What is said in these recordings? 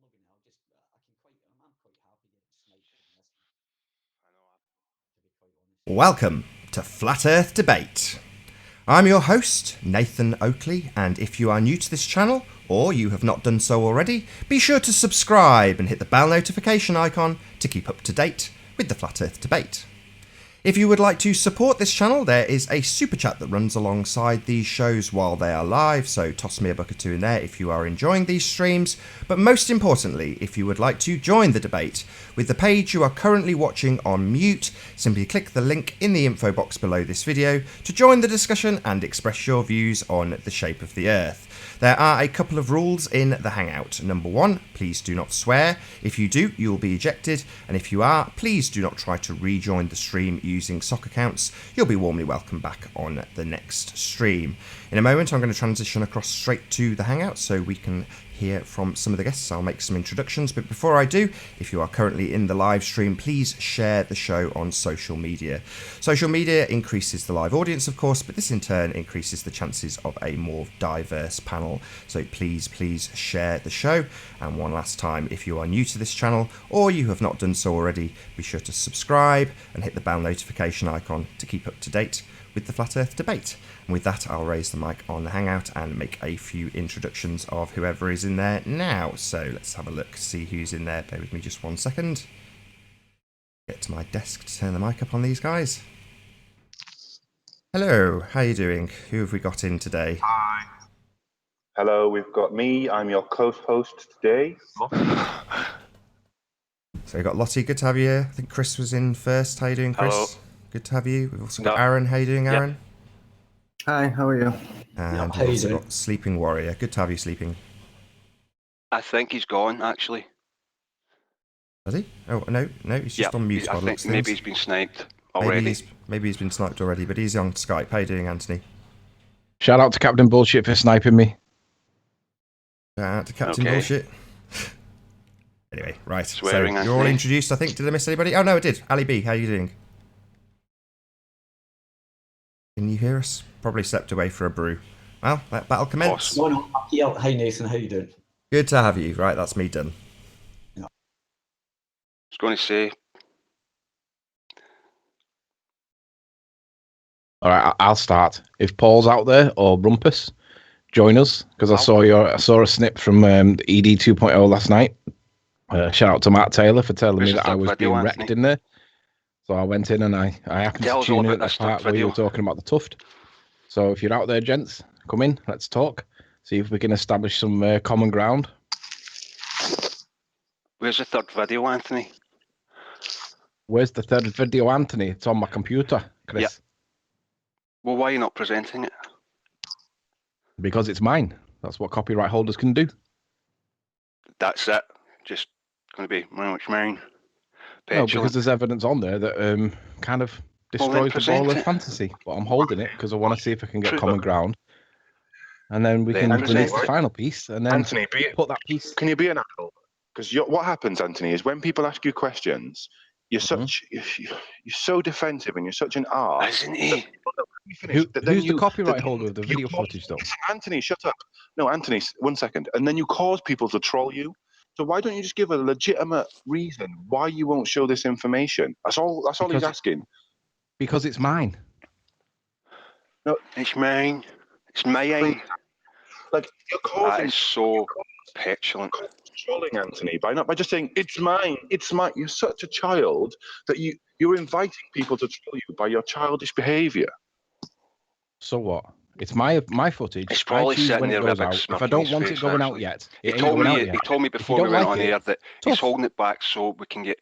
loving it. I'm quite happy getting sniped in this, to be quite honest. Welcome to Flat Earth Debate. I'm your host, Nathan Oakley, and if you are new to this channel, or you have not done so already, be sure to subscribe and hit the bell notification icon to keep up to date with the Flat Earth Debate. If you would like to support this channel, there is a super chat that runs alongside these shows while they are live, so toss me a buck or two in there if you are enjoying these streams. But most importantly, if you would like to join the debate with the page you are currently watching on mute, simply click the link in the info box below this video to join the discussion and express your views on the shape of the Earth. There are a couple of rules in the Hangout. Number one, please do not swear. If you do, you will be ejected, and if you are, please do not try to rejoin the stream using sock accounts. You'll be warmly welcomed back on the next stream. In a moment, I'm going to transition across straight to the Hangout so we can hear from some of the guests. I'll make some introductions, but before I do, if you are currently in the live stream, please share the show on social media. Social media increases the live audience, of course, but this in turn increases the chances of a more diverse panel. So please share the show. And one last time, if you are new to this channel or you have not done so already, be sure to subscribe and hit the bell notification icon to keep up to date with the Flat Earth Debate. And with that, I'll raise the mic on the Hangout and make a few introductions of whoever is in there now. So let's have a look, see who's in there. Bear with me just 1 second. Get to my desk to turn the mic up on these guys. Hello, how are you doing? Who have we got in today? Hi. Hello, we've got me. I'm your co-host today. So we've got Lottie, good to have you here. I think Chris was in first. How you doing, Chris? Hello. Good to have you. We've also got Aaron. How you doing, Aaron? Hi, how are you? And how we've you also doing? got Sleeping Warrior. Good to have you, Sleeping. I think he's gone, actually. Has he? Oh, no, he's just on mute. I by the think looks of maybe things. he's been sniped already. Maybe he's been sniped already, but he's on Skype. How you doing, Anthony? Shout out to Captain Bullshit for sniping me. Shout out to Captain Okay. Bullshit. Anyway, right. Swearing, so you're all Anthony. introduced, I think. Did I miss anybody? Oh, no, I did. Ali B, how you doing? Can you hear us? Probably stepped away for a brew. Well, that'll commence. Awesome. No, I'm here. Hi Nathan, how you doing? Good to have you. Right, that's me done. I was going to say, All right, I'll start. If Paul's out there or Rumpus, join us because I saw a snip from ED 2.0 last night. Shout out to Matt Taylor for telling Where's me the that I third was video, being Anthony? wrecked in there. So I went in and I happened Tell to us all tune in about at the this third part where you video. were talking about the tuft. So if you're out there, gents, come in. Let's talk. See if we can establish some common ground. where's the third video, Anthony? Where's the third video, Anthony? It's on my computer, Chris. Yeah. Well, why are you not presenting it? Because it's mine. That's what copyright holders can do. That's it. Just going to be very much mine. No, Petulant. because there's evidence on there that kind of Well, then destroys the ball present of it. fantasy. But I'm holding it because I want to see if I can get True. common ground. And then we Then can present release the it. final piece and then Anthony, put that piece. can you be an adult? Because what happens, Anthony, is when people ask you questions, you're so defensive and you're such an arse. Isn't he? Who's the copyright holder of the video footage, though? Anthony, shut up. No, Anthony, 1 second. And then you cause people to troll you. So why don't you just give a legitimate reason why you won't show this information? That's all he's asking. Because it's mine. No, It's mine. It's mine. like you're That causing is so petulant. trolling, Anthony, by just saying it's mine. You're such a child that you're inviting people to troll you by your childish behaviour. So what? It's my footage. It's I probably choose sitting when it there with a goes big out. smirk If I on don't his want it face, going out actually. yet, He it ain't told going out me. yet. He told me If you before don't we went like on it, air that tough. he's holding it back so we can get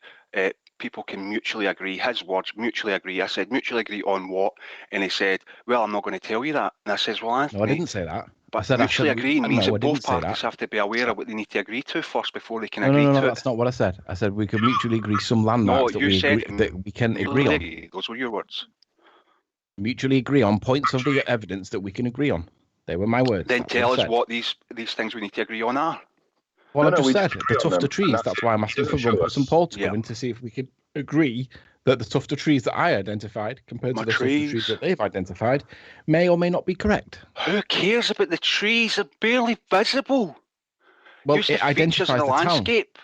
people can mutually agree. His words, mutually agree. I said, mutually agree on what? And he said, well, I'm not going to tell you that. And I says, well, Anthony, No, I didn't say that. but I mutually said agree means no, that I both didn't say parties that. have to be aware of what they need to agree to first before they can No, agree to it. that's not what I said. I said we could mutually agree some landmarks that you we said agree, that we can agree on. Those were your words. Mutually agree on points of the evidence that we can agree on. They were my words. Then That's tell what I us said. what these things we need to agree on are. Well, No, I just we said disagree the on tuft them, of trees. and That's that's why it. I'm He asking for doesn't show Rumpus us. and Paul to Yeah. come in to see if we could agree that the tuft of trees that I identified compared My to the tuft of trees trees. that they've identified may or may not be correct. Who cares about the trees? They're barely visible. Well, Use it the features of identifies the the town. landscape.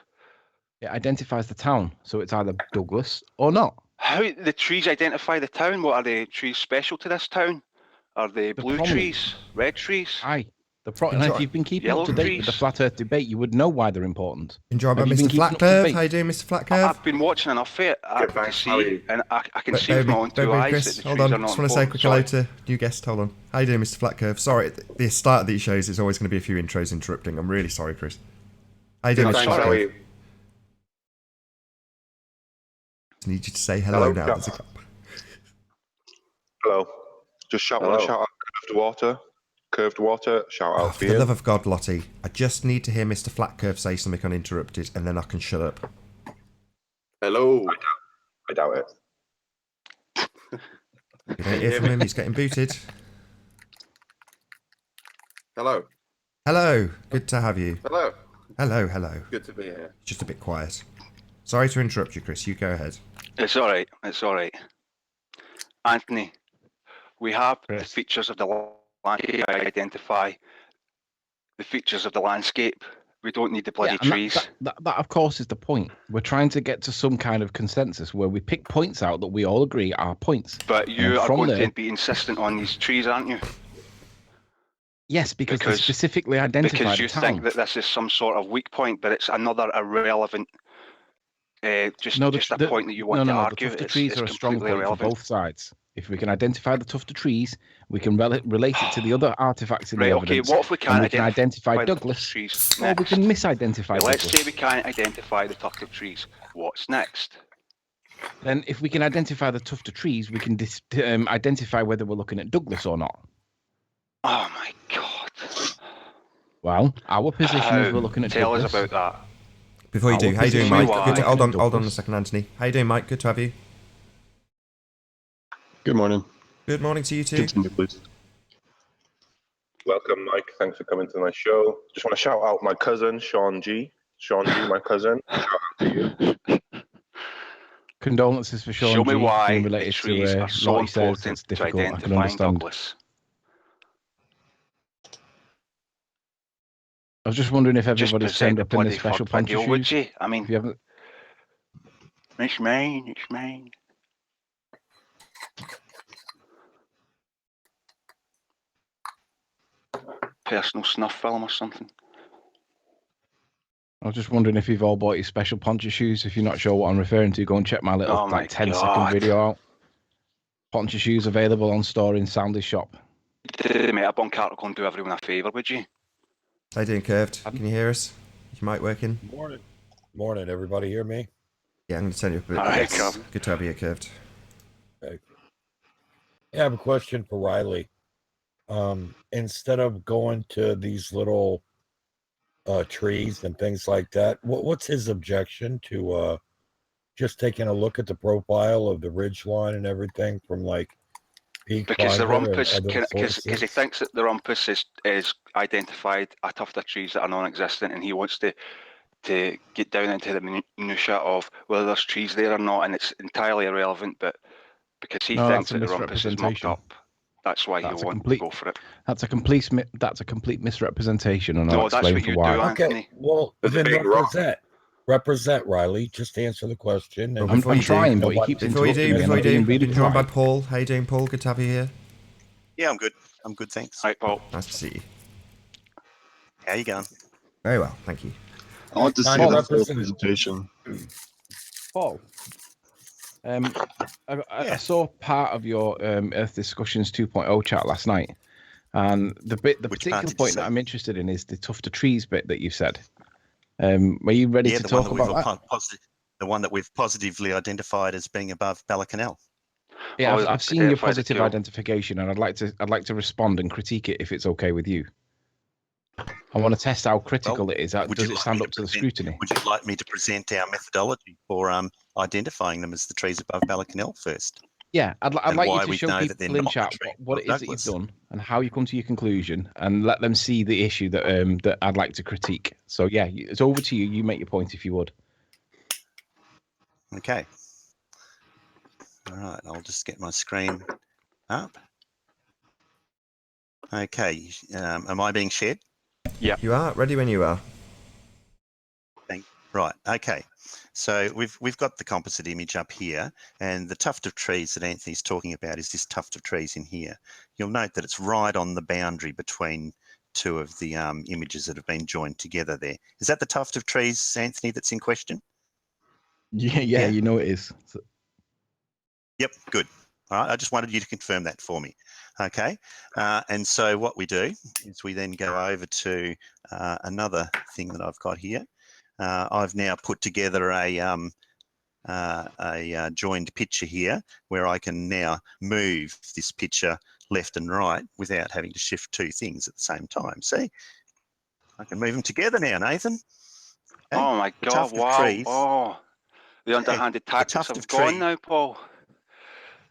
It identifies the town, so it's either Douglas or not. How the trees identify the town? What are the trees special to this town? Are they blue prominent. trees, red trees, Aye. And if you've been keeping yellow up to date with the trees? Flat Earth debate, you would know why they're important. Enjoy by Have you been Mr. keeping up to Flatcurve. date? How you doing, Mr. Flatcurve? I've been watching enough of it Good, to thanks. How are see, you? and I can see with my own two eyes Chris, that the hold trees on. are not Just want to say a important. quick Sorry. hello to new guest. Hold on. How you doing, Mr. Flatcurve? Sorry, at the start of these shows, there's always going to be a few intros interrupting. I'm really sorry, Chris. How you doing, Good, Mr. thanks. How are Flatcurve? you? I need you to say hello now. Hello. Hello. Just want to shout out Curved Water. Shout out For for the you. love of God, Lottie, I just need to hear Mr. Flatcurve say something uninterrupted, and then I can shut up. Hello. I doubt it. You don't hear from him. He's getting booted. Hello. Hello. Good to have you. Hello. Hello. Good to be here. Just a bit quiet. Sorry to interrupt you, Chris. You go ahead. It's all right. It's all right. Anthony, we have the Chris. features of the landscape. Identify the features of the landscape. We don't need the bloody and trees. That, of course, is the point. We're trying to get to some kind of consensus where we pick points out that we all agree are points. But you are from going there- to be insistent on these trees, aren't you? Yes, because they specifically identify Because the you town. think that this is some sort of weak point, but it's another irrelevant. Just a point that you want to argue. The tufted trees are a strong completely point irrelevant. for both sides. If we can identify the tufted trees, we can relate it to the other artifacts in Right, the okay, evidence. what if we can't and we can identify the Douglas, tufted trees or we next? can misidentify Right, let's Douglas. say we can't identify the tufted trees. What's next? Then if we can identify the tufted trees, we can identify whether we're looking at Douglas or not. Oh my God. Well, our position is we're looking at Tell Douglas. us about that. Before you do, how you doing, position Mike? why- Hold on a second, Anthony. How you doing, Mike? Good to have you. Good morning. Good morning to you too. Continue, please. Welcome, Mike. Thanks for coming to my show. Just want to shout out my cousin, Sean G. Sean G, my cousin. Shout out to you. Condolences for Sean Show me G. why being the related trees to are so what he says. important It's to difficult. I can identifying understand. Douglas. I was just wondering if Just everybody's present turned the up in their bloody special fuck video, poncho would shoes. you? I mean, If you haven't, it's mine. Personal snuff film or something. I was just wondering if you've all bought your special poncho shoes. If you're not sure what I'm referring to, go and check my little Oh my 10-second God. video out. Poncho shoes available on store in Soundy shop. Mate, a bunk article and do everyone a favour, would you? How you doing, Curved? Can you hear us? Is your mic working? Morning, everybody hear me? Yeah, I'm going to turn you up a bit. All right, Yes. Curved. Good to have you, Curved. Okay. Yeah, I have a question for Riley. Instead of going to these little trees and things like that, what's his objection to just taking a look at the profile of the ridge line and everything from like Peak Because the Finder and rumpus, other because he sources? thinks that the rumpus is identified a tuft of trees that are non-existent, and he wants to get down into the minutia of whether there's trees there or not, and it's entirely irrelevant. But because he No, thinks that's a that the rumpus is mucked misrepresentation. up, that's why he'll want to go for it. That's a complete misrepresentation, and No, I'll that's explain what for you why. do, Okay, Anthony. well, There's a then big rock. represent Riley. Just answer the question. And I'm Before you do- trying, but he keeps Before you interrupting me. do, and I'm being really been joined by polite. Paul. How you doing, Paul? Good to have you here. Yeah, I'm good, thanks. Right, Paul. Nice to see you. How you going? Very well, thank you. I want to see Paul, the full represent- presentation. Paul, I saw part of your Earth Discussions 2.0 chat last night, and the Which part particular did you point say? that I'm interested in is the tufted trees bit that you said. Were you ready to the one talk that about that? the one that we've positively identified as being above Ballacanal. Yeah, Oh, I've seen your identify the positive two. identification, and I'd like to respond and critique it if it's okay with you. I want to test how critical it is. Would Does you it like stand me up to to the present- scrutiny? Would you like me to present our methodology for identifying them as the trees above Ballacanal first? Yeah, I'd and like why you to we show know that they're people in not the chat tree what of it is that you've Douglas. done and how you come to your conclusion, and let them see the issue that that I'd like to critique. So yeah, it's over to you. You make your point if you would. Okay. All right, I'll just get my screen up. Okay, am I being shared? You are ready when you are. Right. Okay. So we've got the composite image up here, and the tuft of trees that Anthony's talking about is this tuft of trees in here. You'll note that it's right on the boundary between two of the images that have been joined together there. Is that the tuft of trees, Anthony, that's in question? Yeah, you know it is. Yep, good. All right, I just wanted you to confirm that for me. Okay, and so what we do is we then go over to another thing that I've got here. I've now put together a joined picture here where I can now move this picture left and right without having to shift two things at the same time. See, I can move them together now, Nathan. Okay? Oh my God! Wow! Oh, the underhanded tactics have gone now, Paul.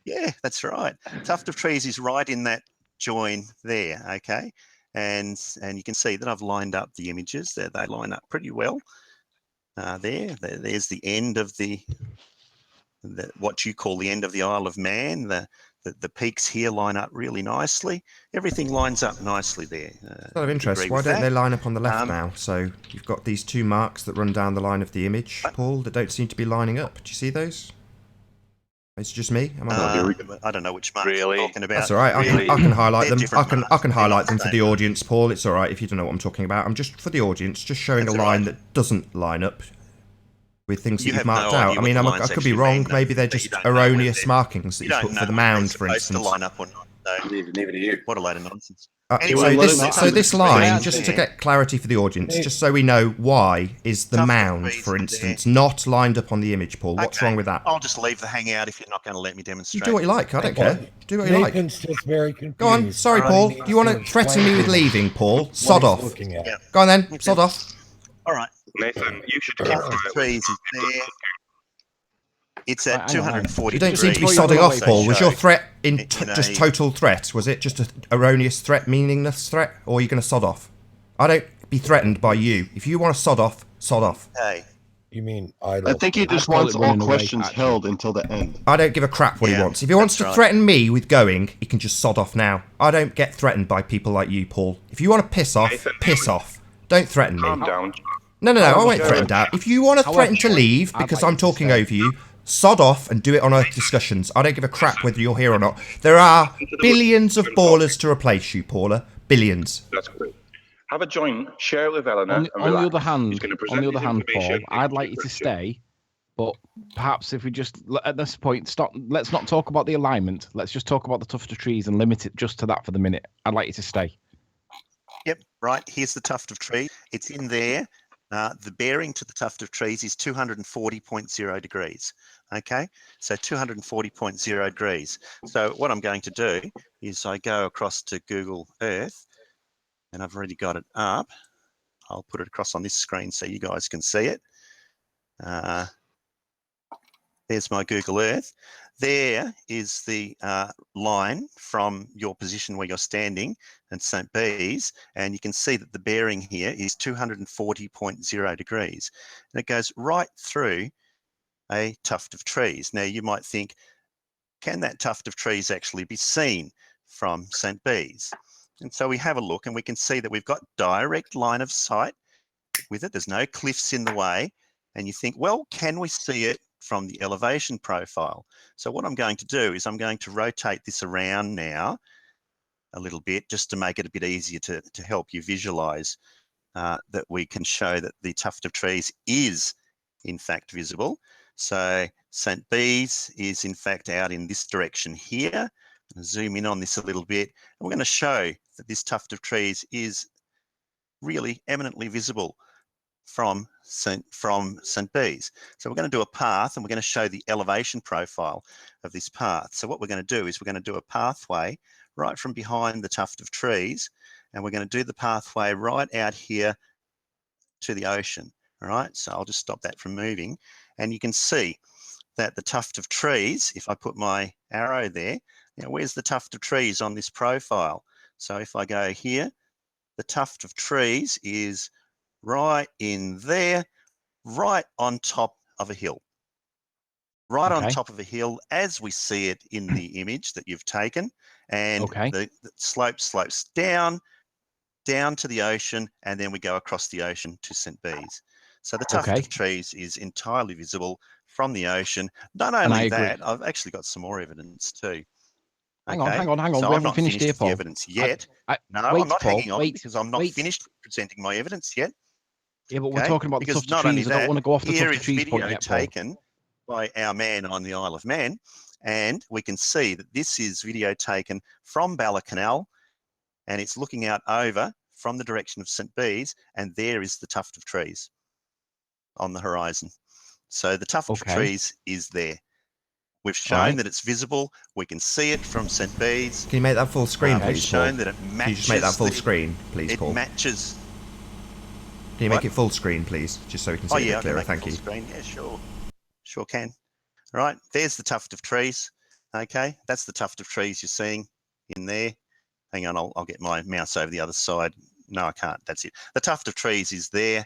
Yeah, that's right. Tuft of trees is right in that join there. Okay, and you can see that I've lined up the images. They line up pretty well. There's the end of the what you call the end of the Isle of Man. The peaks here line up really nicely. Everything lines up nicely there. Out of interest, why don't they line up on the left now? So you've got these two marks that run down the line of the image, Paul, that don't seem to be lining up. Do you see those? It's just me. I don't know which marks you're talking about. That's all right. Really? I can highlight They're them. different I can highlight them marks. for the audience, Paul. It's all right if you don't know what I'm talking about. I'm just for the audience, just showing That's a line that doesn't line up with things that you've marked no out. idea I mean, what the I lines could be actually wrong. mean, Maybe they're just erroneous markings that you put for the mound, for instance. To line up or not. So, Neither do you. what a load of nonsense. Anyway, so this line, just to get clarity for the audience, just so we know why is the mound, for instance, not lined up on the image, Paul? What's wrong with that? I'll just leave the hangout if you're not going to let me demonstrate. You do what you like. I don't care. Do what you like. Nathan's just very confused. Go on. Sorry, Paul. Do you want to threaten me with leaving, Paul? Sod off. Go on then. Sod off. All right. Nathan, you should keep trees is there. It's at 240 You don't seem to be sodding off, Paul. Was your threat just total threat? Was it just an erroneous threat, meaningless threat? Or are you going to sod off? I don't be threatened by you. If you want to sod off, sod off. Hey. You mean I think he just wants all questions held until the end. I don't give a crap what he wants. If he wants to threaten me with going, he can just sod off now. I don't get threatened by people like you, Paul. If you want to piss off, piss off. Don't threaten me. Calm down. No, I won't threaten out. If you want to threaten to leave because I'm talking over you, sod off and do it on Earth Discussions. I don't give a crap whether you're here or not. There are billions of ballers to replace you, Paula. Billions. That's great. Have a joint, share it with Eleanor. On the other hand, Paul, I'd like you to stay, but perhaps if we just at this point stop. Let's not talk about the alignment. Let's just talk about the tuft of trees and limit it just to that for the minute. I'd like you to stay. Yep, right. Here's the tuft of tree. It's in there. The bearing to the tuft of trees is 240.0 degrees. Okay, so 240.0 degrees. So what I'm going to do is I go across to Google Earth, and I've already got it up. I'll put it across on this screen so you guys can see it. There's my Google Earth. There is the line from your position where you're standing and St. Bees, and you can see that the bearing here is 240.0 degrees. And it goes right through a tuft of trees. Now, you might think, can that tuft of trees actually be seen from St. Bees? And so we have a look and we can see that we've got direct line of sight with it. There's no cliffs in the way. And you think, well, can we see it from the elevation profile? So what I'm going to do is I'm going to rotate this around now a little bit just to make it a bit easier to help you visualize that we can show that the tuft of trees is in fact visible. So St. Bees is in fact out in this direction here. Zoom in on this a little bit. And we're going to show that this tuft of trees is really eminently visible from St. Bees. So we're going to do a path and we're going to show the elevation profile of this path. So what we're going to do is we're going to do a pathway right from behind the tuft of trees, and we're going to do the pathway right out here to the ocean. All right, so I'll just stop that from moving. And you can see that the tuft of trees, if I put my arrow there, now where's the tuft of trees on this profile? So if I go here, the tuft of trees is right in there, right on top of a hill. Right on top of a hill as we see it in the image that you've taken. And the slope slopes down down to the ocean, and then we go across the ocean to St. Bees. So the tuft of trees is entirely visible from the ocean. Not only that, I've actually got some more evidence too. Hang on. So We I'm haven't finished here, with the Paul. evidence yet. Wait, I'm not Paul, hanging on because I'm not finished presenting my evidence yet. Yeah, but we're talking about the because tuft of trees. I don't want to go off the tuft of trees point yet, Paul. Taken by our man on the Isle of Man, and we can see that this is video taken from Bala Canal, and it's looking out over from the direction of St. Bees, and there is the tuft of trees on the horizon. So the tuft of trees is there. We've shown that it's visible. We can see it from St. Bees. Can you make that full screen, please, We've shown that it matches. Can you just make that full screen, please, Paul? It matches. Can you make it full screen, please, just so we can see it a bit clearer? Thank you. Screen. Yeah, sure can. All right, there's the tuft of trees. Okay, that's the tuft of trees you're seeing in there. Hang on, I'll get my mouse over the other side. No, I can't. That's it. The tuft of trees is there.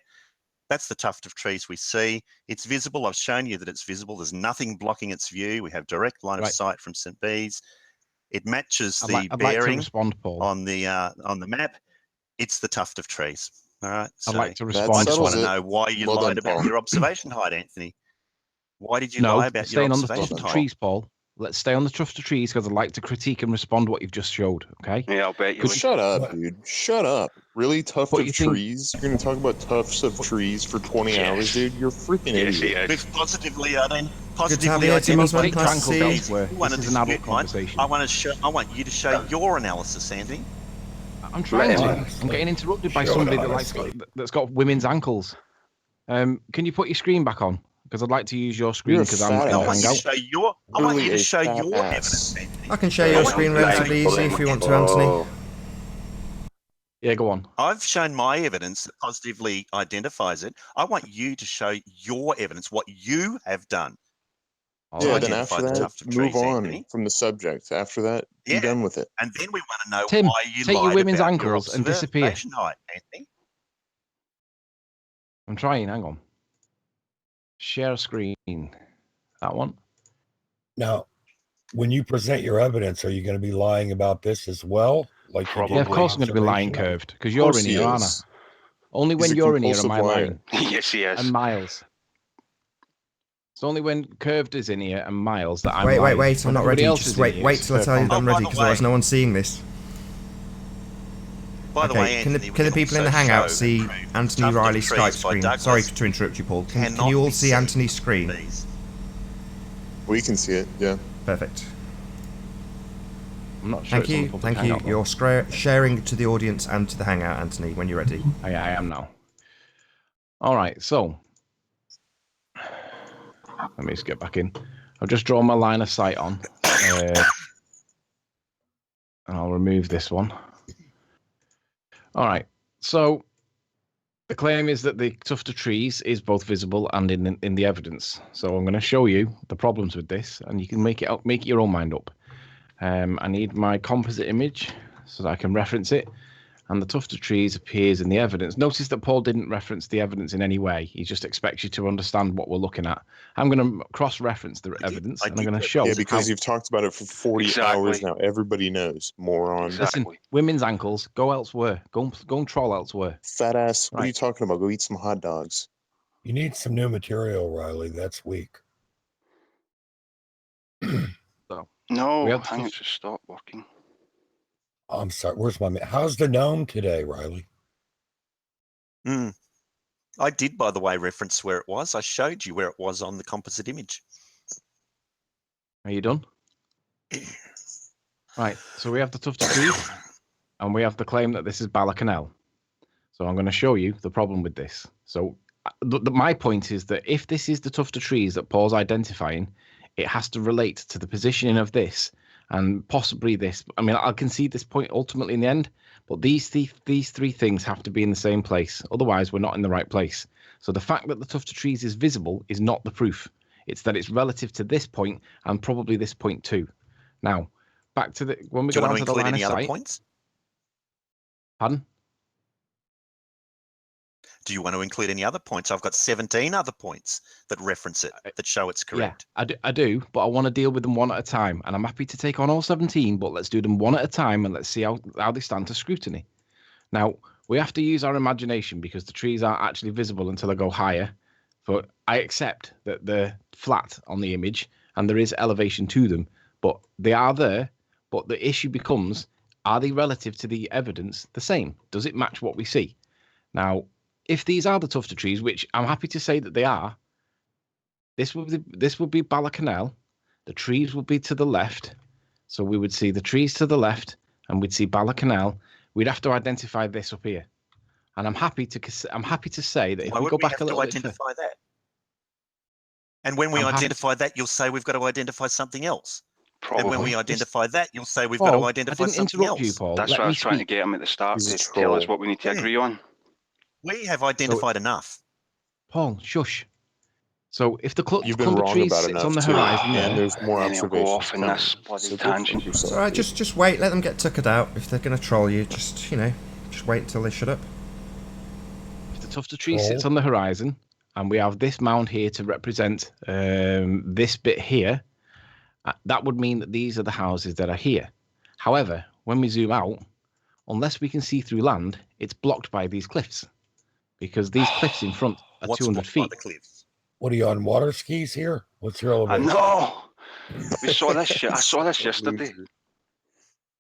That's the tuft of trees we see. It's visible. I've shown you that it's visible. There's nothing blocking its view. We have direct line of sight from St. Bees. It matches the bearing on the map. It's the tuft of trees. All right. So I'd like to respond. I just want to know why you lied about your observation height, Anthony. Why did you lie about your observation height? Staying on the tuft of trees, Paul. Let's stay on the tuft of trees because I'd like to critique and respond what you've just showed. Okay? Yeah, I'll bet you. Shut up, dude. Shut up. Really, tuft of trees? You're going to talk about tufts of trees for 20 hours, dude? You're a freaking idiot. We've positively identified. I want you to show your analysis, Anthony. I'm trying to. I'm getting interrupted by somebody that's got women's ankles. Can you put your screen back on? Because I'd like to use your screen because I'm going to hang out. I want you to show your evidence, Anthony. I can share your screen relatively easy if you want to, Anthony. Yeah, go on. I've shown my evidence that positively identifies it. I want you to show your evidence, what you have done. Yeah, then after that, move on from the subject. After that, be done with it. And then we want to know Tim, why you take lied your women's about ankles your and disappear. height, Anthony. I'm trying. Hang on. Share screen. That one. Now, when you present your evidence, are you going to be lying about this as well? Like, yeah, of course I'm going to be lying, Curved, because you're in here, aren't I? Only when you're in here am I lying. Yes, he is. And Miles. It's only when Curved is in here and Miles that I'm lying. Wait, I'm not ready. Just wait till I tell you that I'm ready, because otherwise no one's seeing this. By the way, can the people in the Hangout see Anthony Riley's Skype screen? Sorry to interrupt you, Paul. Can you all see Anthony's screen? We can see it, yeah. Perfect. I'm not sure. Thank you. You're sharing to the audience and to the Hangout, Anthony, when you're ready. I am now. All right, so let me just get back in. I've just drawn my line of sight on, and I'll remove this one. All right, so the claim is that the tuft of trees is both visible and in the evidence. So I'm going to show you the problems with this, and you can make your own mind up. I need my composite image so that I can reference it, and the tuft of trees appears in the evidence. Notice that Paul didn't reference the evidence in any way. He just expects you to understand what we're looking at. I'm going to cross-reference the evidence, and I'm going to show. Yeah, because you've talked about it for 40 hours now. Everybody knows, moron. Listen, women's ankles, go elsewhere. Go and troll elsewhere. Fat ass, what are you talking about? Go eat some hot dogs. You need some new material, Riley. That's weak. No, I think it's just stopped working. I'm sorry. Where's my man? How's the gnome today, Riley? I did, by the way, reference where it was. I showed you where it was on the composite image. Are you done? Right. So we have the tuft of trees, and we have the claim that this is Bala Canal. So I'm going to show you the problem with this. So my point is that if this is the tuft of trees that Paul's identifying, it has to relate to the positioning of this and possibly this. I mean, I can see this point ultimately in the end, but these three things have to be in the same place. Otherwise, we're not in the right place. So the fact that the tuft of trees is visible is not the proof. It's that it's relative to this point and probably this point too. Now, back to when we go down to the line of sight. Points? Pardon? Do you want to include any other points? I've got 17 other points that reference it, that show it's correct. Yeah, I do, but I want to deal with them one at a time. And I'm happy to take on all 17, but let's do them one at a time and let's see how they stand to scrutiny. Now, we have to use our imagination because the trees aren't actually visible until I go higher. But I accept that they're flat on the image and there is elevation to them, but they are there. But the issue becomes, are they relative to the evidence the same? Does it match what we see? Now, if these are the tufted trees, which I'm happy to say that they are, this would be Balacanal. The trees would be to the left. So we would see the trees to the left and we'd see Balacanal. We'd have to identify this up here. And I'm happy to say that if we go back a little bit further, that? And when we identify that, you'll say we've got to identify something else. Probably. And when we identify that, you'll say we've got to identify something else. You, Paul. That's what I was trying to get him at the start to tell us what we need to agree on. We have identified enough. Paul, shush. So if the clump of trees sits on the horizon, and there's more observations. Go off in this bloody tangent. It's all right, just wait. Let them get tuckered out. If they're going to troll you, just wait until they shut up. If the tuft of trees sits on the horizon, and we have this mound here to represent this bit here, that would mean that these are the houses that are here. However, when we zoom out, unless we can see through land, it's blocked by these cliffs. Because these cliffs in front are 200 feet. What are you on water skis here? What's your elevation? No, we saw this shit. I saw this yesterday.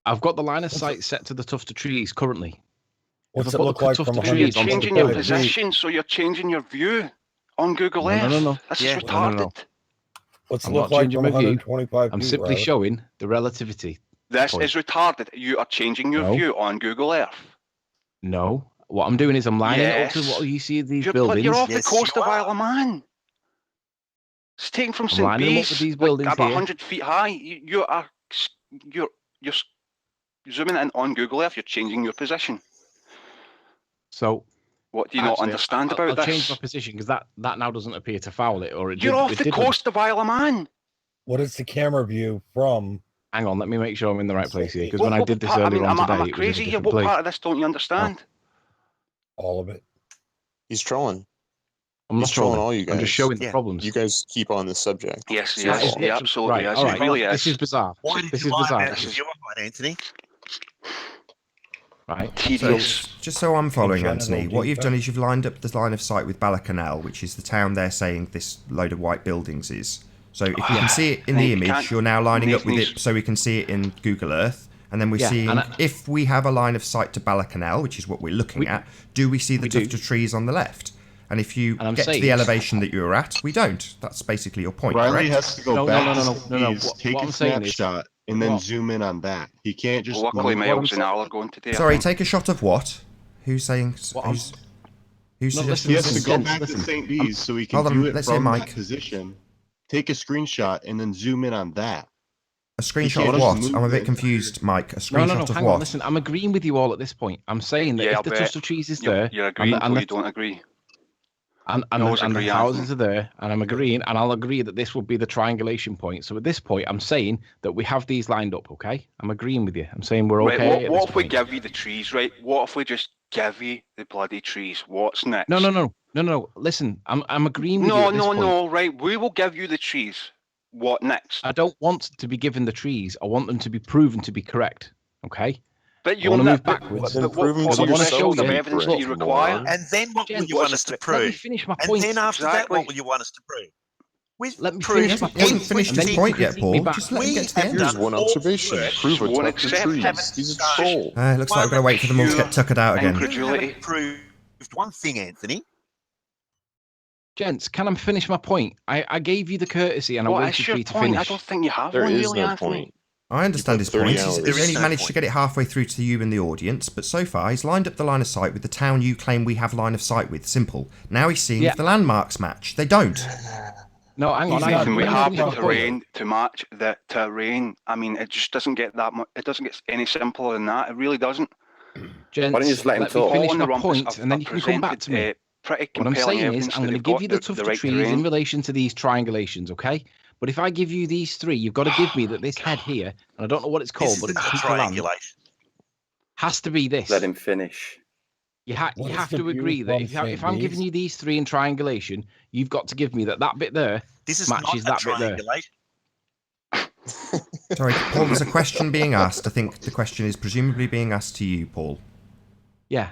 I've got the line of sight set to the tuft of trees currently. What's it look like from You're changing your position, so you're changing your view on Google Earth. No. This is retarded. No. What's it look like from 125 feet? I'm simply showing the relativity. This is retarded. You are changing your view on Google Earth. No. What I'm doing is I'm lining it up to what you see these buildings. You're off the coast of Isle of Man. It's taken from St. Bees, these buildings about 100 feet high. You're zooming in on Google Earth. You're changing your position. So, what do you not understand about this? I'll change my position because that now doesn't appear to foul it, or you're off the coast of Isle of Man. What is the camera view from? Hang on, let me make sure I'm in the right place here. Because when I did this earlier on today, am I crazy here? What part of this don't you understand? All of it. He's trolling. I'm not trolling all you guys. I'm just showing the problems. You guys keep on this subject. Yes, he absolutely is. Right. It really is. This is bizarre. Why did this you is lie bizarre. about your height, Anthony? Right. So, just so I'm following, Anthony, what you've done is you've lined up the line of sight with Balacanal, which is the town they're saying this load of white buildings is. So if you can see it in the image, you're now lining up with it so we can see it in Google Earth. And then we're seeing, if we have a line of sight to Balacanal, which is what we're looking at, do we see the tuft of trees on the left? And if you get to the elevation that you're at, we don't. That's basically your point, Riley correct? has to go back no. take a snapshot and then zoom in on that. He can't just... Luckily, Miles and Al are going today. Sorry, take a shot of what? Who's saying... Who's suggesting he has to go back to St. Bees so he can view it from that position. Take a screenshot and then zoom in on that. A screenshot of what? I'm a bit confused, Mike. A screenshot of hang what? On, listen, I'm agreeing with you all at this point. I'm saying that if the tuft of trees is there... You're agreeing, and you don't agree. And the houses are there, and I'm agreeing, and I'll agree that this will be the triangulation point. So at this point, I'm saying that we have these lined up, okay? I'm agreeing with you. I'm saying we're okay. What if we give you the trees, right? What if we just give you the bloody trees? What's next? No. Listen, I'm agreeing with you. No, right? We will give you the trees. What next? I don't want to be given the trees. I want them to be proven to be correct, okay? But you want to move backwards. What evidence do you require? And then what will you want us to prove? Let me finish my point. And then after that, what will you want us to prove? Let me finish my point. He hasn't finished his point yet, Paul. Just let him get to the end. Here's one observation. Prove a tuft of trees. He's a troll. Looks like we're going to wait for them all to get tuckered out again. You proved one thing, Anthony. Gents, can I finish my point? I gave you the courtesy and I waited for you to finish. I don't think you have one, really, There is no Anthony. point. I understand his point. He's only managed point. to get it halfway through to you in the audience, but so far he's lined up the line of sight with the town you claim we have line of sight with. Simple. Now he's seeing if the landmarks match. They don't. No, hang on. We have the terrain to match the terrain. I mean, it just doesn't get that much. It doesn't get any simpler than that. It really doesn't. Gents, why don't you just let him talk? Finish my point, and then you can come back to me. What I'm saying is, I'm going to give you the tuft of trees in relation to these triangulations, okay? But if I give you these three, you've got to give me that this head here, and I don't know what it's called, but it's a triangulation. Has to be this. Let him finish. You have to agree that if I'm giving you these three in triangulation, you've got to give me that bit there matches that bit there. Sorry, Paul, there's a question being asked. I think the question is presumably being asked to you, Paul. Yeah.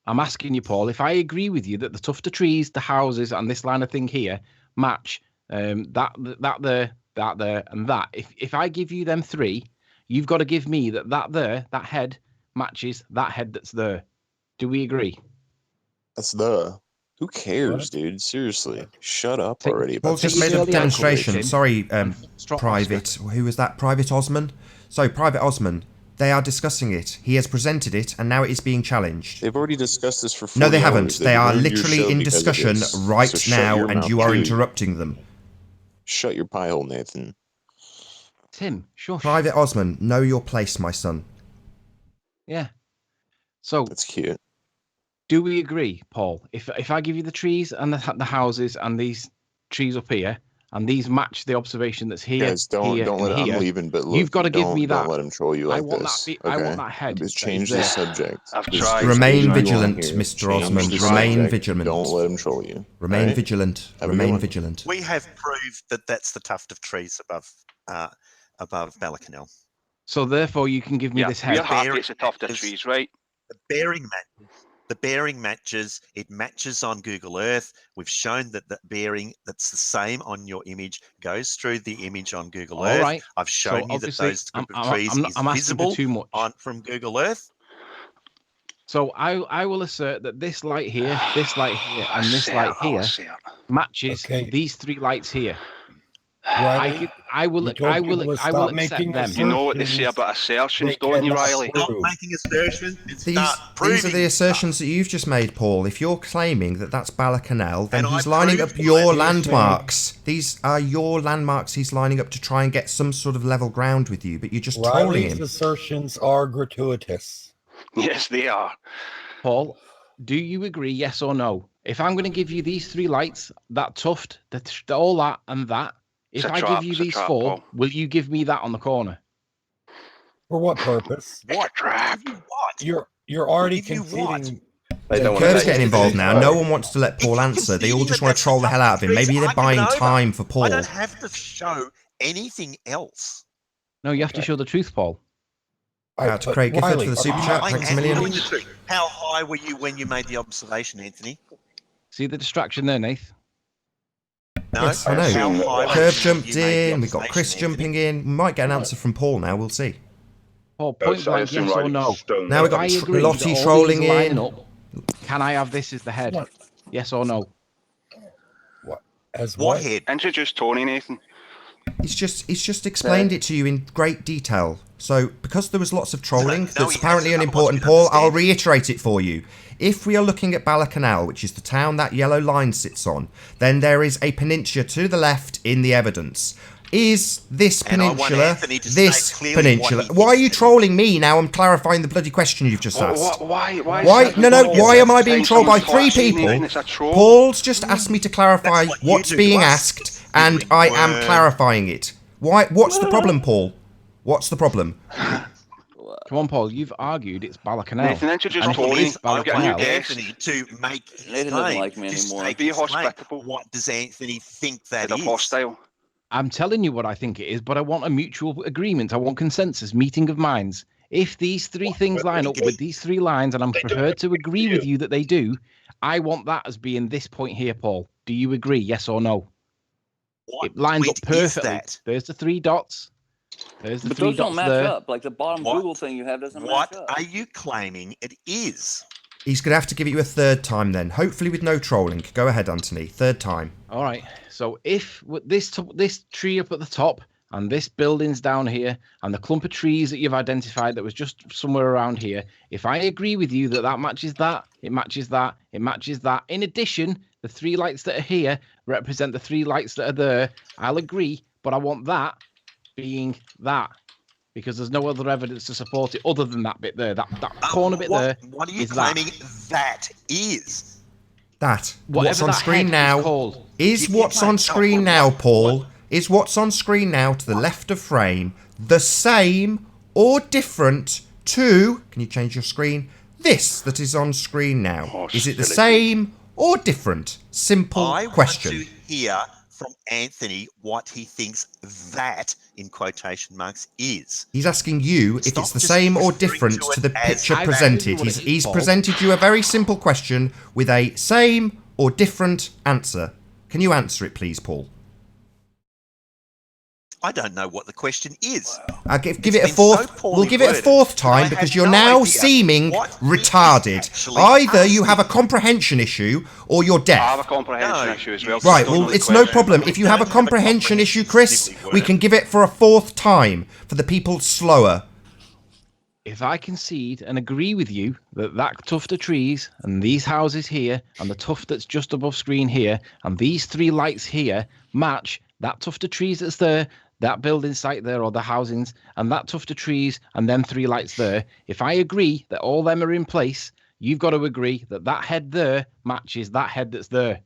I'm asking you, Paul, if I agree with you that the tufted trees, the houses, and this line of thing here match that there, and that. If I give you them three, you've got to give me that head matches that head that's there. Do we agree? That's Who cares, dude? Seriously, shut up already. Paul's just made a demonstration. Sorry, Private. Who was that? Private Osman? So, Private Osman, they are discussing it. He has presented it, and now it is being challenged. They've already discussed this for 40 No, they haven't. hours. They are literally in discussion right now, and you are interrupting them. Shut your pie hole, Nathan. Tim, sure. Private Osman, know your place, my son. Yeah. So that's cute. Do we agree, Paul? If I give you the trees and the houses and these trees up here, and these match the observation that's here, guys, don't let here, I'm leaving, but look, you've got to give me that. Don't let him troll you like this. Okay? I want that head. Just change the subject. Remain vigilant, Mr. Osman. Remain vigilant. Don't let him troll you. Remain vigilant. Remain vigilant. We have proved that that's the tuft of trees above Balacanal. So therefore, you can give me this head. You're happy it's a tuft of trees, right? The bearing matches. It matches on Google Earth. We've shown that the bearing that's the same on your image goes through the image on Google Earth. Right. I've shown you that those group of trees is visible from Google Earth. So I will assert that this light here, this light here, and this light here matches these three lights here. Riley, I will accept them. You know what they say about assertions, don't you, Riley? Stop making assertions. These are the assertions that you've just made, Paul. If you're claiming that that's Balacanal, then he's lining up your landmarks. These are your landmarks he's lining up to try and get some sort of level ground with you, but you're just trolling him. Riley's assertions are gratuitous. Yes, they are. Paul, do you agree, yes or no? If I'm going to give you these three lights, that tuft, all that, and that, if I give you these four, Paul, will you give me that on the corner? For what purpose? What trap? You're already conceding. Curve's getting involved now. No one wants to let Paul answer. They all just want to troll the hell out of him. Maybe they're buying time for Paul. I don't have to show anything else. No, you have to show the truth, Paul. Out to Craig Gifford for the super chat. Thanks a million. How high were you when you made the observation, Anthony? See the distraction there, Nath? No, yes, I know. Curve jumped in. We've got Chris jumping in. We might get an answer from Paul now. We'll see. Paul, point blank, yes or no? Now we've got Lottie trolling in. Can I have this as the head? Yes or no? What head? Introduce Tony, Nathan. He's just explained it to you in great detail. So, because there was lots of trolling that's apparently unimportant, Paul, I'll reiterate it for you. If we are looking at Balacanal, which is the town that yellow line sits on, then there is a peninsula to the left in the evidence. Is this peninsula this peninsula? Why are you trolling me now? I'm clarifying the bloody question you've just asked. Why? Why am I being trolled by three people? Paul's just asked me to clarify what's being asked, and I am clarifying it. Why? What's the problem, Paul? What's the problem? Come on, Paul. You've argued it's Balacanal. Nathan, introduce Tony. I've got Anthony to make Nathan doesn't like me anymore. Be hospitable. What does Anthony think that is? Hostile. I'm telling you what I think it is, but I want a mutual agreement. I want consensus, meeting of minds. If these three things line up with these three lines, and I'm prepared to agree with you that they do, I want that as being this point here, Paul. Do you agree? Yes or no? It lines up perfectly. There's the three dots. There's the three dots there. But those don't match up. Like the bottom Google thing you have doesn't match up. What are you claiming it is? He's going to have to give it you a third time then, hopefully with no trolling. Go ahead, Anthony. Third time. All right. So if this tree up at the top and this building's down here and the clump of trees that you've identified that was just somewhere around here, if I agree with you that that matches that, it matches that, it matches that. In addition, the three lights that are here represent the three lights that are there. I'll agree, but I want that being that. Because there's no other evidence to support it other than that bit there. That corner bit there. What are you claiming that is? That. What's on screen now is what's on screen now, Paul. Is what's on screen now to the left of frame the same or different to, can you change your screen? This that is on screen now. Is it the same or different? Simple question. I want to hear from Anthony what he thinks that, in quotation marks, is. He's asking you if it's the same or different to the picture presented. He's presented you a very simple question with a same or different answer. Can you answer it, please, Paul? I don't know what the question is. I'll give it a fourth. We'll give it a fourth time because you're now seeming retarded. Either you have a comprehension issue or you're deaf. I have a comprehension issue as well. Right, well, it's no problem. If you have a comprehension issue, Chris, we can give it for a fourth time for the people slower. If I concede and agree with you that that tuft of trees and these houses here and the tuft that's just above screen here and these three lights here match that tuft of trees that's there, that building site there or the housings, and that tuft of trees and them three lights there, if I agree that all them are in place, you've got to agree that that head there matches that head that's there.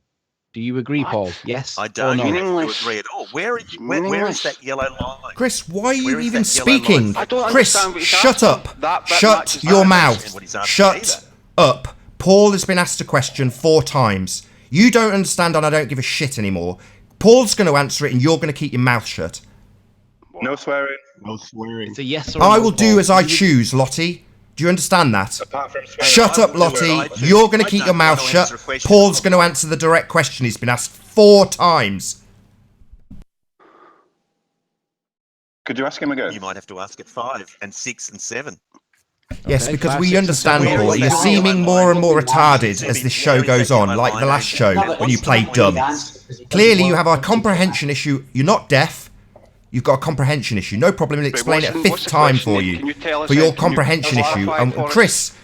Do you agree, Paul? Yes. I don't or no? agree at all. Where is that yellow line? Chris, why are you even speaking? Chris, shut up. Shut your mouth. Shut up. Paul has been asked a question 4 times. You don't understand and I don't give a shit anymore. Paul's going to answer it and you're going to keep your mouth shut. No swearing. No swearing. It's a yes or I no, will do Paul. as I choose, Lottie. Do you understand that? Shut up, Lottie. You're going to keep your mouth shut. Paul's going to answer the direct question he's been asked 4 times. Could you ask him again? You might have to ask it 5 and 6 and 7. Yes, Okay, because 5, we 6, and understand, 7. Paul. You're seeming more and more retarded as this show goes on, like the last show when you played dumb. Clearly, you have a comprehension issue. You're not deaf. You've got a comprehension issue. No problem. I'll explain it a 5th time for you. For your comprehension issue. Chris,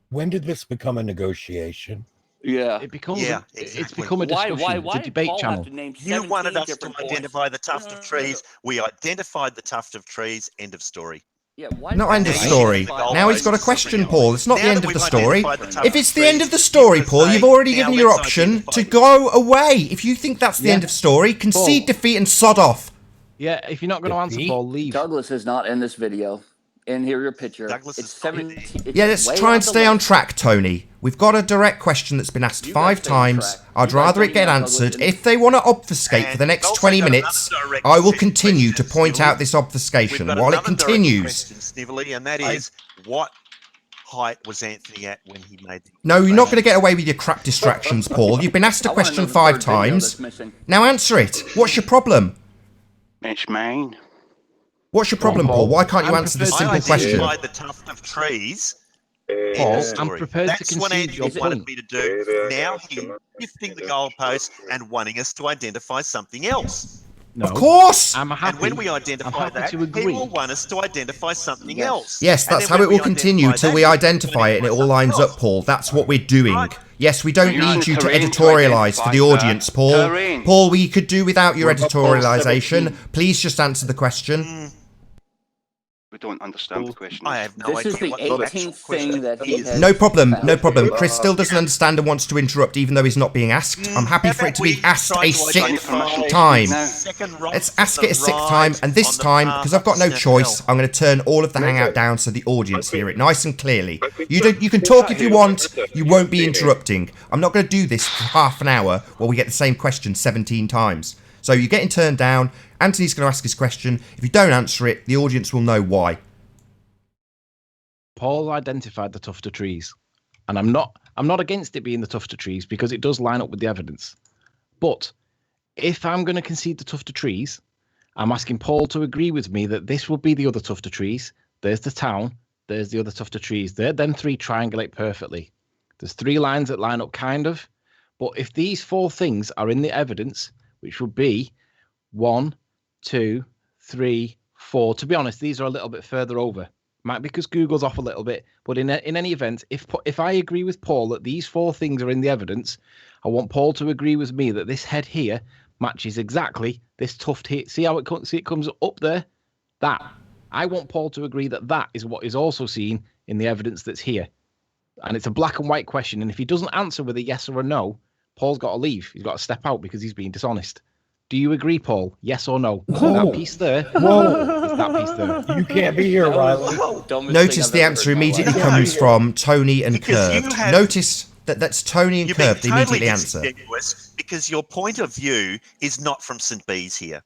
when did this become a negotiation? Yeah. It becomes it's exactly. become a discussion. It's a debate Paul channel. have to name You wanted 17 us to different identify the tuft of trees. We identified the tuft of trees. End of story. Yeah, why not did end of they story. identify Now he's got a question, Paul. It's not the end of the story. If it's the end of the story, Paul, you've already given your option to go away. If you think that's the end of story, concede defeat and sod off. Yeah, if you're not going to answer, Paul, leave. Douglas is not in this video. And here your picture. Douglas it's is 17. Yeah, let's try and stay on track, Tony. We've got a direct question that's been asked 5 times. I'd rather it get answered. If they want to obfuscate for the next 20 minutes, I will continue to point out this obfuscation while it continues. Snively, and that is, what height was Anthony at when he made the... No, you're not going to get away with your crap distractions, Paul. You've been asked a question 5 times. Now answer it. What's your problem? It's mine. What's your problem, Paul? Why can't you answer this simple question? I identified the tuft of trees. Paul, I'm prepared to That's what concede your Anthony wanted point. me to do. Now he's shifting the goalposts and wanting us to identify something else. No, of course! I'm happy. And when we identify that, he will want us to identify something else. Yes, that's how it will continue till we identify it and it all lines up, Paul. That's what we're doing. Yes, we don't need you to editorialise for the audience, Paul. Paul, we could do without your editorialisation. Please just answer the question. We don't understand the question. I have no This is idea the what the 18th actual question thing that he is. has. No problem, no problem. Chris still doesn't understand and wants to interrupt even though he's not being asked. I'm happy for it to be asked a 6th time. Let's ask it a 6th time, and this time, because I've got no choice, I'm going to turn all of the hangout down so the audience hear it nice and clearly. You can talk if you want, you won't be interrupting. I'm not going to do this for half an hour while we get the same question 17 times. So you're getting turned down, Anthony's going to ask his question. If you don't answer it, the audience will know why. Paul identified the tuft of trees, and I'm not against it being the tuft of trees because it does line up with the evidence. But if I'm going to concede the tuft of trees, I'm asking Paul to agree with me that this will be the other tuft of trees. There's the town. There's the other tuft of trees. Them 3 triangulate perfectly. There's 3 lines that line up kind of. But if these 4 things are in the evidence, which would be 1, 2, 3, 4. To be honest, these are a little bit further over. Might be because Google's off a little bit, but in any event, if I agree with Paul that these 4 things are in the evidence, I want Paul to agree with me that this head here matches exactly this tuft here. See how it comes up there? That. I want Paul to agree that that is what is also seen in the evidence that's here. And it's a black and white question, and if he doesn't answer with a yes or a no, Paul's got to leave. He's got to step out because he's being dishonest. Do you agree, Paul? Yes or no? That piece there. Whoa. Is that piece there? You can't be here, Riley. Notice the answer immediately comes from Tony and Kurt. Notice That's Tony and You're Curb. being They totally immediately answer. disingenuous because your point of view is not from St. Bees here.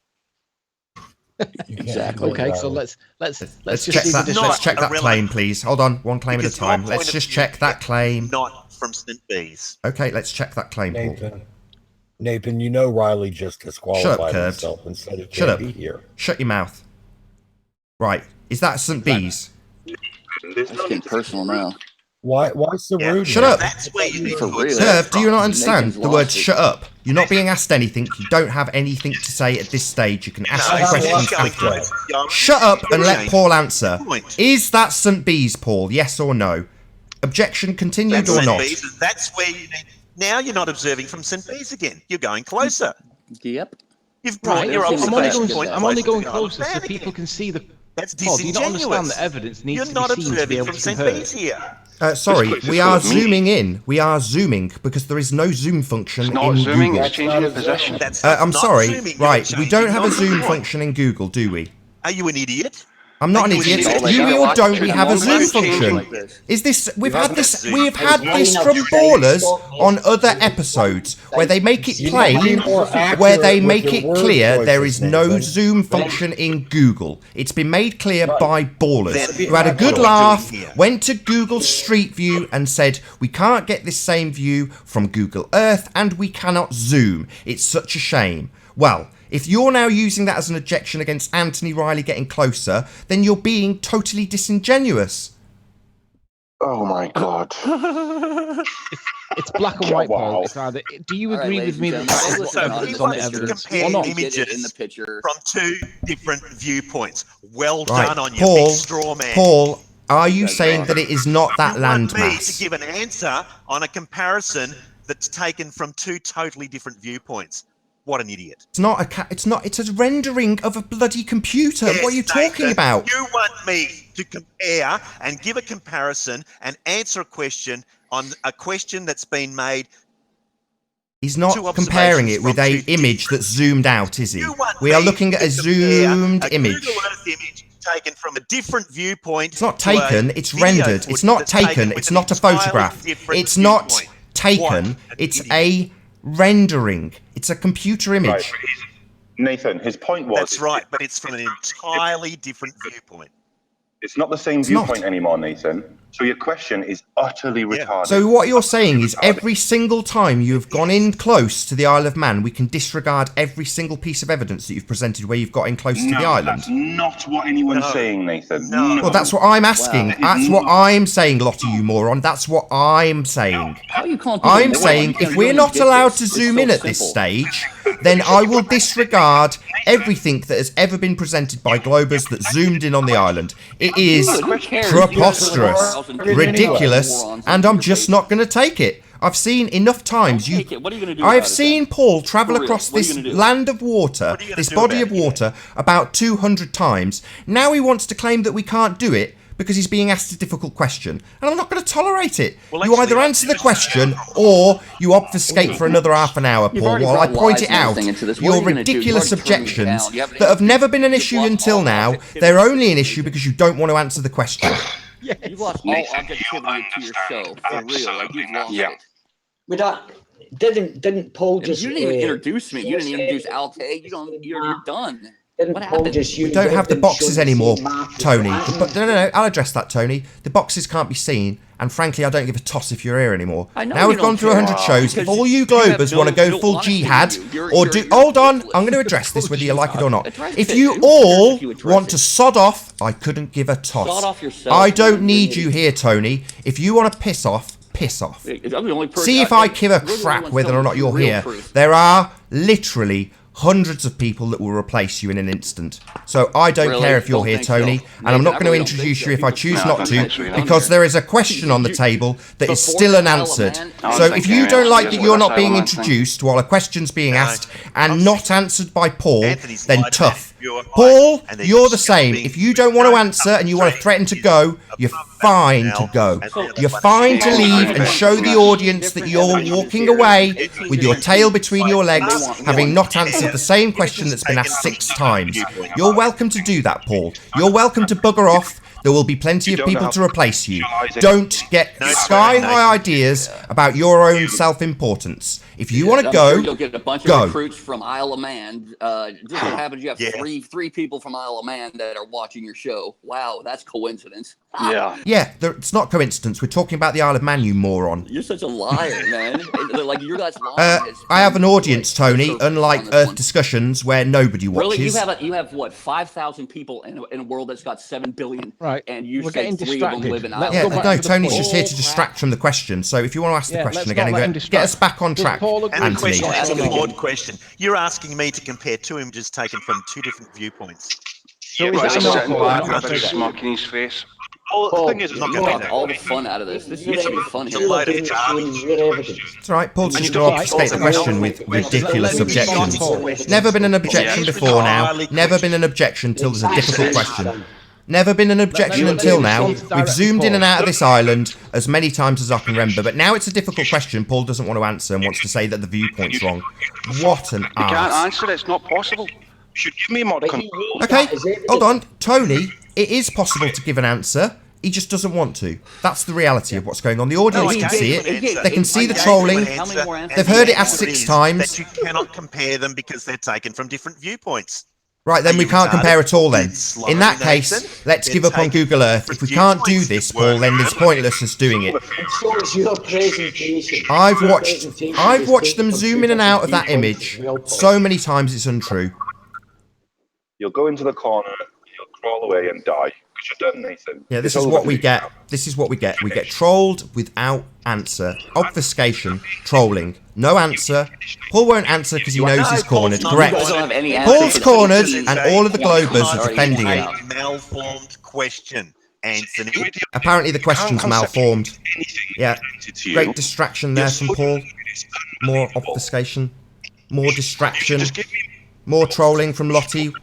Exactly. Okay, so let's check that. Let's check that claim, please. Hold on, one claim at a time. Your Let's point just of check view that claim. Not from St. Bees. Okay, let's check that claim, Paul. Nathan, you know Riley just disqualified himself and said he can't be here. Shut your mouth. Right, is that St. Bees? It's getting personal now. Why so rude? Shut up. That's where you need Curve, do you not understand the word shut up? You're not being asked anything. You don't have anything to say at this stage. You can ask the questions quickly. Shut up and let Paul answer. Is that St. Bees, Paul? Yes or no? Objection continued or not? That's where you need. Now you're not observing from St. Bees again. You're going closer. Yep. You've brought your observation point. I'm only going closer so people can see the. That's Paul, do you not disingenuous. understand that evidence needs You're to not be seen to be observing able from to St. compare? Bees here. Sorry, we are zooming in. We are zooming because there is no zoom function in zooming, Google. it's changing position. I'm sorry. Right, we don't have a zoom function in Google, do we? Are you an idiot? I'm not an idiot. You or don't we have a zoom function? Is this? We've had this from Ballers on other episodes where they make it plain, where they make it clear there is no zoom function in Google. It's been made clear by Ballers who had a good laugh, went to Google Street View and said we can't get this same view from Google Earth and we cannot zoom. It's such a shame. Well, if you're now using that as an objection against Anthony Riley getting closer, then you're being totally disingenuous. Oh my God. It's black and white, Paul. It's either, do you agree with me that that is what evidence on the evidence or not? Images in the picture from two different viewpoints. Well Right, done on your big straw man. Paul, are you saying that it is not that You want me landmass? to give an answer on a comparison that's taken from two totally different viewpoints. What an idiot. It's not a it's a rendering of a bloody computer. Yes, what are you talking Nathan, about? You want me to compare and give a comparison and answer a question on a question that's been made. He's not comparing it with a image that's zoomed out, is he? We are looking at a zoomed image. Google Earth image taken from a different viewpoint. It's not taken, it's rendered. It's not taken, it's not a photograph. It's not taken, it's a rendering. It's a computer image. Right. Nathan, his point was... That's right, but it's from an entirely different viewpoint. It's not the same viewpoint anymore, Nathan. So your question is utterly retarded. So what you're saying is every single time you've gone in close to the Isle of Man, we can disregard every single piece of evidence that you've presented where you've got in close to the island? That's not what anyone's saying, Nathan. No. Well, that's what I'm asking. Wow. That's what I'm saying, Lottie, you moron. That's what I'm saying. I'm saying if we're not allowed to zoom in at this stage, then I will disregard everything that has ever been presented by Globers that zoomed in on the island. It is preposterous, ridiculous, and I'm just not going to take it. I've seen enough times. I've seen Paul travel across this land of water, this body of water, about 200 times. Now he wants to claim that we can't do it because he's being asked a difficult question, and I'm not going to tolerate it. You either answer the question or you obfuscate for another half an hour, Paul, while I point it out your ridiculous objections that have never been an issue until now. They're only an issue because you don't want to answer the question. You've lost all objectivity to yourself, for real. Like, you've lost it. But didn't Paul just... You didn't even introduce me. You didn't even introduce Alte. You're done. What happened? We don't have the boxes anymore, Tony. No, I'll address that, Tony. The boxes can't be seen, and frankly, I don't give a toss if you're here anymore. Now we've gone through 100 shows. If all you Globers want to go full jihad, or do... Hold on, I'm going to address this whether you like it or not. If you all want to sod off, I couldn't give a toss. I don't need you here, Tony. If you want to piss off, piss off. See if I give a crap whether or not you're here. There are literally hundreds of people that will replace you in an instant. So I don't care if you're here, Tony, and I'm not going to introduce you if I choose not to, because there is a question on the table that is still unanswered. So if you don't like that you're not being introduced while a question's being asked and not answered by Paul, then tough. Paul, you're the same. If you don't want to answer and you want to threaten to go, you're fine to go. You're fine to leave and show the audience that you're walking away with your tail between your legs, having not answered the same question that's been asked 6 times. You're welcome to do that, Paul. You're welcome to bugger off. There will be plenty of people to replace you. Don't get sky-high ideas about your own self-importance. If you want to go, sure you'll get a bunch of recruits from Isle of Man. Just so happens you have three people from Isle of Man that are watching your show. Wow, that's coincidence. Yeah, it's not coincidence. We're talking about the Isle of Man, you moron. You're such a liar, man. Like your guys lying. I have an audience, Tony. Unlike Earth Discussions, where nobody watches. Really, you have what 5,000 people in a world that's got 7 billion, right? And you We're say getting 3 of them live in Isle. Yeah, no, Tony's just here to distract from the question. So if you want to ask the question again and get us back on track, Anthony. That's an odd question. You're asking me to compare 2 images taken from 2 different viewpoints. So is that a smirk in his face? Well, the thing is, it's not going to all the fun out of this. This is going to be funny. It's all right. Paul's just going to obfuscate the question with ridiculous objections. Never been an objection before now. Never been an objection till there's a difficult question. Never been an objection until now. We've zoomed in and out of this island as many times as I can remember, but now it's a difficult question Paul doesn't want to answer and wants to say that the viewpoint's wrong. What an arse. You can't answer it. It's not possible. You should give me mod control. Okay, hold on. Tony, it is possible to give an answer. He just doesn't want to. That's the reality of what's going on. The audience can see it. They can see the trolling. They've heard it asked 6 times. That you cannot compare them because they're taken from different viewpoints. Right, then we can't compare at all then. In that case, let's give up on Google Earth. If we can't do this, Paul, then it's pointless us doing it. I've watched them zoom in and out of that image so many times it's untrue. You'll go into the corner, you'll crawl away and die. Because you're done, Nathan. Yeah, this is what we get. This is what we get. We get trolled without answer. Obfuscation, trolling. No answer. Paul won't answer because he knows he's cornered. Correct. Paul's cornered and all of the Globers are defending him. Malformed question, Anthony. Apparently the question's malformed. Yeah. Great distraction there from Paul. More obfuscation. More distraction. More trolling from Lottie.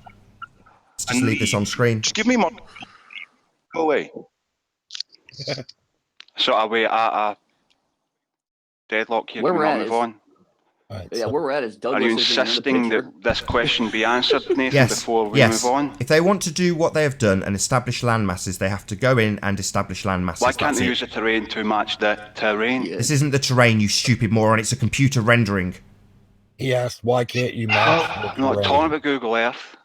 Let's just leave this on screen. Just give me more. Go away. So are we at a deadlock here? Where Can we we're not at move is- on? Yeah, where we're at is Douglas. Are you isn't in the insisting picture. that this question be answered, Nathan, Yes. before we Yes. move on? If they want to do what they have done and establish land masses, they have to go in and establish land masses. Why can't That's they it. use the terrain to match the terrain? This isn't the terrain, you stupid moron. It's a computer rendering. He asked, why can't you match? I'm not talking about Google Earth.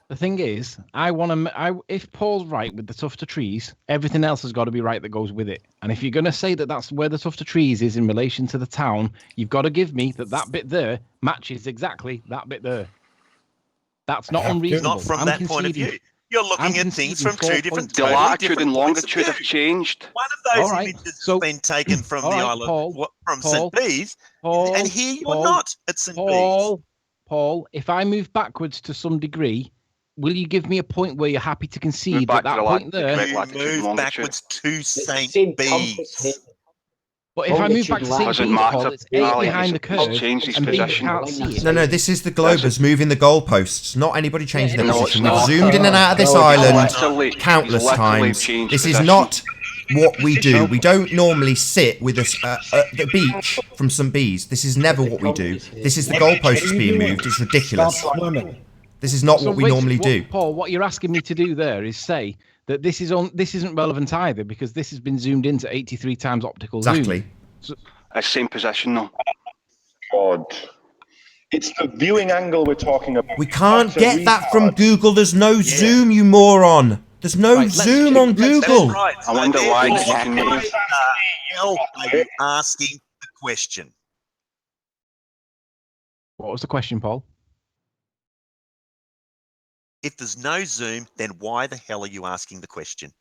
The thing is, if Paul's right with the tufted trees, everything else has got to be right that goes with it. And if you're going to say that that's where the tufted trees is in relation to the town, you've got to give me that bit there matches exactly that bit there. That's not unreasonable. Not from that point of view. You're looking at things from 2 different. The latitude and longitude have changed. One of those images has been taken from the island, from St. Bees, and here you're not at St. Bees. Paul, if I move backwards to some degree, will you give me a point where you're happy to concede that point there? Move backwards to St. Bees. But if I move back to St. Bees, Paul, it's A behind the curve, and B can't see it. No, this is the Globers moving the goalposts, not anybody changing their position. We've zoomed in and out of this island countless times. This is not what we do. We don't normally sit with us at the beach from St. Bees. This is never what we do. This is the goalposts being moved. It's ridiculous. This is not what we normally do. Paul, what you're asking me to do there is say that this isn't relevant either because this has been zoomed into 83 times optical zoom. Exactly. So, same position though. God. It's the viewing angle we're talking about. We can't get that from Google. There's no zoom, you moron. There's no zoom on Google. Right. I wonder why you can move. Hell are you asking the question? what was the question, Paul? If there's no zoom, then why the hell are you asking the question?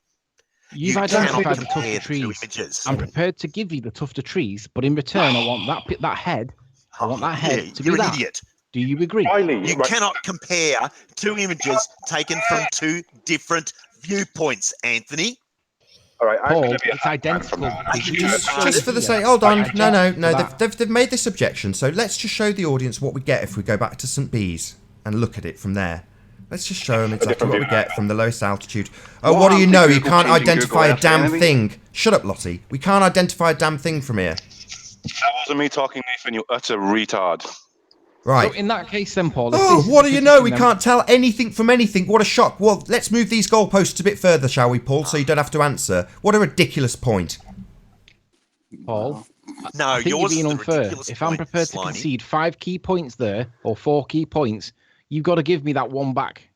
You've identified the tufted trees. I'm prepared to give you the tufted trees, but in return, I want that head. I want that head to be that. You're an idiot. Do you agree? You cannot compare 2 images taken from 2 different viewpoints, Anthony. All right, Paul, it's identical. Just for the sake, hold on. No. They've made this objection, so let's just show the audience what we get if we go back to St. Bees and look at it from there. Let's just show them exactly what we get from the lowest altitude. Oh, what do you know? You can't identify a damn thing. Shut up, Lottie. We can't identify a damn thing from here. That wasn't me talking, Nathan, you utter retard. Right. So in that case then, Paul... what do you know? We can't tell anything from anything. What a shock. Well, let's move these goalposts a bit further, shall we, Paul, so you don't have to answer. What a ridiculous point. Paul, No, I think you're yours being is the unfair. ridiculous If I'm point, prepared to Slimy. concede 5 key points there, or 4 key points, you've got to give me that one back.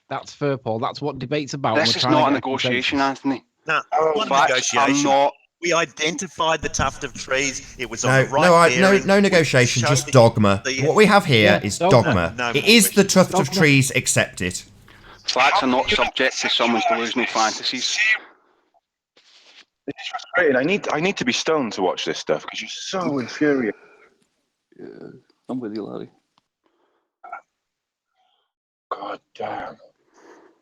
That's fair, Paul. That's what debate's about. This is not a negotiation, Anthony. No, not a Facts are negotiation. not. We identified the tuft of trees. It was on the right bearing. No negotiation, just dogma. What we have here is dogma. It is the tuft of trees, accept it. Facts are not subject to someone's delusional fantasies. This is frustrating. I need to be stoned to watch this stuff because you're so infuriating. Yeah, I'm with you, Lottie. God damn.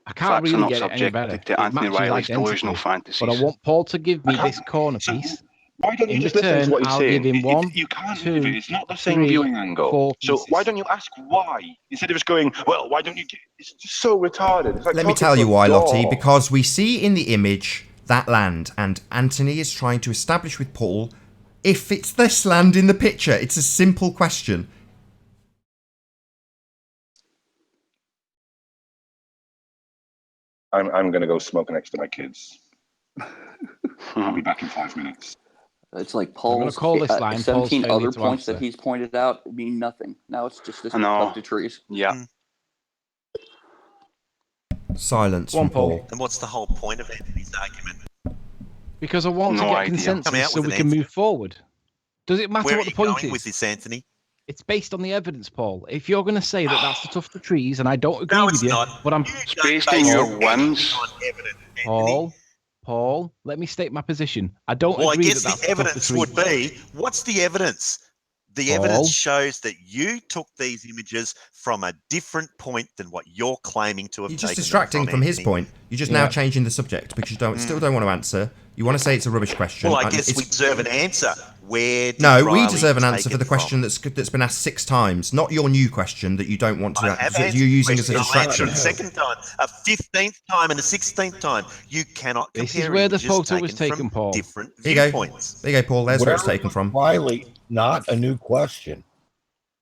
I can't really get it any better. To Anthony Riley's delusional fantasies. But I want Paul to give me this corner piece. Why don't you In just return, listen to what he's I'll saying? give him 1, You can't 2, move it. It's not the same 3, viewing angle. 4 So pieces. why don't you ask why instead of just going, well, why don't you? It's just so retarded. It's like Let me talking tell to you a why, dog. Lottie. Because we see in the image that land, and Anthony is trying to establish with Paul if it's this land in the picture. It's a simple question. I'm going to go smoke next to my kids. I'll be back in 5 minutes. It's like Paul's call this line, 17 Paul's other to points answer. that he's pointed out mean nothing. Now it's just this No. tuft of trees. Yeah. Silence from Paul. And what's the whole point of Anthony's argument? Because I want to No get idea. Come consensus out so with we an can answer. move forward. Does it matter Where what are the you point going is? with this, Anthony? It's based on the evidence, Paul. If you're going to say that that's the tuft of trees, and I don't agree No, with it's you, not. but I'm... It's based on your wins. Paul, let me state my position. I don't Well, I agree guess that that's the the tuft of evidence trees. would be, what's the evidence? The evidence shows that you took these images from a different point than what you're claiming to have You're taken just distracting them from his Anthony. point. You're just now changing the subject because you still don't want to answer. You want to say it's a rubbish question. Well, I guess we deserve an answer. Where did No, we Riley deserve an take answer for it the question from? that's been asked 6 times, not your new question that you don't want to I have answer. answered You're using as a the question. I'll answer distraction. it a second time, a 15th time, and a 16th time. You cannot compare This is where the images photo was taken taken, from Paul. different There you go. viewpoints. There you go, Paul. There's where it's Where taken from. Riley, not a new question.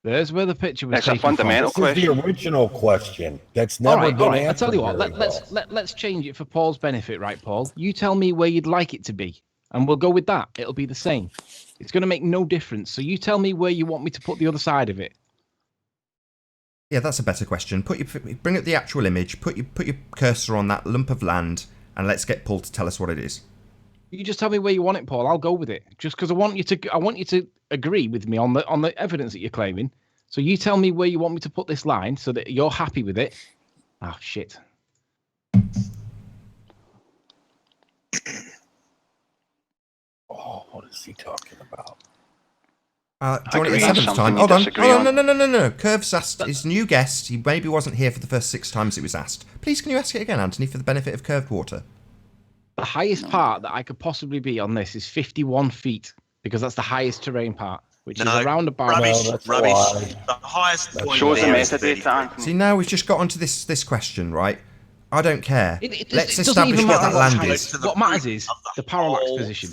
There's where the picture was It's a taken fundamental from. This is the original question that's never been answered. I tell you what, very well. let's change it for Paul's benefit, right, Paul? You tell me where you'd like it to be, and we'll go with that. It'll be the same. It's going to make no difference. So you tell me where you want me to put the other side of it. Yeah, that's a better question. Bring up the actual image. Put your cursor on that lump of land, and let's get Paul to tell us what it is. You just tell me where you want it, Paul. I'll go with it. Just because I want you to agree with me on the evidence that you're claiming. So you tell me where you want me to put this line so that you're happy with it. Oh shit. Oh, what is he talking about? Do you want it the 7th time? Hold on. No. Curve's asked his new guest. He maybe wasn't here for the first 6 times it was asked. Please, can you ask it again, Anthony, for the benefit of Curved Water? The highest part that I could possibly be on this is 51 feet because that's the highest terrain part, which is around about... Rubbish. No, The highest point Shows the there is metadata, 33. Anthony. See, now we've just got onto this question, right? I don't care. Let's It doesn't establish even what matter that land height. is. What matters is the parallax position.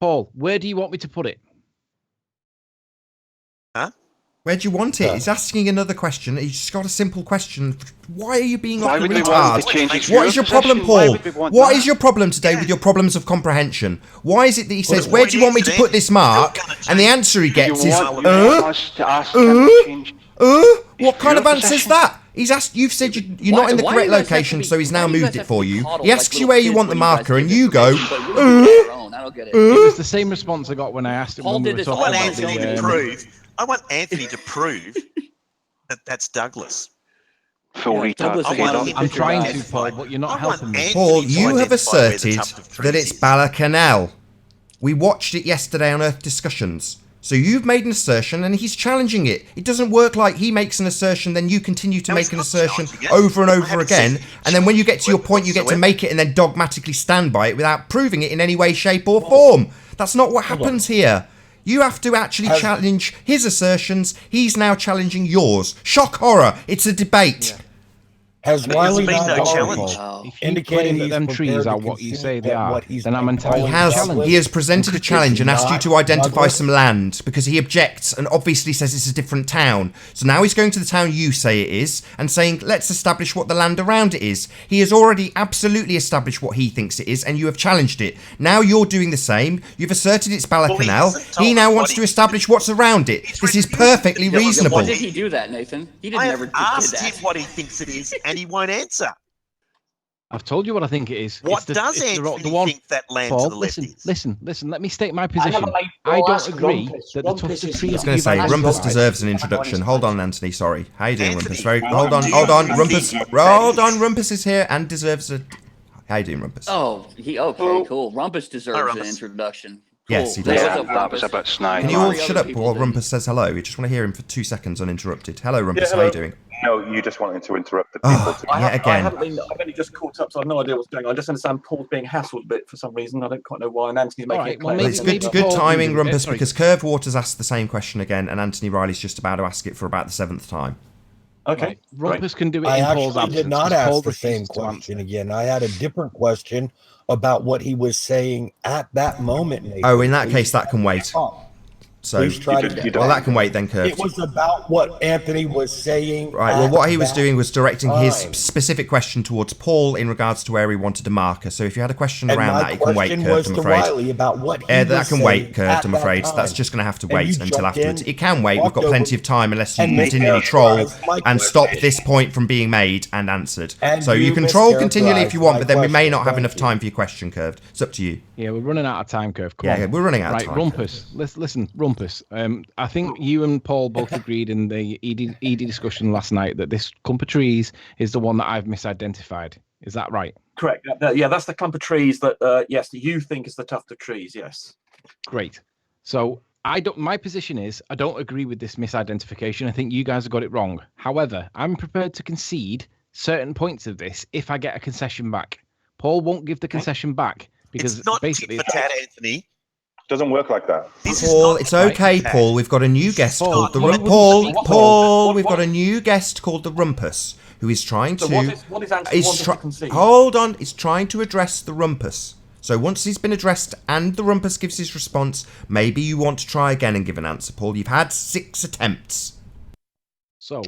Paul, where do you want me to put it? Huh? Where do you want it? He's asking another question. He's just got a simple question. Why are you being Why like a would we want to retard? change his What is your problem, position? Why Paul? would we want What that? is your problem today with your problems of comprehension? Why is it that he says, the where do you want me point to is, put this mark? you're gonna And the change- answer he gets is, You want us to ask him to change what kind of your answer's position? that? He's asked. You've said you're not in the Why correct do you guys have to location, be- so he's now why do you moved guys it have for to be you. coddled He like asks you little where you kids want the when you guys marker, give and you go, information, but you get your own. I don't get it. It was the same response I got when I asked him Paul when we did were this talking all I by want about Anthony to the... prove. I want Anthony to prove that that's Douglas. Full retard. Douglas I is want not him I'm to trying to, identify- Paul, but you're not I want helping me. Anthony Paul, to you have identify where the asserted tuft of that trees it's is. Bala. We watched it yesterday on Earth Discussions. So you've made an assertion and he's challenging it. It doesn't work like he makes an assertion, then you continue to No, make it's an not assertion challenging it. over and I over haven't again. said And then when you get to your point, you get to whatsoever. make it and then dogmatically stand by it without proving it in any way, shape or form. That's not what happens here. You have to actually challenge his assertions. He's now challenging yours. Shock horror. It's a debate. Has Wiley been not no already challenge. If you indicated claim that he's them trees prepared are to what you concede say they that are, what he's then I'm been entitled calling to challenge. He has presented a challenge and asked you to identify Douglas? some land because he objects and obviously says it's a different town. So now he's going to the town you say it is and saying, let's establish what the land around it is. He has already absolutely established what he thinks it is and you have challenged it. Now you're doing the same. You've asserted it's Balakanal. He now wants to establish what's around it. This is perfectly reasonable. Why did he do that, Nathan? He didn't never asked him what he thinks it is, and he won't answer. I've told you what I think it is. What does Anthony think that land Paul, to the left is? Listen. Let me state my position. I don't agree that the tufts of trees. I was going to say, Rumpus deserves an introduction. Hold on, Anthony. Sorry. How you doing, Rumpus? Hold on. Rumpus is here and deserves a. How you doing, Rumpus? Okay, cool. Rumpus deserves an introduction. Cool. Yes, he does. Yeah, that was a bit snide. Can you all shut up while Rumpus says hello? We just want to hear him for 2 seconds uninterrupted. Hello, Rumpus. How are you doing? No, you just wanted to interrupt the people. I've only just caught up, so I've no idea what's going on. I just understand Paul's being hassled a bit for some reason. I don't quite know why, and Anthony's making it clear. Well, it's good timing, Rumpus, because Curve Waters asked the same question again, and Anthony Riley's just about to ask it for about the 7th time. Okay. Right. Rumpus can do it I in Paul's actually absence. did not Paul ask the same refuses to answer. question again. I had a different question about what he was saying at that moment. Nathan. Oh, in that case, that can wait. So, well, that can wait then, Curve. It was about what Anthony was saying. Right, well, what he was doing was directing his specific question towards Paul in regards to where he wanted a marker. So if you had a question around that, it can wait, Curved, I'm afraid. Riley about what he that was can saying wait, Curved, I'm at afraid. that So that's time. just going to have to And wait you until jumped afterwards. in, It can wait. We've got walked plenty over, of time unless you and continually troll mischaracterized my and stop question. this point from being made and answered. And So you you can troll continually if you want, mischaracterized but then we my may not question. have Thank enough you. time for your question, Curved. It's up to you. Yeah, we're running out of time, Curve. Come on. We're running out of right, time. Rumpus. Listen, Rumpus. I think you and Paul both agreed in the ED discussion last night that this clump of trees is the one that I've misidentified. Is that right? Correct. Yeah, that's the clump of trees that, yes, you think is the tuft of trees, yes. Great. So my position is I don't agree with this misidentification. I think you guys have got it wrong. However, I'm prepared to concede certain points of this if I get a concession back. Paul won't give the concession back because it's not basically tit for tat, Anthony. Doesn't work like that. Paul, it's okay, Paul. We've got a new guest called the Paul. We've got a new guest called the Rumpus, who is trying to. What is Anthony wanting to concede? Hold on, he's trying to address the Rumpus. So once he's been addressed and the Rumpus gives his response, maybe you want to try again and give an answer, Paul. You've had 6 attempts. So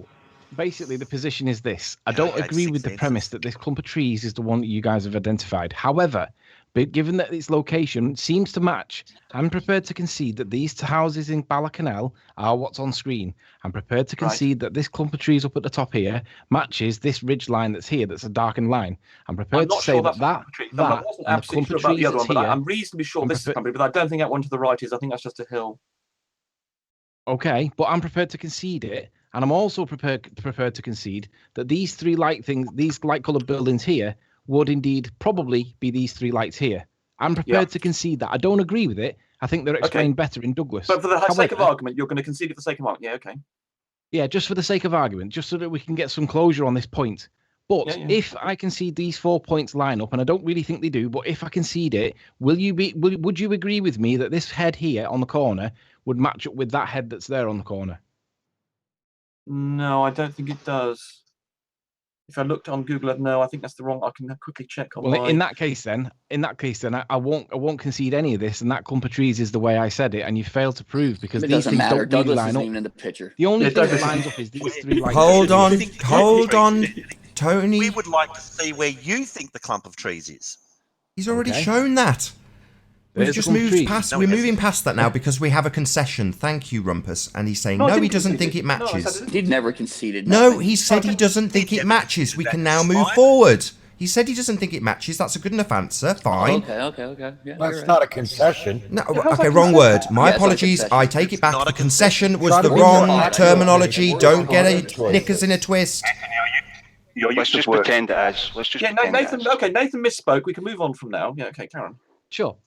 basically, the position is this: I don't agree with the premise that this clump of trees is the one that you guys have identified. However, but given that its location seems to match, I'm prepared to concede that these two houses in Balakanal are what's on screen. I'm prepared to concede that this clump of trees up at the top here matches this ridge line that's here, that's a darkened line. I'm prepared to say that and the clump of trees that's here. I'm reasonably sure this is country, but I don't think that one to the right is. I think that's just a hill. Okay, but I'm prepared to concede it, and I'm also prepared to concede that these 3 light things, these light-coloured buildings here, would indeed probably be these 3 lights here. I'm prepared to concede that. I don't agree with it. I think they're explained better in Douglas. But for the sake of argument, you're going to concede it for the sake of argument. Yeah, okay. Yeah, just for the sake of argument, just so that we can get some closure on this point. But if I concede these 4 points line up, and I don't really think they do, but if I concede it, would you agree with me that this head here on the corner would match up with that head that's there on the corner? No, I don't think it does. If I looked on Google, no, I think that's the wrong. I can quickly check on. Well, in that case, then, I won't concede any of this, and that clump of trees is the way I said it, and you failed to prove because it these doesn't things matter. don't Douglas really line isn't up. even in the picture. The only thing that lines up is these 3 lights. Hold on, Tony. We would like to see where you think the clump of trees is. He's already shown that. We've just moved past. We're moving past that now because we have a concession. Thank you, Rumpus. And he's saying no, he doesn't think it matches. He'd never conceded. No, he said he doesn't think it matches. We can now move forward. He said he doesn't think it matches. That's a good enough answer. Fine. Okay. Yeah, that's not a concession. No, okay, wrong word. My apologies. I take it back. The concession was the wrong terminology. Don't get a knickers in a twist. Let's just pretend it is. Let's just pretend Nathan. it is. Okay, Nathan misspoke. We can move on from now. Yeah. Okay, Karen. Sure.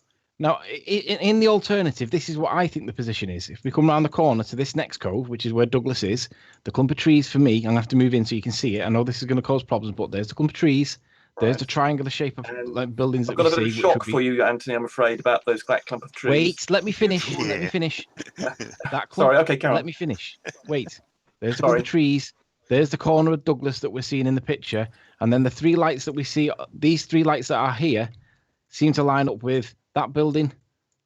Now, in the alternative, this is what I think the position is. If we come around the corner to this next cove, which is where Douglas is, the clump of trees for me, I'm going to have to move in so you can see it. I know this is going to cause problems, but there's the clump of trees. There's the triangular shape of buildings that we see. I've got a bit of shock for you, Anthony, I'm afraid, about that clump of trees. Wait, let me finish. Let me finish. That clump, Sorry, okay, Karen. Let me finish. Wait. There's the clump of trees. There's the corner of Douglas that we're seeing in the picture, and then the 3 lights that we see, these 3 lights that are here, seem to line up with that building,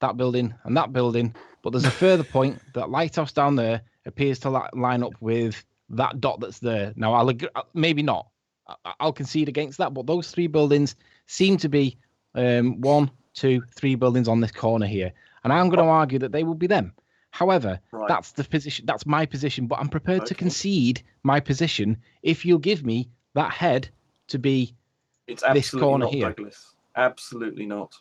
and that building. But there's a further point, that lighthouse down there appears to line up with that dot that's there. Now, I'll agree, maybe not. I'll concede against that, but those 3 buildings seem to be 1, 2, 3 buildings on this corner here, and I'm going to argue that they will be them. However, that's the position. That's my position, but I'm prepared to concede my position if you'll give me that head to be this corner here. Douglas. Absolutely not.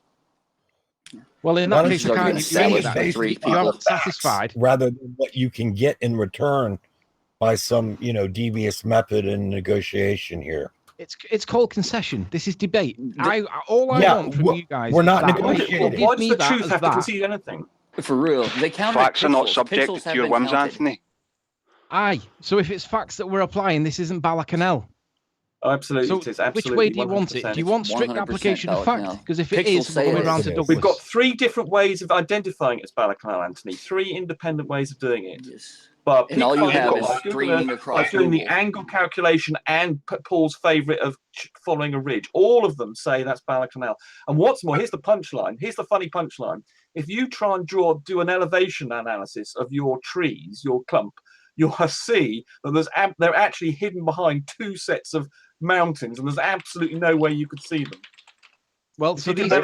Well, in that case, you aren't satisfied. Rather than what you can get in return by some, devious method in negotiation here. It's called concession. This is debate. All I want from you guys. We're not negotiating. Why does the truth have to concede anything? For real, they count. Facts are not subject to your whims, Anthony. Aye. So if it's facts that we're applying, this isn't Balakanel. Absolutely, so it is. Absolutely, which way do you want it? Do you want strict application of fact? Because if it is, we're going around to Douglas. We've got 3 different ways of identifying it as Balakanel, Anthony. 3 independent ways of doing it. Yes. But and all you have is streaming across. Doing the angle calculation and Paul's favourite of following a ridge. All of them say that's Balakanel. And what's more, here's the punchline. Here's the funny punchline. If you try and do an elevation analysis of your trees, your clump, you'll see that they're actually hidden behind 2 sets of mountains, and there's absolutely no way you could see them. Well, so there's a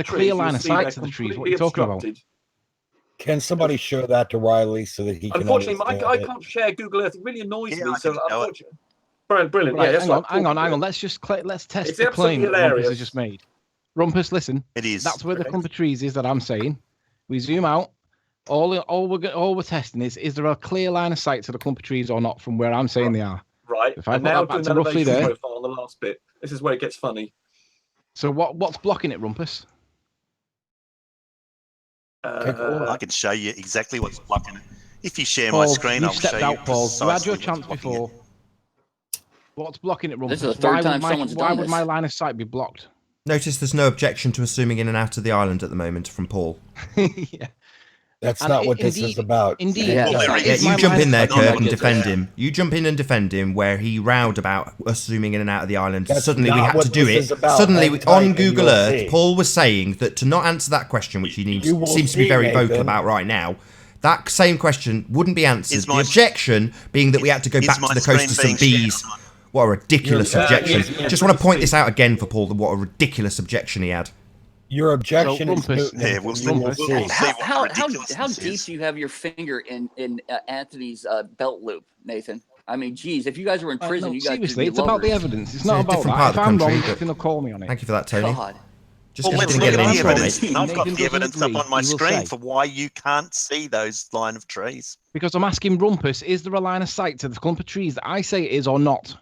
clear line of sight to the trees. What are you talking about? Can somebody show that to Riley so that he can? Unfortunately, I can't share Google Earth. It really annoys me. So unfortunately, brilliant. Right, yeah, hang on. Let's test the claim that Rumpus has just made. Rumpus, listen. It is. That's where the clump of trees is that I'm saying. We zoom out. All we're testing is there a clear line of sight to the clump of trees or not from where I'm saying they are. Right. If I put that back to roughly there. On the last bit. This is where it gets funny. So what's blocking it, Rumpus? I can show you exactly what's blocking it. If you share my screen, I'll show you. Paul. You had your chance before. What's blocking it, Rumpus? This is the 3rd time someone's done this. Why would my line of sight be blocked? Notice there's no objection to us zooming in and out of the island at the moment from Paul. Yeah. That's not what this is about. Indeed. You jump in there, Kirk, and defend him. You jump in and defend him where he rowed about us zooming in and out of the island. Suddenly we had to do it. Suddenly on Google Earth, Paul was saying that to not answer that question, which he seems to be very vocal about right now, that same question wouldn't be answered. The objection being that we had to go back to the coast to some bees. What a ridiculous objection. Just want to point this out again for Paul, what a ridiculous objection he had. Your objection is how deep do you have your finger in Anthony's belt loop, Nathan? I mean, geez, if you guys were in prison, you guys seriously, it's about the evidence. It's not about that. If I'm wrong, you're going to call me on it. Thank you for that, Tony. God. Let's look at the evidence. I've got the evidence up on my screen for why you can't see those line of trees. Because I'm asking Rumpus, is there a line of sight to the clump of trees that I say it is or not?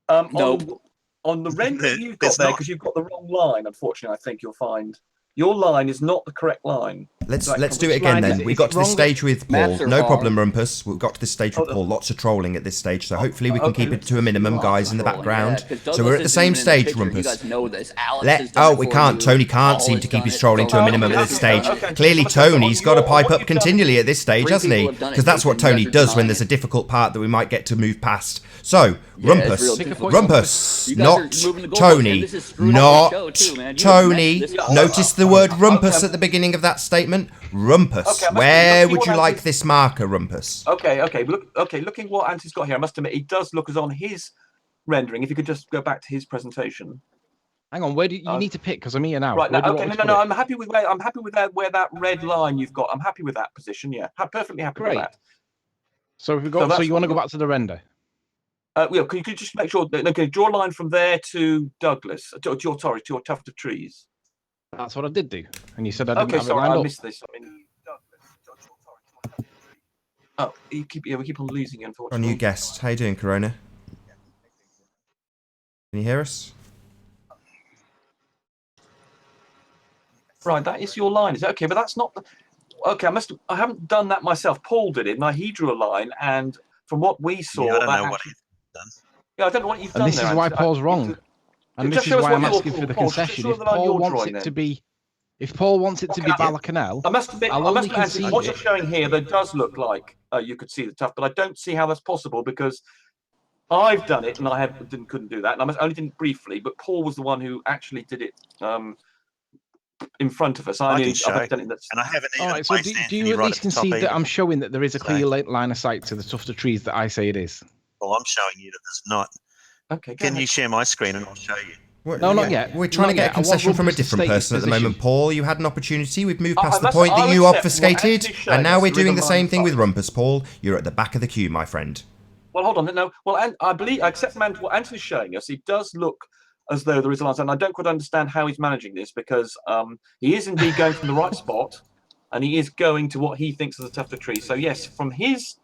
No. On the render you've got there, because you've got the wrong line, unfortunately, I think you'll find. Your line is not the correct line. Let's do it again then. We got to this stage with Paul. No problem, Rumpus. We've got to this stage with Paul. Lots of trolling at this stage, so hopefully we can keep it to a minimum, guys, in the background. So we're at the same stage, Rumpus. You guys know this. We can't. Tony can't seem to keep his trolling to a minimum at this stage. Clearly, Tony's got to pipe up continually at this stage, hasn't he? Because that's what Tony does when there's a difficult part that we might get to move past. So, Rumpus, not Tony, not Tony. Notice the word Rumpus at the beginning of that statement. Rumpus. Where would you like this marker, Rumpus? Okay. Looking what Anthony's got here, I must admit, he does look as on his rendering. If you could just go back to his presentation. Hang on, where do you need to pick? Because I'm here now. Right now, no. I'm happy with where that red line you've got. I'm happy with that position. Yeah, perfectly happy with that. So if we go, so you want to go back to the render? Can you just make sure? Okay, draw a line from there to Douglas. To your tuft of trees. That's what I did do, and you said I didn't have it sorry, lined I up. missed this. We keep on losing, unfortunately. Our new guest. How you doing, Corona? Can you hear us? Right, that is your line. Is that okay? But that's not the. Okay, I haven't done that myself. Paul did it, and he drew a line, and from what we saw, I don't know what he's done. Yeah, I don't know what you've done. And this there, is why Paul's wrong. And this is why I'm asking for the concession. If Paul wants it to be If Paul wants it to be Balacanal, I must admit, Anthony, what you're showing here, that does look like you could see the tuft, but I don't see how that's possible because I've done it and I couldn't do that. And I only did it briefly, but Paul was the one who actually did it in front of us. I can show, I've done it. And I haven't even. All right, so do you at least concede that I'm showing that there is a clear line of sight to the tuft of trees that I say it is? Well, I'm showing you that there's not. Okay. Can you share my screen and I'll show you? No, not yet. We're trying to get a concession from a different person at the moment, Paul. You had an opportunity. We've moved past the point that you obfuscated, and now we're doing the same thing with Rumpus, Paul. You're at the back of the queue, my friend. Well, hold on. No. Well, I accept what Anthony's showing us. It does look as though there is a line, and I don't quite understand how he's managing this because he is indeed going from the right spot, and he is going to what he thinks is a tuft of trees. So yes, from his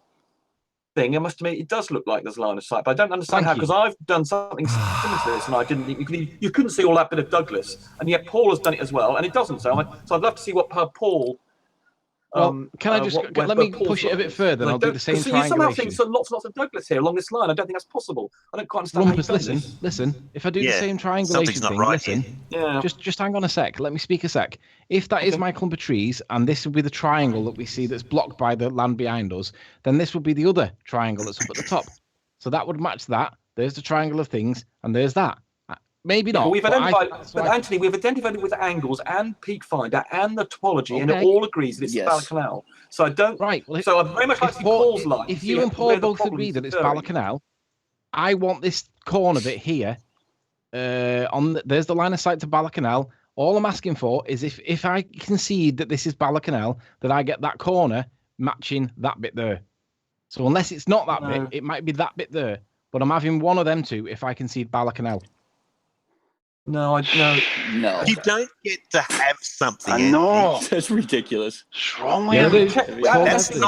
thing, I must admit, it does look like there's a line of sight, but I don't understand how, because I've done something similar to this, and I didn't think you couldn't see all that bit of Douglas, and yet Paul has done it as well, and it doesn't. So I'd love to see what Paul. Well, can I just let me push it a bit further, and I'll do the same triangulation. You somehow think lots and lots of Douglas here along this line. I don't think that's possible. I don't quite understand. Rumpus, listen. If I do the same triangulation thing, listen. Just hang on a sec. Let me speak a sec. If that is my clump of trees, and this would be the triangle that we see that's blocked by the land behind us, then this would be the other triangle that's up at the top. So that would match that. There's the triangle of things, and there's that. Maybe not. But we've identified, Anthony, we've identified it with angles and peak finder and the topology, and it all agrees that it's Balacanal. So I don't. Right. Well, so I'd very much like to see Paul's line. If you and Paul both agree that it's Balacanal, I want this corner bit here. There's the line of sight to Balacanal. All I'm asking for is if I concede that this is Balacanal, that I get that corner matching that bit there. So unless it's not that bit, it might be that bit there. But I'm having one of them two if I concede Balacanal. No. You don't get to have something. I know. That's ridiculous. What's wrong with you? Check this with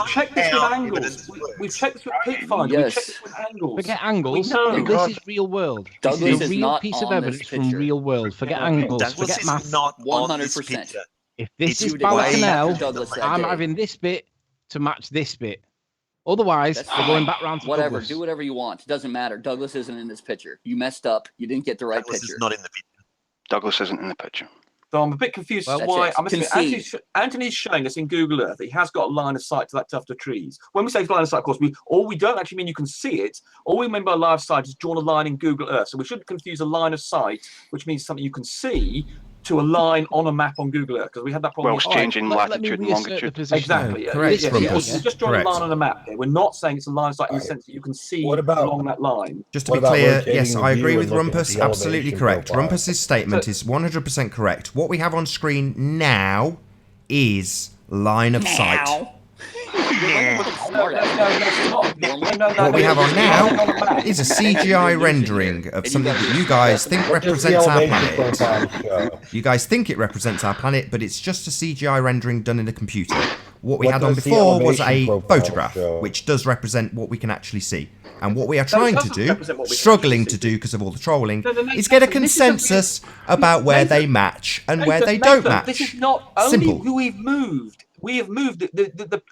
angles. We've checked this with peak finder. We've checked this with angles. Forget angles. This is real world. Douglas this is a is real not piece of on evidence this from picture. real world. Forget angles. Douglas forget is math. not 100%. If this is Douglas Balacanal, I'm day. having this bit to match this bit. Otherwise, we're going back round to whatever. Douglas. Do whatever you want. It doesn't matter. Douglas isn't in this picture. You messed up. You didn't get the right Douglas picture. is not in the picture. Douglas isn't in the picture. So I'm a bit confused as to why. Anthony's showing us in Google Earth that he has got a line of sight to that tuft of trees. When we say line of sight, of course, we don't actually mean you can see it. All we mean by line of sight is drawn a line in Google Earth. So we shouldn't confuse a line of sight, which means something you can see, to a line on a map on Google Earth, because we had that problem. Well, it's changing latitude and longitude. Exactly. Correct. We're just drawing a line on a map here. We're not saying it's a line of sight in the sense that you can see along that line. Just to be clear, yes, I agree with Rumpus. Absolutely correct. Rumpus's statement is 100% correct. What we have on screen now is line of sight. What we have on now is a CGI rendering of something that you guys think represents our planet. You guys think it represents our planet, but it's just a CGI rendering done in a computer. What we had on before was a photograph, which does represent what we can actually see. And what we are trying to do, struggling to do because of all the trolling, is get a consensus about where they match and where they don't match. This is not only who we've moved. We have moved.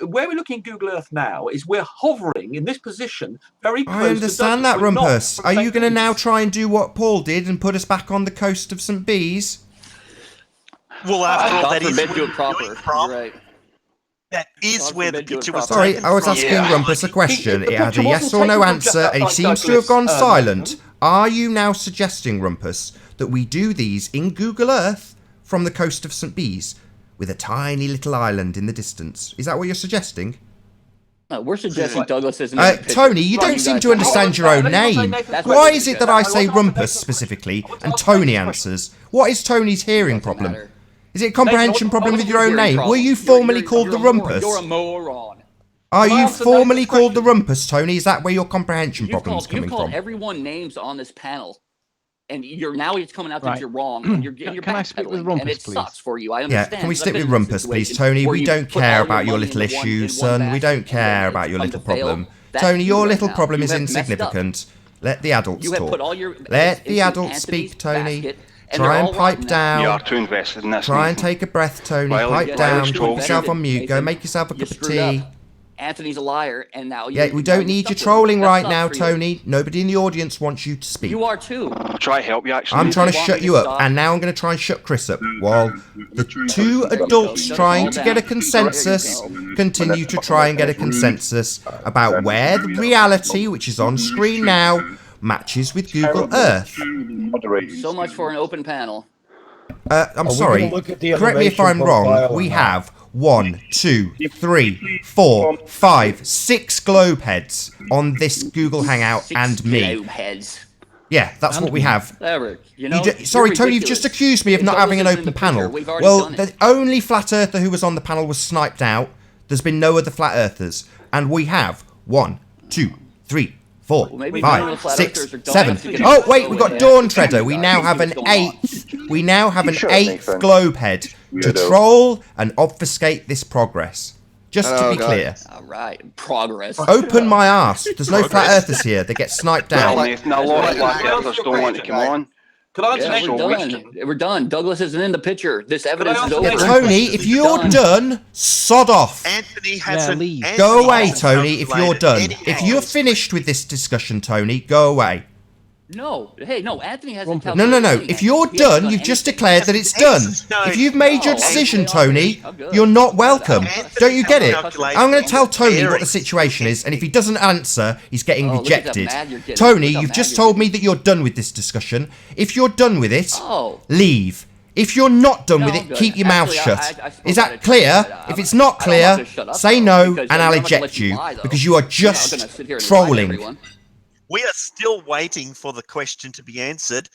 Where we're looking at Google Earth now is we're hovering in this position very close. I understand that, Rumpus. Are you going to now try and do what Paul did and put us back on the coast of St. Bees? Well, after all, that is where you're right. That is where the picture was. Sorry, I was asking Rumpus a question. It had a yes or no answer, and he seems to have gone silent. Are you now suggesting, Rumpus, that we do these in Google Earth from the coast of St. Bees, with a tiny little island in the distance? Is that what you're suggesting? No, we're suggesting Douglas isn't. Tony, you don't seem to understand your own name. Why is it that I say Rumpus specifically, and Tony answers? What is Tony's hearing problem? Is it a comprehension problem with your own name? Were you formally called the Rumpus? You're a moron. Are you formally called the Rumpus, Tony? Is that where your comprehension problem's coming from? You've called everyone names on this panel. And now it's coming out that you're wrong, and you're backpedaling, and it sucks for you. I understand. Yeah, can we stick with Rumpus, please, Tony? We don't care about your little issues, son. We don't care about your little problem. Tony, your little problem is insignificant. Let the adults talk. Let the adults speak, Tony. Try and pipe down. You are too invested in this. Try and take a breath, Tony. Pipe down. Put yourself on mute. Go make yourself a cup of tea. Anthony's a liar, and now we don't need you trolling right now, Tony. Nobody in the audience wants you to speak. You are too. I'll try to help you, actually. I'm trying to shut you up, and now I'm going to try and shut Chris up, while the two adults trying to get a consensus continue to try and get a consensus about where the reality, which is on screen now, matches with Google Earth. So much for an open panel. I'm sorry. Correct me if I'm wrong. We have 1, 2, 3, 4, 5, 6 globe heads on this Google Hangout and me. Globe heads. Yeah, that's what we have. Sorry, Tony, you've just accused me of not having an open panel. Well, the only flat earther who was on the panel was sniped out. There's been no other flat earthers. And we have 1, 2, 3, 4, 5, 6, 7. Oh, wait, we've got Dawn Treader. We now have an 8th. We now have an 8th globe head to troll and obfuscate this progress. Just to be clear. All right, progress. Open my arse. There's no flat earthers here. They get sniped out. Now, a lot of flat earthers don't want to come on. We're done. Douglas isn't in the picture. This evidence is over. Tony, if you're done, sod off. Anthony hasn't. Go away, Tony, if you're done. If you're finished with this discussion, Tony, go away. No, Anthony hasn't. No. If you're done, you've just declared that it's done. If you've made your decision, Tony, you're not welcome. Don't you get it? I'm going to tell Tony what the situation is, and if he doesn't answer, he's getting rejected. Tony, you've just told me that you're done with this discussion. If you're done with it, leave. If you're not done with it, keep your mouth shut. Is that clear? If it's not clear, say no, and I'll eject you, because you are just trolling. We are still waiting for the question to be answered.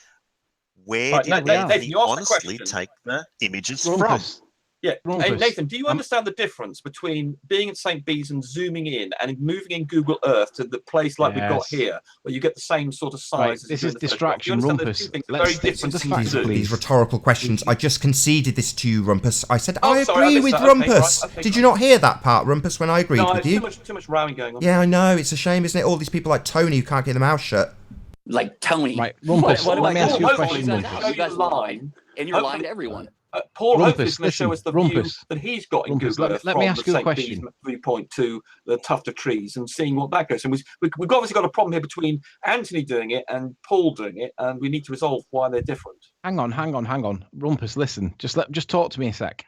Where did Anthony honestly take the images from? Yeah, hey, Nathan, do you understand the difference between being at St. Bees and zooming in and moving in Google Earth to the place like we've got here, where you get the same sort of size? Right, this is distraction, Rumpus. These rhetorical questions. I just conceded this to you, Rumpus. I said, I agree with Rumpus. Did you not hear that part, Rumpus, when I agreed with you? Too much rowing going on. Yeah, I know. It's a shame, isn't it? All these people like Tony who can't get their mouth shut. Like Tony. Right, Rumpus, let me ask you a question, Rumpus. You guys lying, and you're lying to everyone. Paul hopefully is going to show us the view that he's got in Google Earth let me ask you a question. Viewpoint to the tuft of trees and seeing what that goes. And we've obviously got a problem here between Anthony doing it and Paul doing it, and we need to resolve why they're different. Hang on. Rumpus, listen. Just talk to me a sec.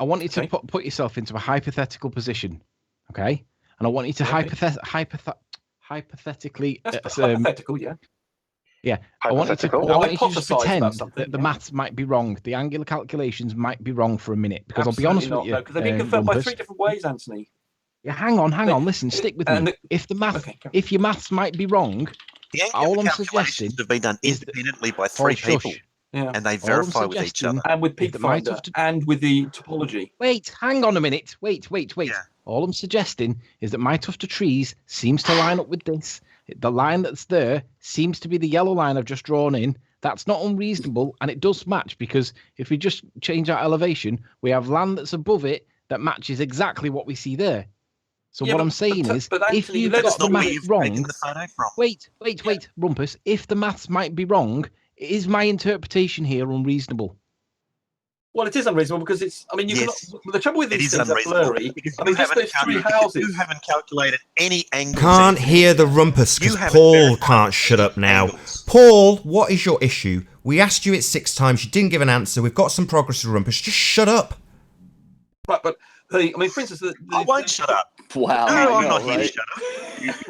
I want you to put yourself into a hypothetical position, okay? And I want you to hypothetically. That's hypothetical, yeah. Yeah, I want you to just pretend that the maths might be wrong. The angular calculations might be wrong for a minute, because I'll be honest with you. Because they've been confirmed by 3 different ways, Anthony. Yeah, hang on. Listen, stick with me. If your maths might be wrong, all I'm suggesting have been done independently by 3 people, and they verify with each other, and with Pigfinder, and with the topology. Wait, hang on a minute. Wait. Yeah. All I'm suggesting is that my tuft of trees seems to line up with this. The line that's there seems to be the yellow line I've just drawn in. That's not unreasonable, and it does match, because if we just change our elevation, we have land that's above it that matches exactly what we see there. So what I'm saying is, if you've got the maths wrong, wait, Rumpus, if the maths might be wrong, is my interpretation here unreasonable? Well, it is unreasonable because it's. I mean, the trouble with these things are blurry. I mean, just those 3 houses. You haven't calculated any angles. Can't hear the Rumpus because Paul can't shut up now. Paul, what is your issue? We asked you it 6 times. You didn't give an answer. We've got some progress with Rumpus. Just shut up. Right, but I mean, for instance, I won't shut up. Wow. No, I'm not here to shut up.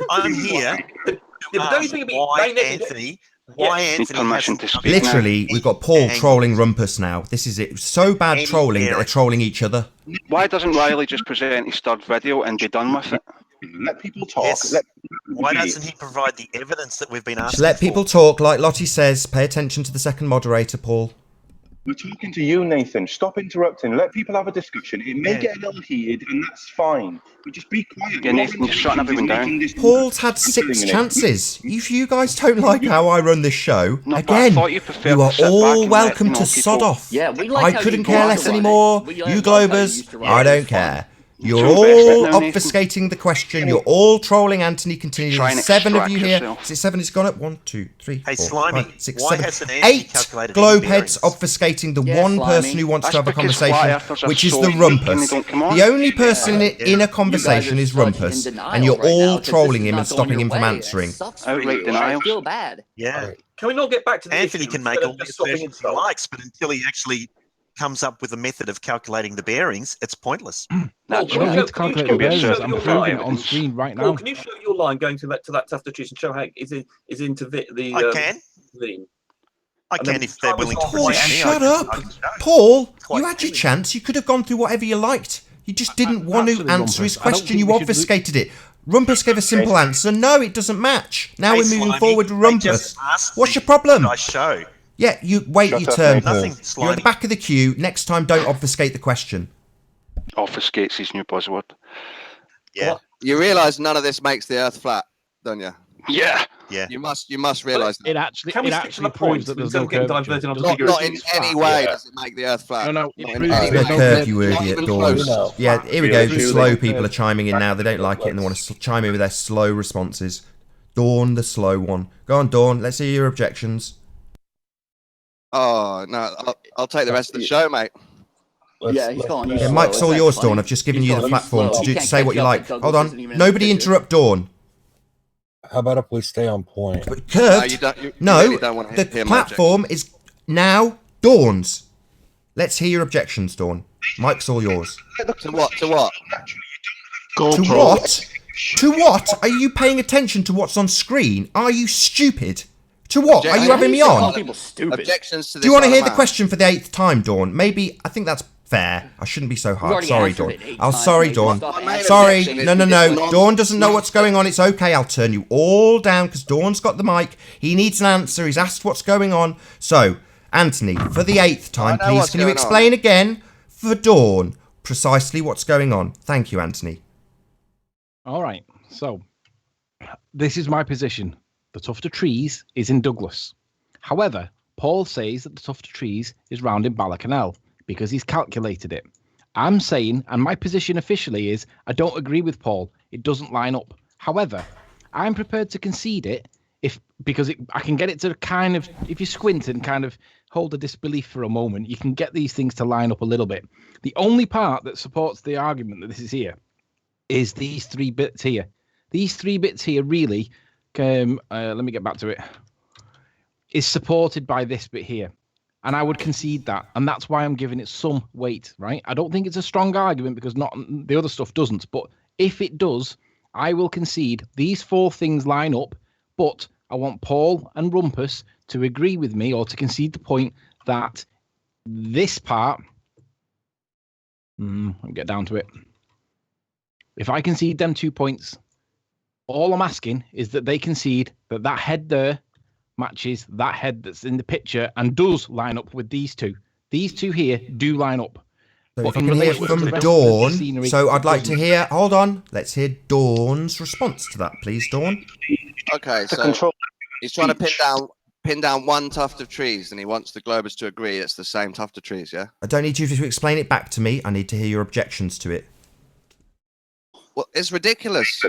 I'm here to ask why Anthony. Why Anthony permission to speak? Literally, we've got Paul trolling Rumpus now. This is it. So bad trolling that they're trolling each other. Why doesn't Riley just present his third video and be done with it? Let people talk. Yes. Why doesn't he provide the evidence that we've been asking Just let people talk, like Lottie says. Pay attention to the second moderator, Paul. We're talking to you, Nathan. Stop interrupting. Let people have a discussion. It may get a little heated, and that's fine. But just be quiet. Yeah, Nathan, you're shutting everyone down. Paul's had 6 chances. If you guys don't like how I run this show, again, you are all welcome to sod off. Yeah, we like I couldn't care less anymore. You Globers, I don't care. You're all obfuscating the question. You're all trolling Anthony continually. There's 7 of you here. Is it 7? It's gone up. 1, 2, 3, 4, 5, 6, 7, 8 globe heads obfuscating the one person who wants to have a conversation, which is the Rumpus. The only person in a conversation is Rumpus, and you're all trolling him and stopping him from answering. Outright denial. I feel bad. Yeah. Can we not get back to the Anthony issue can make all the instead of just assertions he likes, but until he actually comes up with a method of calculating the bearings, it's pointless. I don't need to calculate the bearings. I'm proving it on screen right now. Can you show your line going to that tuft of trees and show how it is into the I can. Lean? I can if they're willing to Paul, present me. shut up. Paul, you had your chance. You could have gone through whatever you liked. You just didn't want to answer his question. You obfuscated it. Rumpus gave a simple answer. No, it doesn't match. Now we're moving forward with Rumpus. What's your problem? I show. Yeah, you wait your turn, Paul. Nothing, You're at the back of the queue. Next time, don't obfuscate the question. Obfuscate's his new buzzword. Yeah. You realise none of this makes the Earth flat, don't you? Yeah. Yeah. You must realise that. It actually proves that there's no curvature. Not in any way does it make the Earth flat. No, There's no curve, you idiot, Dawn. Yeah, here we go. The slow people are chiming in now. They don't like it and they want to chime in with their slow responses. Dawn, the slow one. Go on, Dawn. Let's hear your objections. Oh no, I'll take the rest of the show, mate. Yeah, he's gone. Yeah, Mike's all yours, Dawn. I've just given you the platform to say what you like. Hold on. Nobody interrupt Dawn. How about if we stay on point? But Kurt, the platform is now Dawn's. Let's hear your objections, Dawn. Mike's all yours. To what? To what? To what? To what? Are you paying attention to what's on screen? Are you stupid? To what? Are you having me on? Objections to this. Do you want to hear the question for the 8th time, Dawn? Maybe, I think that's fair. I shouldn't be so hard. Sorry, Dawn. Oh, sorry, Dawn. Sorry. No. Dawn doesn't know what's going on. It's okay. I'll turn you all down because Dawn's got the mic. He needs an answer. He's asked what's going on. So, Anthony, for the 8th time, please, can you explain again for Dawn precisely what's going on? Thank you, Anthony. All right. So, this is my position. The tuft of trees is in Douglas. However, Paul says that the tuft of trees is round in Balacanal because he's calculated it. I'm saying, and my position officially is, I don't agree with Paul. It doesn't line up. However, I'm prepared to concede it because I can get it to kind of, if you squint and kind of hold a disbelief for a moment, you can get these things to line up a little bit. The only part that supports the argument that this is here is these 3 bits here. These 3 bits here really... let me get back to it, is supported by this bit here. And I would concede that. And that's why I'm giving it some weight, right? I don't think it's a strong argument because not the other stuff doesn't. But if it does, I will concede these 4 things line up. But I want Paul and Rumpus to agree with me or to concede the point that this part, I'll get down to it. If I concede them 2 points, all I'm asking is that they concede that that head there matches that head that's in the picture and does line up with these 2. These 2 here do line up. So if you can hear from Dawn, so I'd like to hear, hold on, let's hear Dawn's response to that, please, Dawn. Okay, so he's trying to pin down one tuft of trees and he wants the Globers to agree it's the same tuft of trees, yeah? I don't need you to explain it back to me. I need to hear your objections to it. Well, it's ridiculous.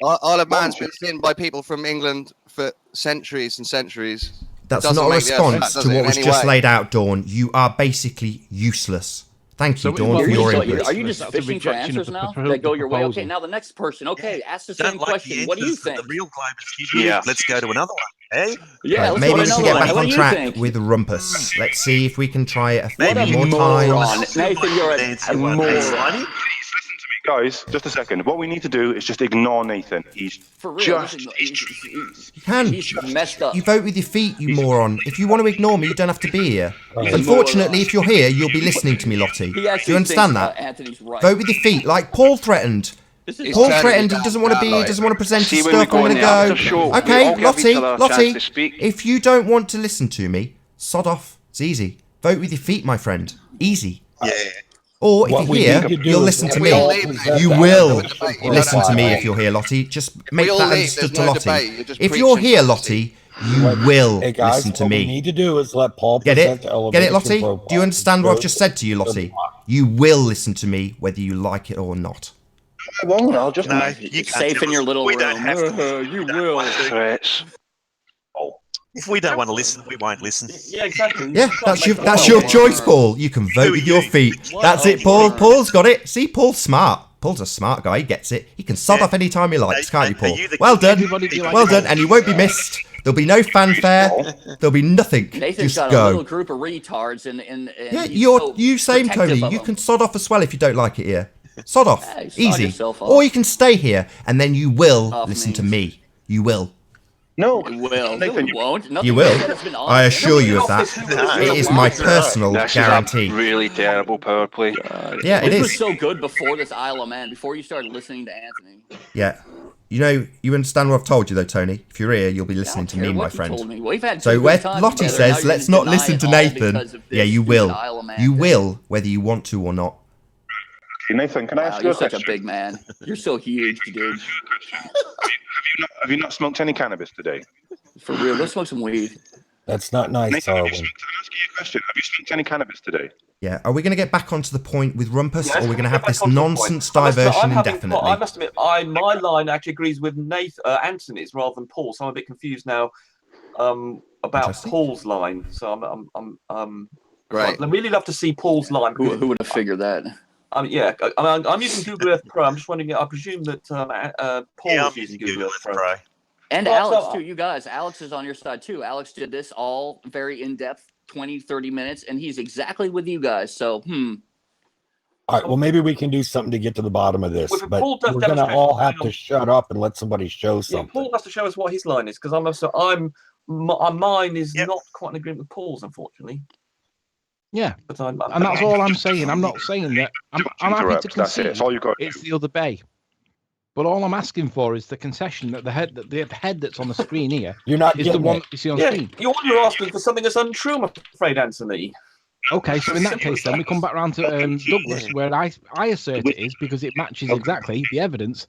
Isle of Man's been seen by people from England for centuries and centuries. That's not a response to what was just laid out, Dawn. You are basically useless. Thank you, Dawn, for your input. Are you just fishing for answers now that go your way? Okay, now the next person. Okay, ask the same question. What do you think? The real Globers. Let's go to another one. Hey? Yeah, right, maybe we can get back on track with Rumpus. Let's see if we can try it a few more times. Nathan, you're a moron. Guys, just a second. What we need to do is just ignore Nathan. He's for real. He's messed up. You vote with your feet, you moron. If you want to ignore me, you don't have to be here. Unfortunately, if you're here, you'll be listening to me, Lottie. Do you understand that? Anthony's right. Vote with your feet, like Paul threatened. Paul threatened. He doesn't want to be. He doesn't want to present his stuff. I'm going to go. Okay, Lottie. If you don't want to listen to me, sod off. It's easy. Vote with your feet, my friend. Easy. Yeah. Or if you're here, you'll listen to me. You will listen to me if you're here, Lottie. Just make that understood to Lottie. If you're here, Lottie, You will Hey guys, listen to what me. we need to do is let Paul Get present it? the Get elevation it, Lottie? profile. Do you understand what I've just said to you, Lottie? You will listen to me whether you like it or not. I won't. I'll just It's safe in your little room. You will. If we don't want to listen, we won't listen. Yeah, exactly. Yeah, that's your choice, Paul. You can vote with your feet. That's it, Paul. Paul's got it. See, Paul's smart. Paul's a smart guy. He gets it. He can sod off any time he likes, can't you, Paul? Well done. Well done. And you won't be missed. There'll be no fanfare. There'll be nothing. Nathan's Just got go. a little group of retards, and Yeah, he's you same, Tony. You can sod off as well if you don't like it here. Sod off. Yeah, sod Easy. yourself off. Or you can stay here and then you will Off listen to means. me. You will. No, It will. Nathan, You won't. Nothing You will. said it's been I honest. assure you of that. It is my personal This guarantee. is a really terrible power play. Yeah, it This was is. so good before this Isle of Man, before you started listening to Anthony. Yeah. You know, you understand what I've told you though, Tony. If you're here, you'll be listening to me, my friend. Told me. We've had So two where good times Lottie together, now says, you're let's gonna not deny listen it to all Nathan. because of this Yeah, you stupid will. Isle of Man You thing. will, whether you want to or not. Okay, Nathan, can I ask you You're a such question? a big man. You're so huge, dude. Have you not smoked any cannabis today? For real, go smoke some weed. That's not nice, Nathan, Darwin. can I ask you a question? Have you smoked any cannabis today? Yeah. Are we going to get back onto the point with Rumpus, Yes, or are we going to have get this back onto the point. nonsense I must admit, diversion I indefinitely? must admit, my line actually agrees with Anthony's rather than Paul. So I'm a bit confused now about Paul's line. So I'm Great. I'd really love to see Paul's line. Who would have figured that? Yeah, I'm using Google Earth Pro. I'm just wondering. I presume that Paul is using Google Earth Pro. And Well, Alex, so- too. You guys, Alex is on your side, too. Alex did this all very in-depth, 20, 30 minutes, and he's exactly with you guys. So, All right, well, maybe we can do something to get to the bottom of this, Well, if but Paul does we're going to demonstrate all have something to shut up and let somebody show Yeah, something. Paul has to show us what his line is, because mine is not quite in agreement with Paul's, unfortunately. Yeah, but and that's all I'm saying. I'm not saying that. I'm happy to That's it. concede It's all you got. it's the other bay. But all I'm asking for is the concession that the head that's on the screen here You're not is the getting one it. that you see on Yeah, screen. you're asking for something that's untrue, I'm afraid, Anthony. Okay, so in that case, then we come back round to Douglas, where I assert it is because it matches exactly the evidence.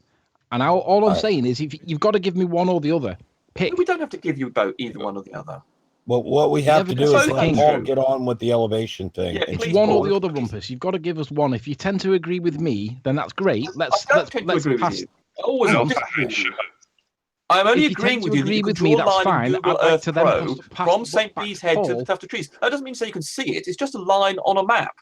And all I'm saying is, if you've got to give me one or the other, pick. We don't have to give you both either one or the other. Well, what we have to do is let king. Paul get on with the elevation thing. Yeah, It's one or the other, Rumpus. You've got to give us one. If you tend to agree with me, then that's great. Let's agree pass. with you. Always Hang on. disagree with you. I'm only If you agreeing tend to with you. agree You with can me, draw a that's line fine. in Google I'd like Earth to then Pro pass from the St. buck Bees back Head to to Paul. Tuft of Trees. That doesn't mean to say you can see it. It's just a line on a map.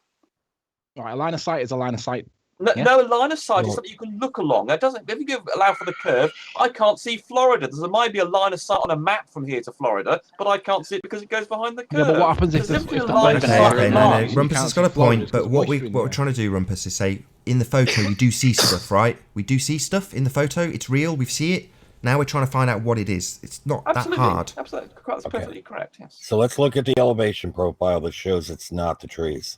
Right, a line of sight is a line of sight. No, a line of sight is something you can look along. That doesn't. If you allow for the curve, I can't see Florida. There might be a line of sight on a map from here to Florida, but I can't see it because it goes behind the curve. Yeah, but what happens if There's that definitely a line of sight Okay, line. no. Rumpus has got a point, but what we're trying to do, Rumpus, is say in the photo we do see stuff, right? We do see stuff in the photo. It's real. We see it. Now we're trying to find out what it is. It's not that hard. Absolutely, that's perfectly correct. Yes. So let's look at the elevation profile that shows it's not the trees.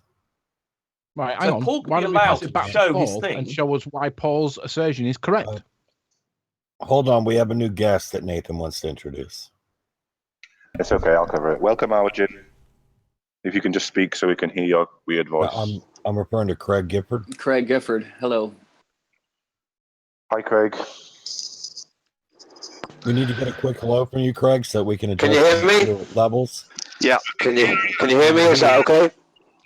Right, So hang on. Paul could Why be don't we allowed pass to it back show to his Paul thing. and show us why Paul's assertion is correct? Hold on, we have a new guest that Nathan wants to introduce. It's okay, I'll cover it. Welcome, Arjun. If you can just speak so we can hear your weird voice. I'm referring to Craig Gifford. Craig Gifford, hello. Hi, Craig. We need to get a quick hello from you, Craig, so we can adjust you hear me? your levels. Yeah. Can you hear me? Is that okay?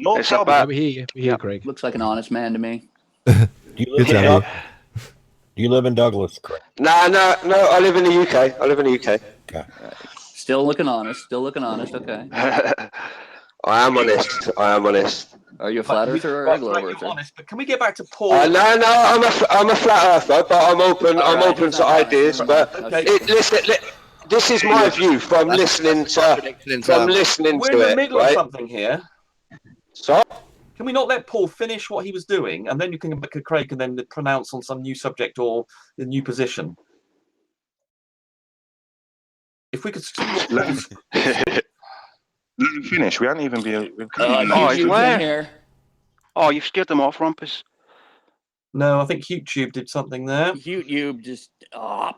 No It's problem. Yeah, we hear you. We hear Craig. Looks like an honest man to me. Do you live in Douglas, Craig? No. I live in the UK. Okay. Right. Still looking honest. Okay. I am honest. Are you a flat earther or a globe earther? Honest, but can we get back to Paul? No, I'm a flat earther, but I'm open. I'm right, open he's to not ideas. honest. But Okay. listen, this is my view from listening to We're in it. the middle of something here. So can we not let Paul finish what he was doing, and then you can Craig can then pronounce on some new subject or the new position? If we could see what Paul's... Finish. We haven't even been. Oh, you've scared them off, Rumpus. No, I think YouTube did something there. YouTube just Oh,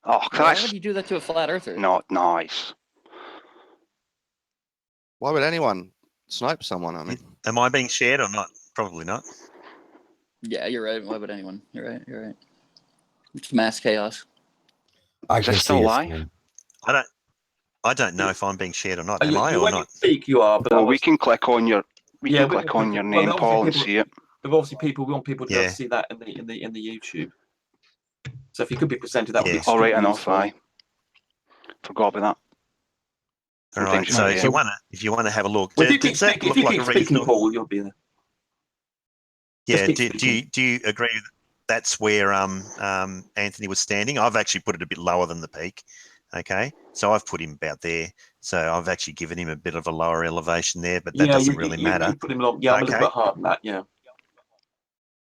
why would you do that to a flat earther? Not nice. Why would anyone snipe someone? I mean, Am I being shared or not? Probably not. Yeah, you're right. Why would anyone? You're right. It's mass chaos. I Is can that still see live? I don't. I don't know if I'm being shared or not. Am you, I or when not? you speak, you are. But well, we can click on your your name, Paul, and see it. But obviously, we want people to be able to see that in the YouTube. So if you could be presented, that would be all right enough. useful. I forgot about that. All right. So if you wanna have a look, if you keep speaking, Paul, you'll be there. Yeah. Do you agree that's where Anthony was standing? I've actually put it a bit lower than the peak. Okay, so I've put him about there. So I've actually given him a bit of a lower elevation there, but that doesn't really matter. You put him long, a little bit higher than that, yeah.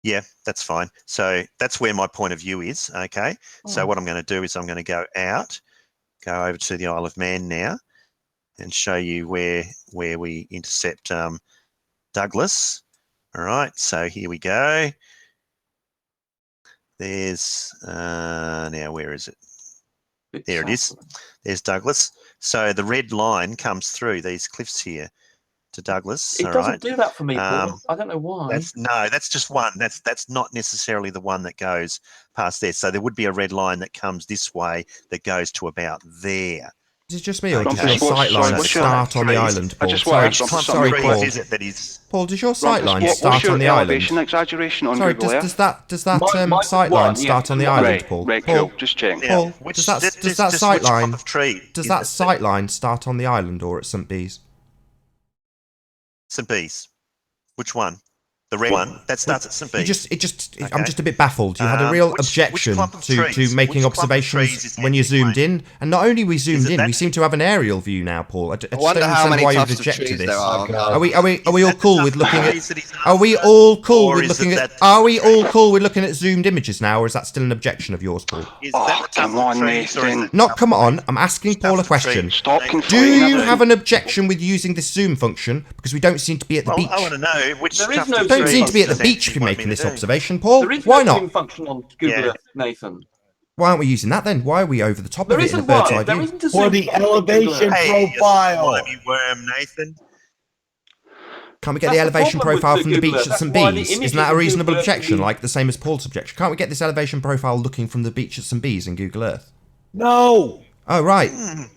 Yeah, that's fine. So that's where my point of view is. Okay, so what I'm going to do is I'm going to go over to the Isle of Man now, and show you where we intercept Douglas. All right, so here we go. There's now where is it? There it is. There's Douglas. So the red line comes through these cliffs here to Douglas. It doesn't do that for me, Paul. I don't know why. That's just one. That's not necessarily the one that goes past there. So there would be a red line that comes this way that goes to about there. Is it just me, or does your sight line start on the island, Paul? Sorry, Paul. Paul, does your sight line start on the island? Exaggeration on Sorry, Google does that sight line start on the island, Paul? Right, cool. Just checking. Paul, does that sight line start on the island or at St. Bees? St. Bees. Which one? The red one that starts at St. Bees. I'm just a bit baffled. You had a real objection to making observations when you zoomed in, and not only we zoomed in, we seem to have an aerial view now, Paul. I just don't understand why you've objected to this. Are we all cool with looking at? Are we all cool with looking at? Are we all cool with looking at zoomed images now, or is that still an objection of yours, Paul? Come on, Nathan. Not come on. I'm asking Paul a question. Do you have an objection with using this zoom function? Because we don't seem to be at the beach. I want to know which. Don't seem to be at the beach if you're making this observation, Paul. Why not? There is no function on Google Earth, Nathan. Why aren't we using that then? Why are we over the top of it in a bird's eye view? For the elevation profile. Worm, Nathan. Can't we get the elevation profile from the beach at St. Bees? Isn't that a reasonable objection, like the same as Paul's objection? Can't we get this elevation profile looking from the beach at St. Bees in Google Earth? No. Oh right,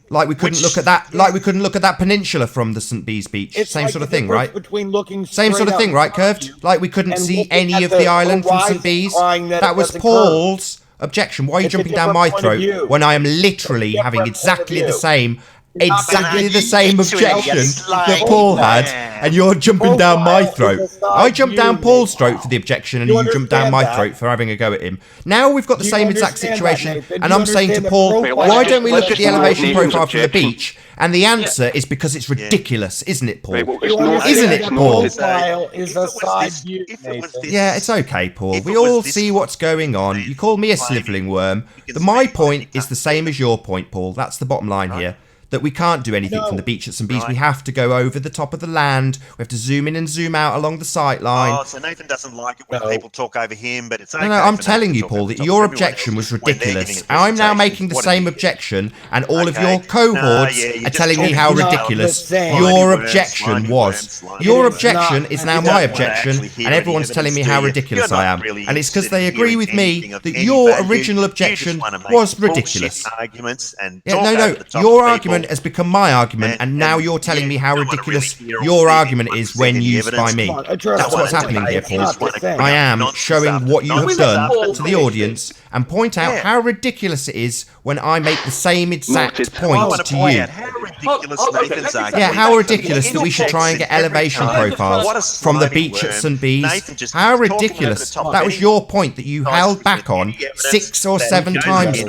like we couldn't look at that. Like we couldn't look at that peninsula from the St. Bees beach. It's same like sort of thing, right? Between looking same sort of thing, right? Curved. Like we couldn't see any of the island from St. Bees. That was Paul's objection. Why are you jumping down my throat when I am literally having exactly the same objection that Paul had, and you're jumping down my throat? I jumped down Paul's throat for the objection, and you jumped down my throat for having a go at him. Now we've got the same exact situation, and I'm saying to Paul, why don't we look at the elevation profile from the beach? And the answer is because it's ridiculous, isn't it, Paul? Isn't it, Paul? Yeah, it's okay, Paul. We all see what's going on. You call me a snivelling worm. My point is the same as your point, Paul. That's the bottom line here. That we can't do anything from the beach at St. Bees. We have to go over the top of the land. We have to zoom in and zoom out along the sight line. Oh, so Nathan doesn't like it when people talk over him, but it's okay. No, I'm telling you, Paul, that your objection was ridiculous. I'm now making the same objection, and all of your cohorts are telling me how ridiculous your objection was. Your objection is now my objection, and everyone's telling me how ridiculous I am. And it's because they agree with me that your original objection was ridiculous. No, your argument has become my argument, and now you're telling me how ridiculous your argument is when used by me. That's what's happening here, Paul. I am showing what you have done to the audience and point out how ridiculous it is when I make the same exact point to you. Yeah, how ridiculous that we should try and get elevation profiles from the beach at St. Bees. How ridiculous. That was your point that you held back on 6 or 7 times.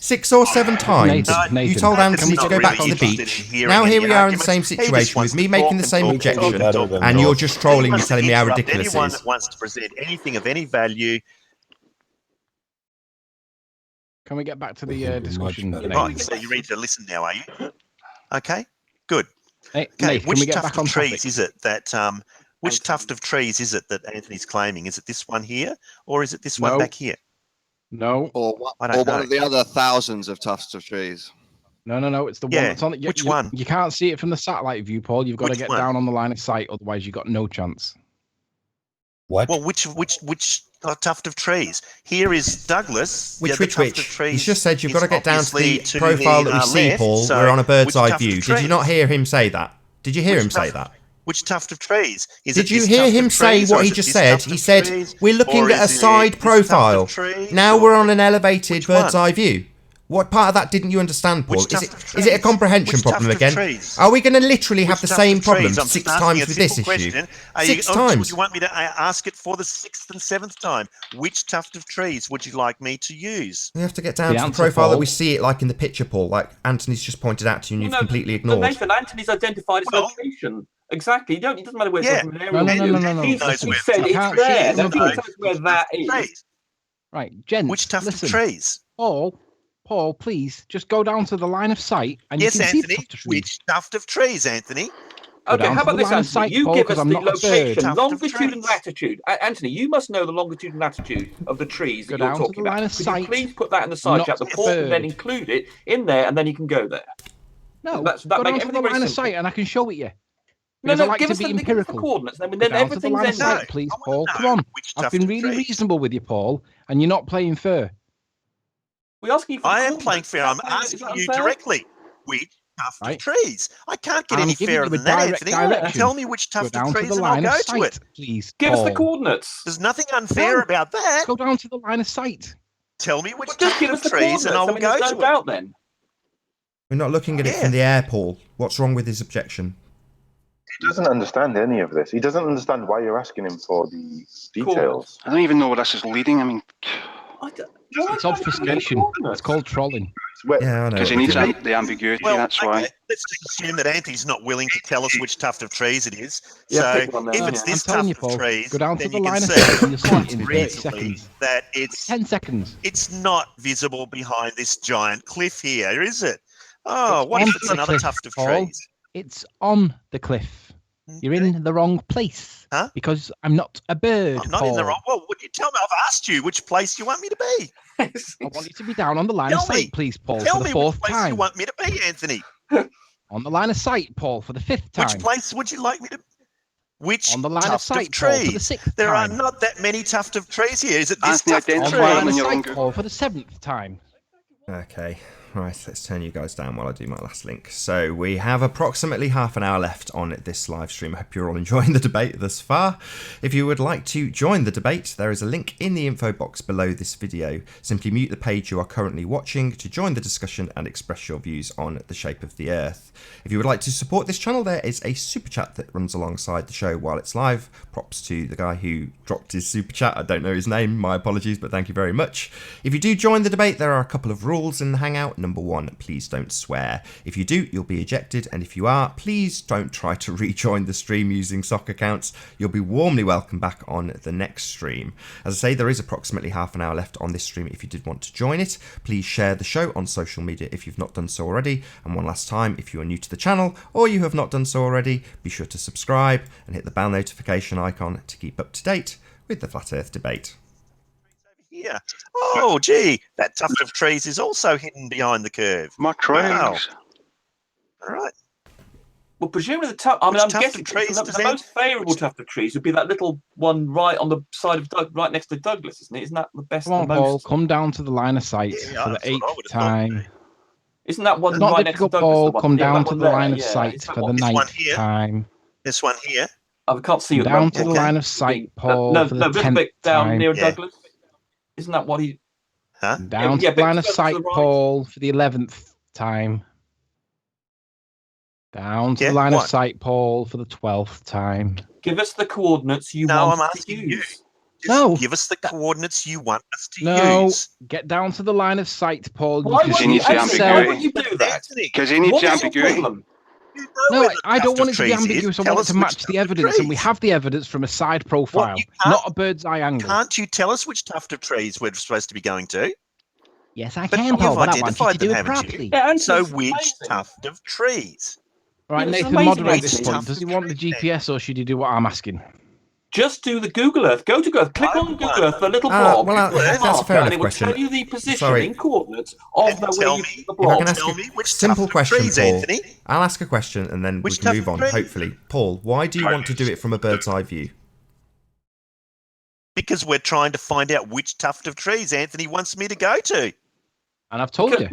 6 or 7 times. You told Anthony to go back to the beach. Now here we are in the same situation with me making the same objection, and you're just trolling me, telling me how ridiculous it Anyone is. that wants to present anything of any value. Can we get back to the discussion? Right, so you're ready to listen now, are you? Okay, good. Hey, okay, Nate, which tuft of trees is it that which tuft of trees is it that Anthony's claiming? Is it this one here, or is it this one back here? No. Or one of the other thousands of tufts of trees. No. It's the one that's on it. Which one? You can't see it from the satellite view, Paul. You've got to get down on the line of sight, otherwise you've got no chance. What? Well, which tuft of trees. Here is Douglas. Which? Trees He's just said you've got to get down to the to profile the, that we see, left, Paul. so We're on a bird's which eye tuft of view. Did you trees? not hear him say that? Did you hear him say that? Which tuft of trees? Did you hear him say what he just said? He said, we're looking at a side profile. Now we're on an elevated bird's eye view. What part of that didn't you understand, Paul? Is it a comprehension problem again? Are we going to literally have the same problem 6 times with this issue? 6 times. Would you want me to ask it for the 6th and 7th time? Which tuft of trees would you like me to use? We have to get down to the profile that we see it like in the picture, Paul, like Anthony's just pointed out to you and you've completely ignored. Nathan, Anthony's identified its location. Exactly. It doesn't matter where it's from an aerial view. No. He said it's there. Then he knows where that is. Right, gents. Which tuft of trees? Paul, please, just go down to the line of sight and yes, you can Anthony, see the tuft of trees. Which tuft of trees, Anthony? Okay, how about this, Anthony? Sight, you Paul, give us the location, longitude and latitude. Anthony, you must know the longitude and latitude of the trees that you're talking about. Could you please put that in the side chat? The Paul can then include it in there, and then you can go there. No, go down to the line of sight and I can show it you. No, I like give to us be the empirical. Coordinates, then Go down everything's to the line of sight, please, Paul. Come on. I've been really reasonable with you, Paul, and you're not playing fair. We're asking you for I am playing fair. I'm asking you directly. Which tuft of trees? I can't get any fairer than that, Anthony. Tell me which tuft of trees and I'll go to it. Please, give us the coordinates. There's nothing unfair about that. Go down to the line of sight. Tell me which tuft of trees and I'll go to it. Then. We're not looking at it from the air, Paul. What's wrong with his objection? He doesn't understand any of this. He doesn't understand why you're asking him for the details. I don't even know where this is leading. I mean, it's obfuscation. It's called trolling. Yeah, I know. Because he needs the ambiguity, that's why. Let's just assume that Anthony's not willing to tell us which tuft of trees it is. Yeah, so if it's this tuft of trees, go down to then the you line can of see sight and you'll see it in 30 reasonably seconds. that it's 10 seconds. It's not visible behind this giant cliff here, is it? Oh, what if it's another tuft of trees? It's on the cliff. You're in the wrong place. Huh? Because I'm not a bird. I'm not in the wrong. Well, would you tell me? I've asked you which place you want me to be. I want you to be down on the line of sight, please, Paul, Tell for the me 4th which place time. you want me to be, Anthony. On the line of sight, Paul, for the 5th time. Which place would you like me to? Which on the line tuft of sight, of trees? Paul, for the 6th there time. are not that many tuft of trees here. Is it this tuft on of the line of trees? sight, Paul, for the 7th time. Okay, right, let's turn you guys down while I do my last link. So we have approximately half an hour left on this live stream. I hope you're all enjoying the debate thus far. If you would like to join the debate, there is a link in the info box below this video. Simply mute the page you are currently watching to join the discussion and express your views on the shape of the Earth. If you would like to support this channel, there is a super chat that runs alongside the show while it's live. Props to the guy who dropped his super chat. I don't know his name, my apologies, but thank you very much. If you do join the debate, there are a couple of rules in the Hangout. Number 1, please don't swear. If you do, you'll be ejected, and if you are, please don't try to rejoin the stream using sock accounts. You'll be warmly welcome back on the next stream. As I say, there is approximately half an hour left on this stream if you did want to join it. Please share the show on social media if you've not done so already. And one last time, if you are new to the channel or you have not done so already, be sure to subscribe and hit the bell notification icon to keep up to date with the Flat Earth debate. Yeah. Oh, gee, that tuft of trees is also hidden behind the curve. My trees. Wow. All right. Well, presumably I'm guessing the most favourable tuft of trees would be that little one right on the side of right next to Douglas, isn't it? Isn't that the best? Come on, Paul, come down to the line of sight for the 8th time. Isn't that one not right next to difficult, Douglas? Paul. Come down to the line of sight for the 9th time. This one here. I can't see you. Down to the line of sight, Paul, for the 10th down time. near Douglas. Isn't that what he? Huh? Down to the line of sight, Paul, for the 11th time. Down to the line of sight, Paul, for the 12th time. Give us the coordinates you want to use. No. Give us the coordinates you want us to No. use. Get down to the line of sight, Paul. Because he needs the ambiguity. Because he needs the ambiguity. No, I don't want it to be ambiguous. I want it to match the evidence, and we have the evidence from a side profile, not a bird's eye angle. Can't you tell us which tuft of trees we're supposed to be going to? Yes, I can, Paul, but I want you to do it properly. So which tuft of trees? Right, Nathan, moderate this point. Does he want the GPS, or should he do what I'm asking? Just do the Google Earth. Go to Google. Click on Google Earth, the little blob. Well, that's a fair enough question. And it will tell you the positioning coordinates of the way you see the If I blob. can ask you a simple question, Paul. I'll ask a question and then we can move on, hopefully. Paul, why do you want to do it from a bird's eye view? Because we're trying to find out which tuft of trees Anthony wants me to go to. And I've told you.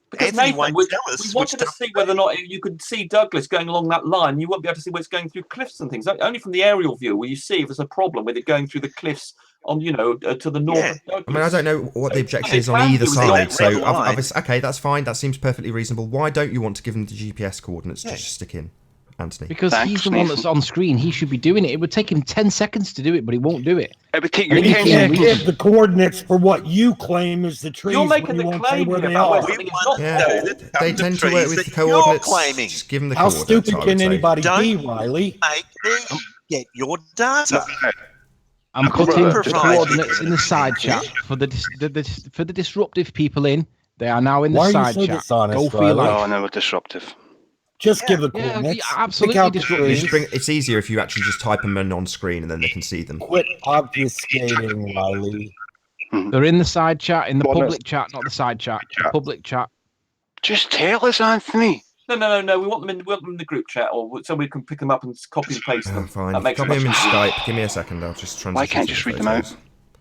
Because Anthony Nathan, won't we tell us wanted to see whether or not you could see Douglas going along that line. You won't be able to see where it's going through cliffs and things. Only from the aerial view will you see if there's a problem with it going through the cliffs on, to the north of Douglas. I mean, I don't know what the objection is on either side. So, okay, that's fine. That seems perfectly reasonable. Why don't you want to give him the GPS coordinates to just stick in, Anthony? Because he's the one that's on screen. He should be doing it. It would take him 10 seconds to do it, but he won't do it. It would take you 10 seconds. Give the coordinates for what you claim is the trees. You're making the claim where they are. They tend to work with the coordinates. Just give them the coordinates. How stupid can anybody be, Riley? Make me get your data. I'm putting the coordinates in the side chat for the disruptive people in. They are now in the side chat. Go for your life. Oh, no, we're disruptive. Just give the coordinates. Absolutely disruptive. It's easier if you actually just type them in on screen and then they can see them. Quit obfuscating, Riley. They're in the side chat, in the public chat, not the side chat. The public chat. Just tell us, Anthony. No. We want them in the group chat, or so we can pick them up and copy and paste them. Fine. Copy them in Skype. Give me a second. I'll just transition. Why can't you just read them out?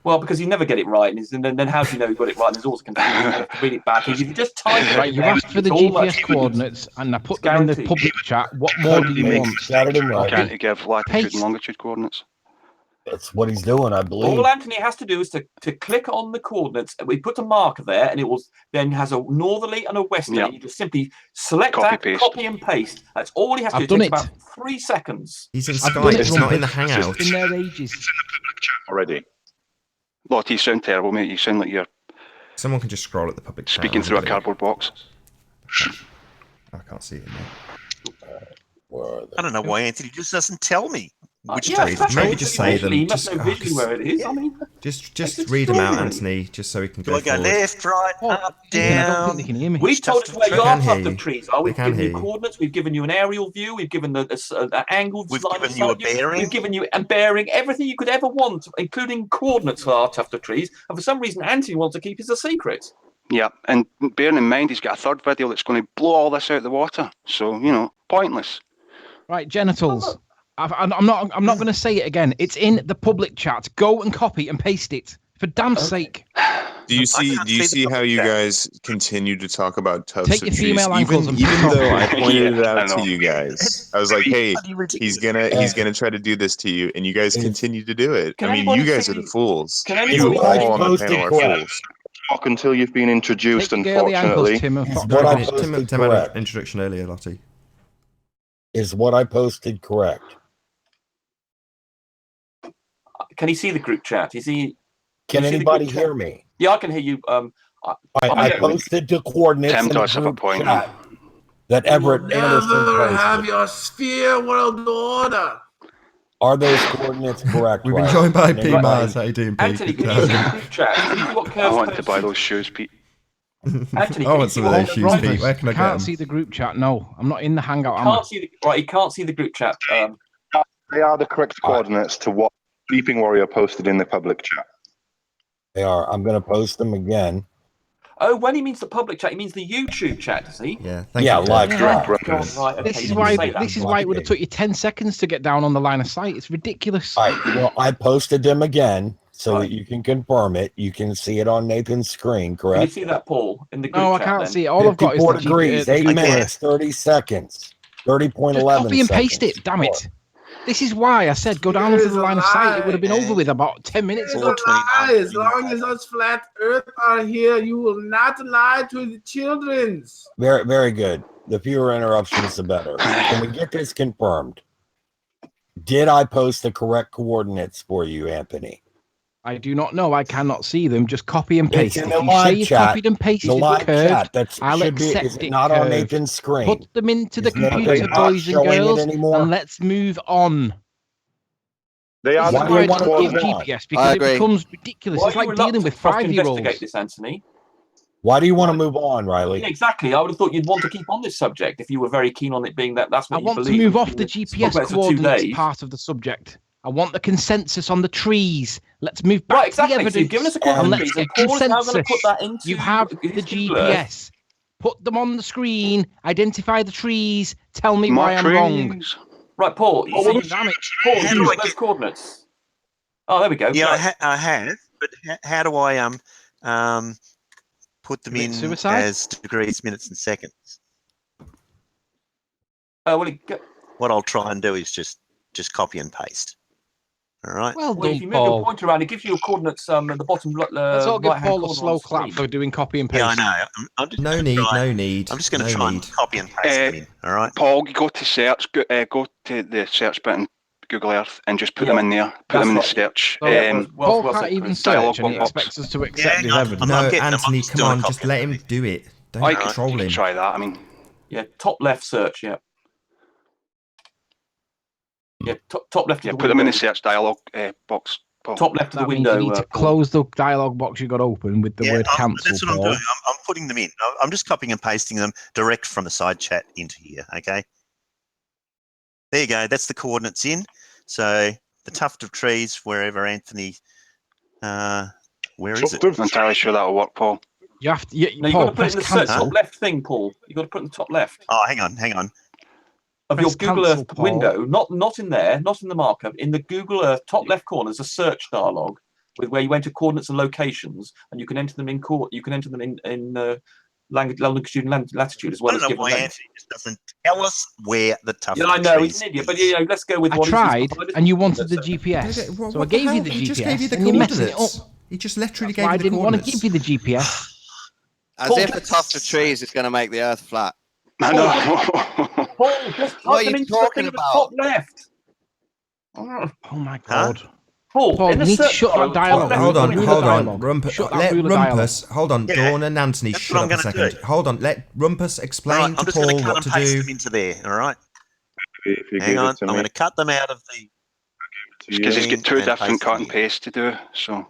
Well, because you never get it right, and then how do you know you got it right? And there's always confusion. You have to read it back. If you just type it, right, you asked for the GPS coordinates, and I put them in the public chat. What more do you want? Can't you give latitude and longitude coordinates? That's what he's doing, I believe. All Anthony has to do is to click on the coordinates. We put a marker there, and it will then has a northerly and a westerly. Yep. You just simply select copy and paste. That's all he has to do. It takes about 3 seconds. He's in Skype. It's not in the Hangout. It's been there ages. Already. Lottie, you sound terrible, mate. You sound like you're... Someone can just scroll at the public chat. Speaking through a cardboard box. I can't see it now. I don't know why Anthony just doesn't tell me. Which maybe just say them. He must know visually where it is. I mean, just read them out, Anthony, just so we can go. Do I go left, right, up, down? I don't think they can hear me. We've told us where your tuft of trees are. We've given you you. coordinates. We've given you an aerial view. We've given the angled We've line given you a bearing. We've given you a bearing, everything you could ever want, including coordinates for our tuft of trees. And for some reason, Anthony wants to keep it a secret. Yeah, and bearing in mind, he's got a third video that's going to blow all this out of the water. So, pointless. Right, genitals. I'm not going to say it again. It's in the public chat. Go and copy and paste it. For damn sake. Do you see how you guys continue to talk about tufts Take of your trees? female ankles and Even though I pointed it I out to you guys, I was like, "Hey, he's gonna try to do this to you," and you guys continue to do it. I mean, you guys are the fools. You all on the panel are fools. Talk until you've been introduced. Unfortunately, Tim had an introduction earlier, Lottie. Is what I posted correct? Can he see the group chat? Is he? Can anybody hear me? Yeah, I can hear you. I posted the coordinates in the group chat that Everett Anderson posted. Have your sphere world order. Are those coordinates correct? We've been joined by P. Mars. How you doing, Pete? Anthony, can you see the group chat? I want to buy those shoes, Pete. Anthony, I want some of those shoes, Pete. Where can I get them? Can't see the group chat. No, I'm not in the Hangout. He can't see the group chat. They are the correct coordinates to what Sleeping Warrior posted in the public chat. They are. I'm going to post them again. Oh, when he means the public chat, he means the YouTube chat, does he? Yeah, thank you. Live chat. Right, okay, this is why it would have took you 10 seconds to get down on the line of sight. It's ridiculous. All right, well, I posted them again so that you can confirm it. You can see it on Nathan's screen, correct? Can you see that, Paul, in the group chat? No, I can't see it. All I've got is the degrees, 8 minutes, 30 seconds, 30.11 copy and paste it, damn it. This is why I said go down to the line of sight. It would have been over with about 10 minutes ago. As long as us flat earth are here, you will not lie to the children's. Very, very good. The fewer interruptions, the better. Can we get this confirmed? Did I post the correct coordinates for you, Anthony? I do not know. I cannot see them. Just copy and paste. If you say you copied and pasted the live curved, chat, that I'll accept is it not curved. on Nathan's screen. Put them into the Is Nathan computer, not boys and showing it girls, anymore? and let's move on. They are This is why I don't give GPS, because it becomes ridiculous. Why It's like dealing with for us to 5-year-olds. investigate this, Anthony? Why do you want to move on, Riley? Yeah, exactly. I would have thought you'd want to keep on this subject if you were very keen on it being that. That's what I you want believe. to move off the GPS for 2 coordinates days. part of the subject. I want the consensus on the trees. Let's move back Right, exactly. to the evidence. So you've given us a and coordinate let's trees, get and Paul is now going to consensus. put that into You have the his GPS. Put them on the screen. Identify the trees. Tell me why I'm wrong. Right, Paul. You see, damn it. Paul, you got those coordinates. Oh, there we go. Yeah, I have. But how do I put them in as degrees, minutes, and seconds? What I'll try and do is just copy and paste. All right. Well, if you move your pointer around, it gives you coordinates at the bottom Let's all give right-hand Paul a corner slow clap for doing copy and paste. Yeah, I know. I'm just no need. I'm just going to try and copy and paste them in. All right. Paul, go to search. Go to the search button, Google Earth, and just put them in there. Put them in the search. Paul can't even search, and he expects us to accept his evidence. No, Anthony, come on, just let him do it. Don't control him. Try that. I mean, top left search. Yeah, top left. Yeah, put them in the search dialog box. Paul. Top left of the window. You need to close the dialog box you got open with the word cancel. That's what I'm doing. I'm putting them in. I'm just copying and pasting them direct from the side chat into here. Okay. There you go. That's the coordinates in. So the tuft of trees, wherever Anthony. Where is it? I'm not entirely sure that'll work, Paul. You have to. You've got to put it in the top left thing, Paul. You've got to put it in the top left. Oh, hang on. Of your Google Earth window, not in there, not in the markup. In the Google Earth top left corner, there's a search dialog with where you enter coordinates and locations, and you can enter them in longitude and latitude as well. I don't know why Anthony just doesn't tell us where the tuft. Yeah, I know he's an idiot, but let's go with. I tried, and you wanted the GPS, so I gave you the GPS. He just gave you the and coordinates. You messed it up. He just literally gave you the coordinates. I didn't want to give you the GPS. As if a tuft of trees is going to make the Earth flat. I know. Paul, just what are you talking about? Top left. Oh my God. Paul, you need to shut that dialogue. Hold on. Rumpus, hold on. Dawn and Anthony, shut up a second. Hold on, let Rumpus explain to Paul what to do. Them into there, all right? Hang on, I'm going to cut them out of the... Because he's got two different cut and paste to do, so...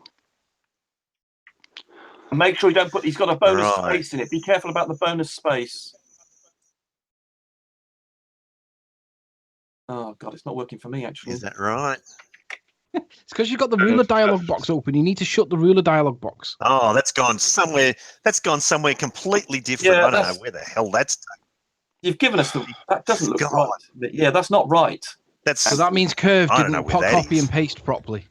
And make sure you don't put... He's got a bonus space in it. Be careful about the bonus space. Oh, God, it's not working for me, actually. Is that right? It's because you've got the ruler dialog box open. You need to shut the ruler dialog box. Oh, that's gone somewhere. That's gone somewhere completely different. I don't know where the hell that's done. You've given us the... That doesn't look right. Yeah, that's not right. So that means Curve didn't copy and paste properly.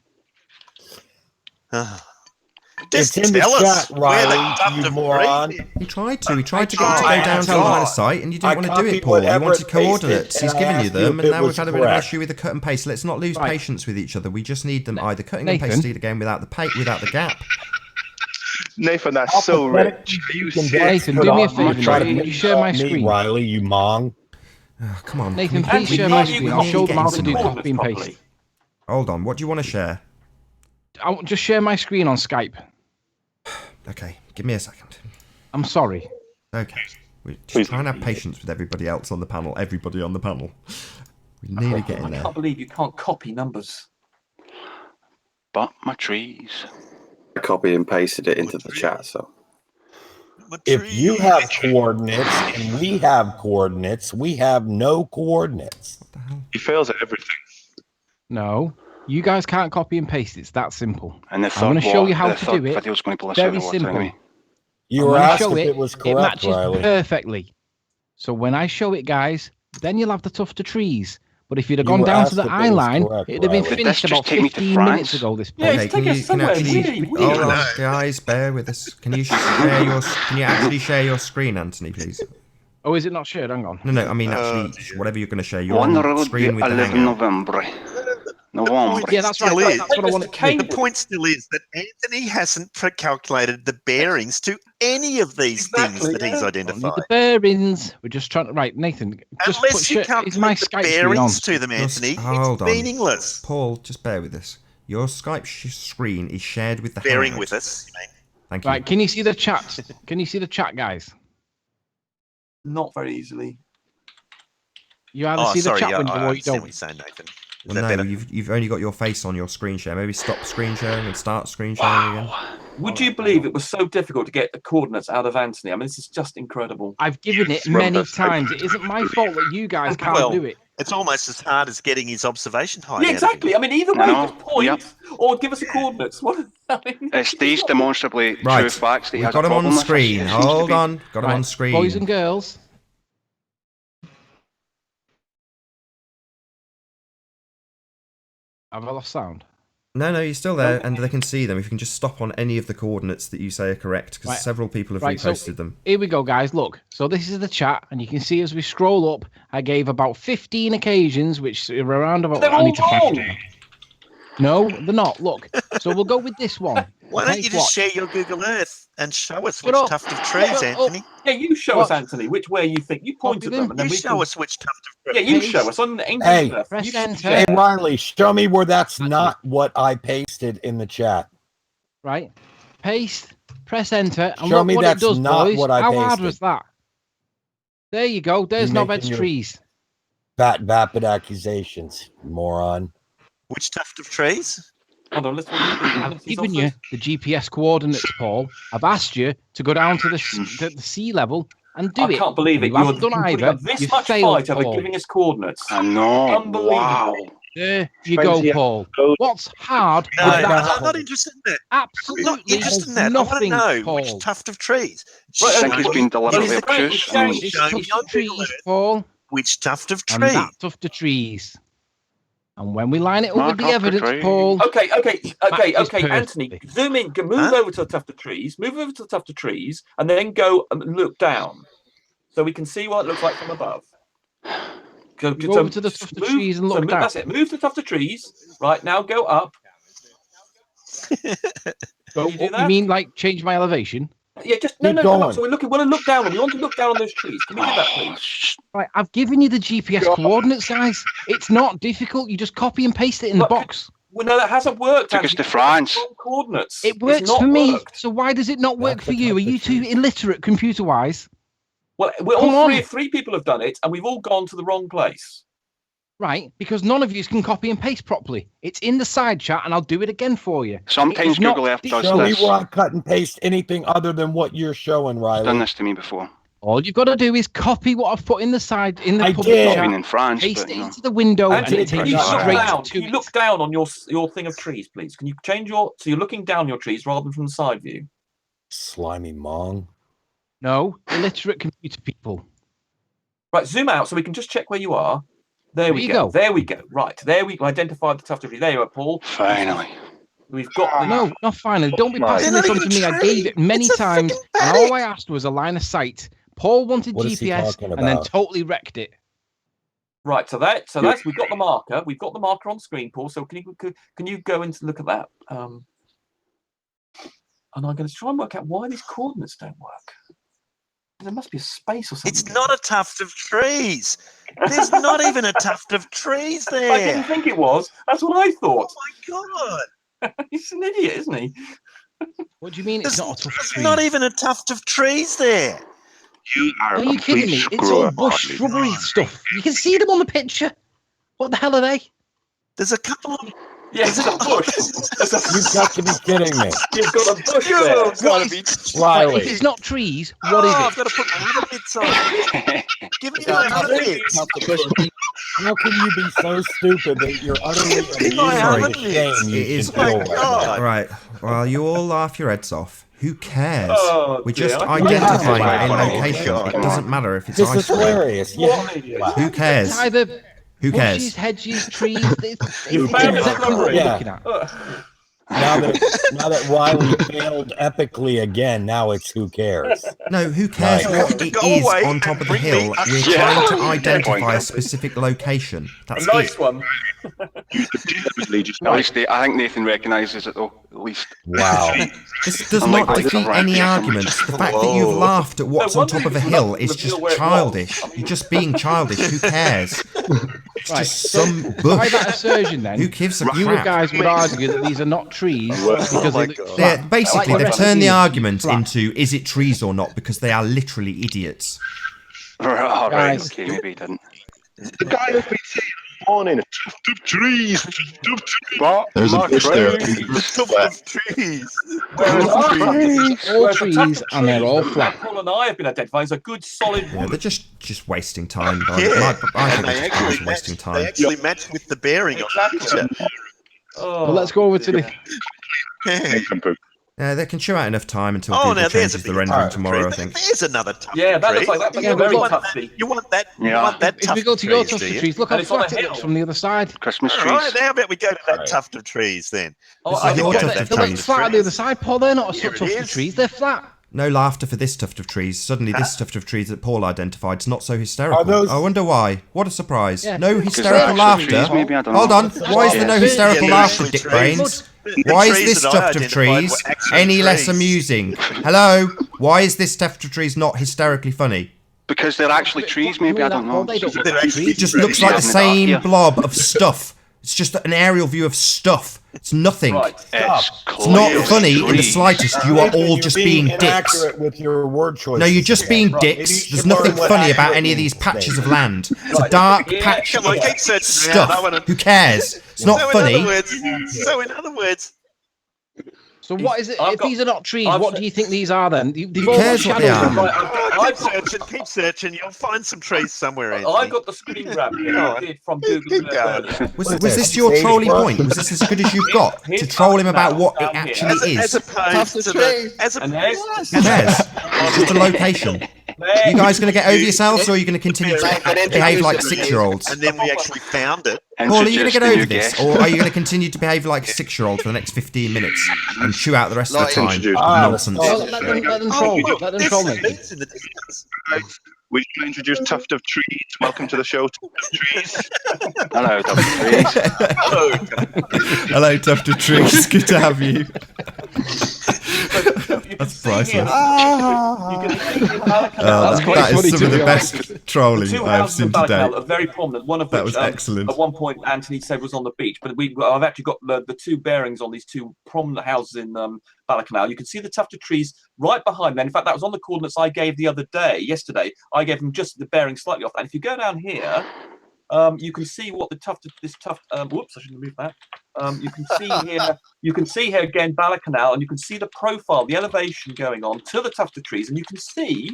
It's in the chat, Riley, you moron. He tried to get you to go down to the line of sight, and you didn't want to do it, Paul. You wanted coordinates. He's given you them, and now we've had a bit of an issue with the cut and paste. Let's not lose patience with each other. We just need them either cutting and pasting again without the gap. Nathan, that's so rich. Nathan, do me a favour. Can you share my screen? Riley, you mong. Oh, come on. Nathan, please share my screen. I'll show them how to do copy and paste. Hold on. What do you want to share? I'll just share my screen on Skype. Okay, give me a second. I'm sorry. Okay. We just try and have patience with everybody else on the panel. Everybody on the panel. We nearly get in there. I can't believe you can't copy numbers. But my trees. I copy and pasted it into the chat, so. If you have coordinates and we have coordinates, we have no coordinates. What the hell? He fails at everything. No. You guys can't copy and paste. It's that simple. And I'm going to show you how to do it. Very simple. Anyway. You were asked if it was correct, it matches Riley. perfectly. So when I show it, guys, then you'll have the tuft of trees. But if you'd have gone down to the eye line, it'd have been finished about 15 minutes ago. This point. Okay, can you actually? Hold on, guys, bear with us. Can you actually share your screen, Anthony, please? Oh, is it not shared? Hang on. No. I mean, actually, whatever you're going to share, you're on screen with the hangout. Yeah, that's right. That's what I want to The point still is that Anthony hasn't calculated the bearings to any of these things that he's identified. The bearings. We're just trying to. Right, Nathan. Just Unless you calculate the bearings to them, Anthony, it's meaningless. Paul, just bear with us. Your Skype screen is shared with the bearing hangout. with us. You mean? Thank you. Right, can you see the chat? Can you see the chat, guys? Not very easily. You either see the chat window or you don't. What you're saying, Nathan. Well, no, you've only got your face on your screen share. Maybe stop screen sharing and start screen sharing again. Would you believe it was so difficult to get the coordinates out of Anthony? I mean, this is just incredible. I've given it many times. It isn't my fault that you guys can't do it. It's almost as hard as getting his observation height. Yeah, exactly. I mean, either way, just point or give us the coordinates. It's these demonstrably true facts that he has got him on screen. Hold on. Got him on screen. Boys and girls. Have I lost sound? No, you're still there, and they can see them. If you can just stop on any of the coordinates that you say are correct, because several people have reposted them. Here we go, guys. Look. So this is the chat, and you can see as we scroll up, I gave about 15 occasions, which are around about... They're all wrong. No, they're not. Look. So we'll go with this one. Why don't you just share your Google Earth and show us which tuft of trees, Anthony? Yeah, you show us, Anthony, which way you think. You point at them, and then we show us which tuft of trees. Yeah, you show us on the English Hey, Earth. hey, Riley, show me where that's not what I pasted in the chat. Right. Paste, press enter, and Show look me what that's it does, not boys. what I How hard pasted. was that? There you go. There's You're knobhead's making your trees. Vapid accusations, moron. Which tuft of trees? Hold on, let's I've given you the GPS coordinates, Paul. I've asked you to go down to the sea level and do it. I can't believe it. You haven't done either. Up this You've much failed, fight over Paul. giving us coordinates. I know. Unbelievable. Wow. There you go, Paul. What's hard? No, with that, I'm not interested in that. Absolutely. I'm not interested in that. I want to nothing, know Paul. which tuft of trees. I think he's been deliberately obtuse. Show me It's on tuft Google of trees, Earth Paul. which tuft of And trees. that tuft of trees. And when we line it up Mark with the off the evidence, tree. Paul. Okay, is Anthony, perfect. zoom in, move over to the tuft of trees, and then go and look down, so we can see what it looks like from above. Go over to the tuft of trees and look down. That's it. Move to the tuft of trees. Right now, go up. Go you do up, that? you mean like change my elevation? Yeah, just no. Come up. So we want to look down. We want to look down on those trees. Can we do that, please? Right, I've given you the GPS coordinates, guys. It's not difficult. You just copy and paste it in the box. Well, no, that hasn't worked. Took us to France. Coordinates. It works for me. So why does it not work for you? Are you too illiterate computer-wise? Well, all three people have done it, and we've all gone to the wrong place. Right, because none of you can copy and paste properly. It's in the side chat, and I'll do it again for you. Sometimes Google Earth does Show me this. where I cut and paste anything other than what you're showing, Riley. Done this to me before. All you've got to do is copy what I've put in the side in the public did. chat. Been in France, Paste but, it you know. into the window, Anthony, and it can takes you you look straight down? to Can you it. look down on your thing of trees, please? Can you change so you're looking down your trees rather than from the side view? Slimy mong. No, illiterate computer people. Right, zoom out so we can just check where you are. There we you go. go. There we go. Right, there we identified the tuft of trees. There you are, Paul. Finally. We've got No, not finally. Don't be passing this on to me. I gave it many times, and all I asked was a line of sight. Paul wanted What is he GPS talking and then about? totally wrecked it. Right, so that's we've got the marker. We've got the marker on screen, Paul. So can you go in to look at that? And I'm going to try and work out why these coordinates don't work. There must be a space or something. It's not a tuft of trees. There's not even a tuft of trees there. I didn't think it was. That's what I thought. Oh my God. He's an idiot, isn't he? What do you mean it's not a tuft of There's trees? not even a tuft of trees there. You are Are you kidding me? It's all bush shrubbery stuff. You can see them on the picture. What the hell are they? There's a couple of... Yes, it's a bush. You've got to be kidding me. You've got a bush You've there. got to be... Riley. If it's not trees, what is I've it? got to put my other bits on. Give me my other bits. How can you be so stupid that you're utterly ashamed you It is. can feel right now? Right. Well, you all laugh your heads off. Who cares? Oh, We're dear. just I identifying can't a believe location. it. It doesn't matter if it's This ice is hilarious. Yeah. Who cares? It's either Who cares? bushes, hedges, trees. It's found it exactly what we're Yeah. looking at. Now that Riley failed epically again, now it's who cares. No, who cares Right. what it is on top of the hill? We're trying to identify a specific location. That's A nice it. one. At least I think Nathan recognises it though, at least. Wow. This does Unlike not the defeat right any here. arguments. The fact that you've laughed at what's No on top wonder of a you hill left is the just reveal where it was. childish. You're just being childish. Who cares? It's Right, just so some by bush. that assertion, then, Who gives a you crap? guys would argue that these are not trees because they look They're, flat. basically, Like the they've rest of turned the these. argument Flat. into is it trees or not because they are literally idiots. All right, Guys. okay, maybe he didn't. The guy has been saying all morning, tuft of trees, tuft of trees. But There's a bush there. Tuft of trees. All trees, and they're all flat. Paul and I have been identified as a good solid Yeah, wood. they're just wasting time. Yeah, I think and they're just wasting they time. actually match with the bearing of the picture. Oh, Well, let's go over to the. Nathan Poop. Yeah, they can chew out enough time until Oh, Google now there's changes a the big rendering tuft of tomorrow, I trees. think. There's another tuft Yeah, of that trees. looks like that. You Very want tufty. you want that? Yeah. You want that If tuft we go of to your trees, tuft do of you? trees, look how And it's on flat a it looks hill. from the other side. Christmas All trees. right, how about we go to that tuft of trees then? This I is your think tuft of They look trees. flat on the other side, Paul. They're not a Here tuft it of is. trees. They're flat. No laughter for this tuft of trees. Suddenly, this tuft of trees that Paul identified is not so hysterical. Are those- I wonder why. What a surprise. Yeah. No Because hysterical they're actually laughter. trees, maybe, I don't Hold know. on. Why is there no Yeah. hysterical Yeah, laughter, actually Dick trees. Brains? The Why is trees this that I tuft of identified trees were actually any less trees. amusing? Hello? Why is this tuft of trees not hysterically funny? Because they're actually trees, maybe, I don't know. They don't look They're like actually trees. It just trees. looks like the in the dark, same yeah. blob of stuff. It's just an aerial view of stuff. It's nothing. Right. It's It's not funny in the trees. slightest. You are all You're just being dicks. inaccurate with your word choices. No, you're just being Right. dicks. Maybe you There's should nothing learn what funny about accurate any of these means, patches of David. land. It's a Right. dark Yeah, patch Come on, of keep searching stuff. around. I wanna... Who cares? It's not So funny. in other words, So what is it? I've If got- these are not trees, I've what said- do you think these are then? They've Who all got cares what they shadows. are? Right, keep searching. You'll find some trees somewhere, I've Anthony. got the screen grab here. Go I on. did from Google Keep going. earlier. Was this your trolling point? Was this as good as you've got to troll him about what it actually As is? opposed to the... As And opposed Who cares? It's just a location. You guys going to get over yourselves, or are you going to continue to behave like 6-year-olds? And then we actually found it. Paul, are you going to get over Introduce this, the new or are you going to continue to behave like a 6-year-old for the next 15 minutes and chew out the rest of the time? introduce- Nonsense. Well, let them troll. look, Let them this troll is me. in the distance. We should introduce Tuft of Trees. Welcome to the show, Tuft of Trees. Hello, Dr. Trees. Hello, Tuft of Trees. Good to have you. That's priceless. That is some of the best trolling The two I have houses seen in today. Balakanal are very prominent. One of That which, was excellent. at one point, Anthony said was on the beach. But I've actually got the two bearings on these two prominent houses in Balakanal. You can see the tuft of trees right behind them. In fact, that was on the coordinates I gave the other day. Yesterday, I gave them just the bearing slightly off. And if you go down here, you can see what the tuft. Whoops, I shouldn't have moved that. You can see here. You can see here again Balakanal, and you can see the profile, the elevation going on to the tuft of trees, and you can see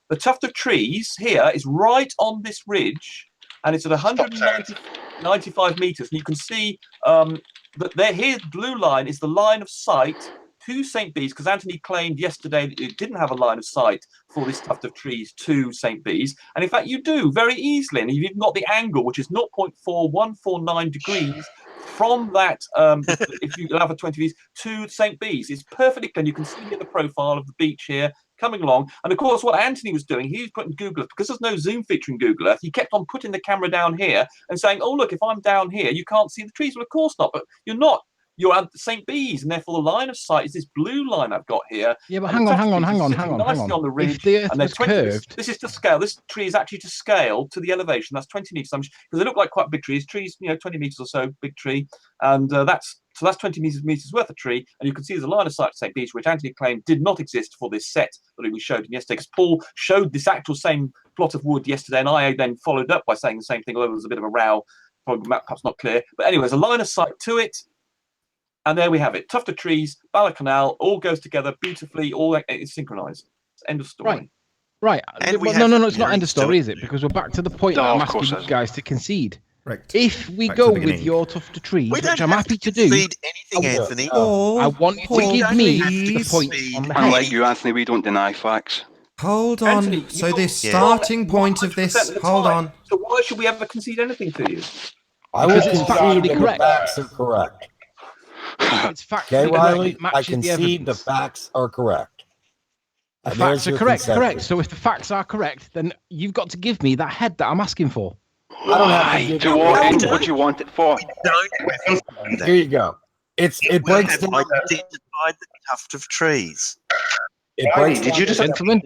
the tuft of trees here is right on this ridge, and it's at 195 meters. And you can see that there. Here, the blue line is the line of sight to St. Bees, because Anthony claimed yesterday that it didn't have a line of sight for this tuft of trees to St. Bees. And in fact, you do very easily. And you've even got the angle, which is 0.4149 degrees from that, if you have a 20 Vs, to St. Bees. It's perfectly clear. You can see here the profile of the beach here coming along. And of course, what Anthony was doing, he was putting Google Earth, because there's no zoom feature in Google Earth, he kept on putting the camera down here and saying, oh, look, if I'm down here, you can't see the trees. Well, of course not, but you're not. You're at St. Bees, and therefore the line of sight is this blue line I've got here. Yeah, but And hang the on. nicely on the ridge. If the earth And then was 20 curved, this is to scale. This tree is actually to scale to the elevation. That's 20 meters. Because they look like quite big trees. Trees, 20 meters or so, big tree. And that's 20 meters worth of tree. And you can see there's a line of sight to St. Bees, which Anthony claimed did not exist for this set that we showed him yesterday. Because Paul showed this actual same plot of wood yesterday, and I then followed up by saying the same thing, although there was a bit of a row. Probably perhaps not clear. But anyway, there's a line of sight to it. And there we have it. Tuft of trees, Balakanal, all goes together beautifully, all is synchronized. End of story. Right. And we No, have it's not end of story, is it? Because we're back to the point that I'm asking you guys to concede. If we go with your tuft of trees, which I'm happy to do, anything, Anthony. I want you to give me the point on the head. Unlike you, Anthony, we don't deny facts. Hold on. Anthony, So the starting point of this... Hold on. So why should we ever concede anything to you? I will Because it's concede factually that the correct. facts are correct. It's factually Okay, correct. Riley, It I matches the concede the evidence. facts are correct. The And facts there's are your correct. concession. So if the facts are correct, then you've got to give me that head that I'm asking for. I don't have to give To you what? What do you want it for? Here you go. It We breaks have down. identified the tuft of trees. It breaks Did down you just, to- gentlemen?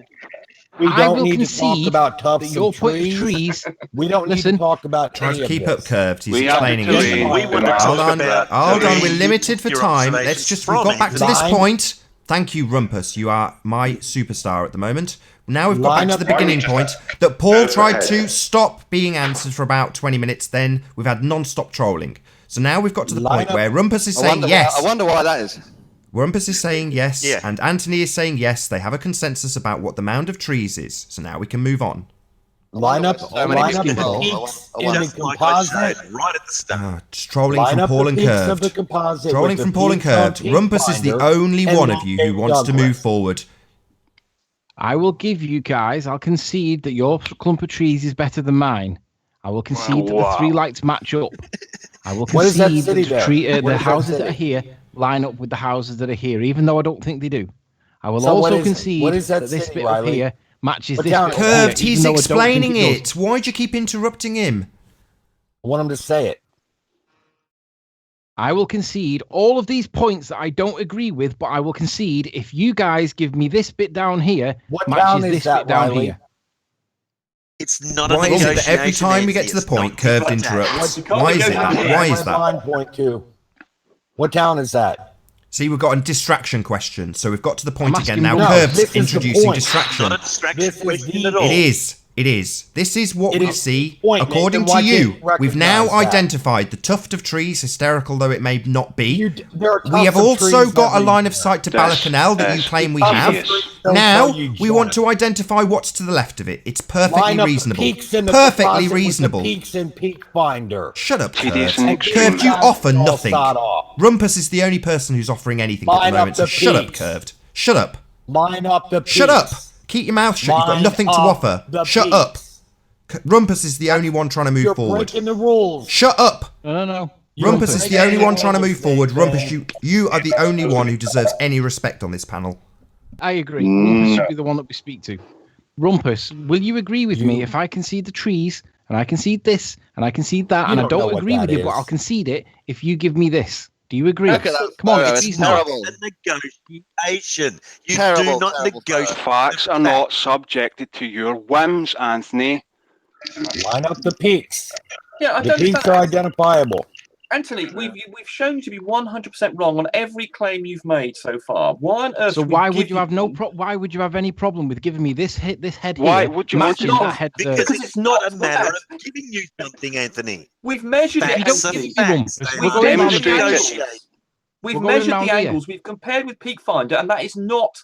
We I don't will need to talk concede about that tufts your of point of trees. trees. We don't need Listen. to talk about Try any to of keep this. up curved. He's We have explaining to it. agree. We want to Hold talk on, about hold on. the- We're limited for your time. Let's observations just. from We've got back to this Line- point. Thank you, Rumpus. You are my superstar at the moment. Now we've got Line back to up- the beginning point that Paul tried to stop being answered for about 20 minutes. Then we've had non-stop trolling. So now we've got to the Line point up- where Rumpus is I saying wonder, yes. I wonder why that is. Rumpus is saying yes, Yeah. and Anthony is saying yes. They have a consensus about what the mound of trees is. So now we can move on. Line up the peaks in the composite. Right at the start. Just trolling from Paul and Curved. Trolling from Paul and Curved. Rumpus is the only one of you who wants to move forward. I will give you guys, I'll concede that your clump of trees is better than mine. I will concede that the 3 lights match up. I will concede that the houses that are here line up with the houses that are here, even though I don't think they do. I will also concede that this bit up here matches this bit. Curved, he's explaining it. Why do you keep interrupting him? I want him to say it. I will concede all of these points that I don't agree with, but I will concede if you guys give me this bit down here, matches this bit down here. It's not a Why is it that every time we get to the point, Curved interrupts? Why is it that? Why is that? Point 2. What town is that? See, we've got a distraction question, so we've got to the point again. Now, Curved's introducing distraction. Not a distraction question at all. It is. It is. This is what we see. According to you, we've now identified the tuft of trees, hysterical though it may not be. We have also got a line of sight to Balacanal that you claim we have. Now, we want to identify what's to the left of it. It's perfectly reasonable. Perfectly reasonable. Peaks and Peak Finder. Shut up, Curved. Curved, you offer nothing. Rumpus is the only person who's offering anything at the moment, so shut up, Curved. Shut up. Line up the peaks. Shut up. Keep your mouth shut. You've got nothing to offer. Shut up. Rumpus is the only one trying to move forward. You're breaking the rules. Shut up. No. Rumpus is the only one trying to move forward. Rumpus, you are the only one who deserves any respect on this panel. I agree. Rumpus should be the one that we speak to. Rumpus, will you agree with me if I concede the trees, and I concede this, and I concede that, and I don't agree with you, but I'll concede it if you give me this? Do you agree? Come on, it's not a negotiation. You do not negotiate. Facts are not subjected to your whims, Anthony. Line up the peaks. Yeah, the peaks are identifiable. Anthony, we've shown you to be 100% wrong on every claim you've made so far. Why on earth? So why would you have why would you have any problem with giving me this head here? Why would you want to? Because it's not a matter of giving you something, Anthony. We've measured it. We've measured the angles. We've compared with Peak Finder, and that is not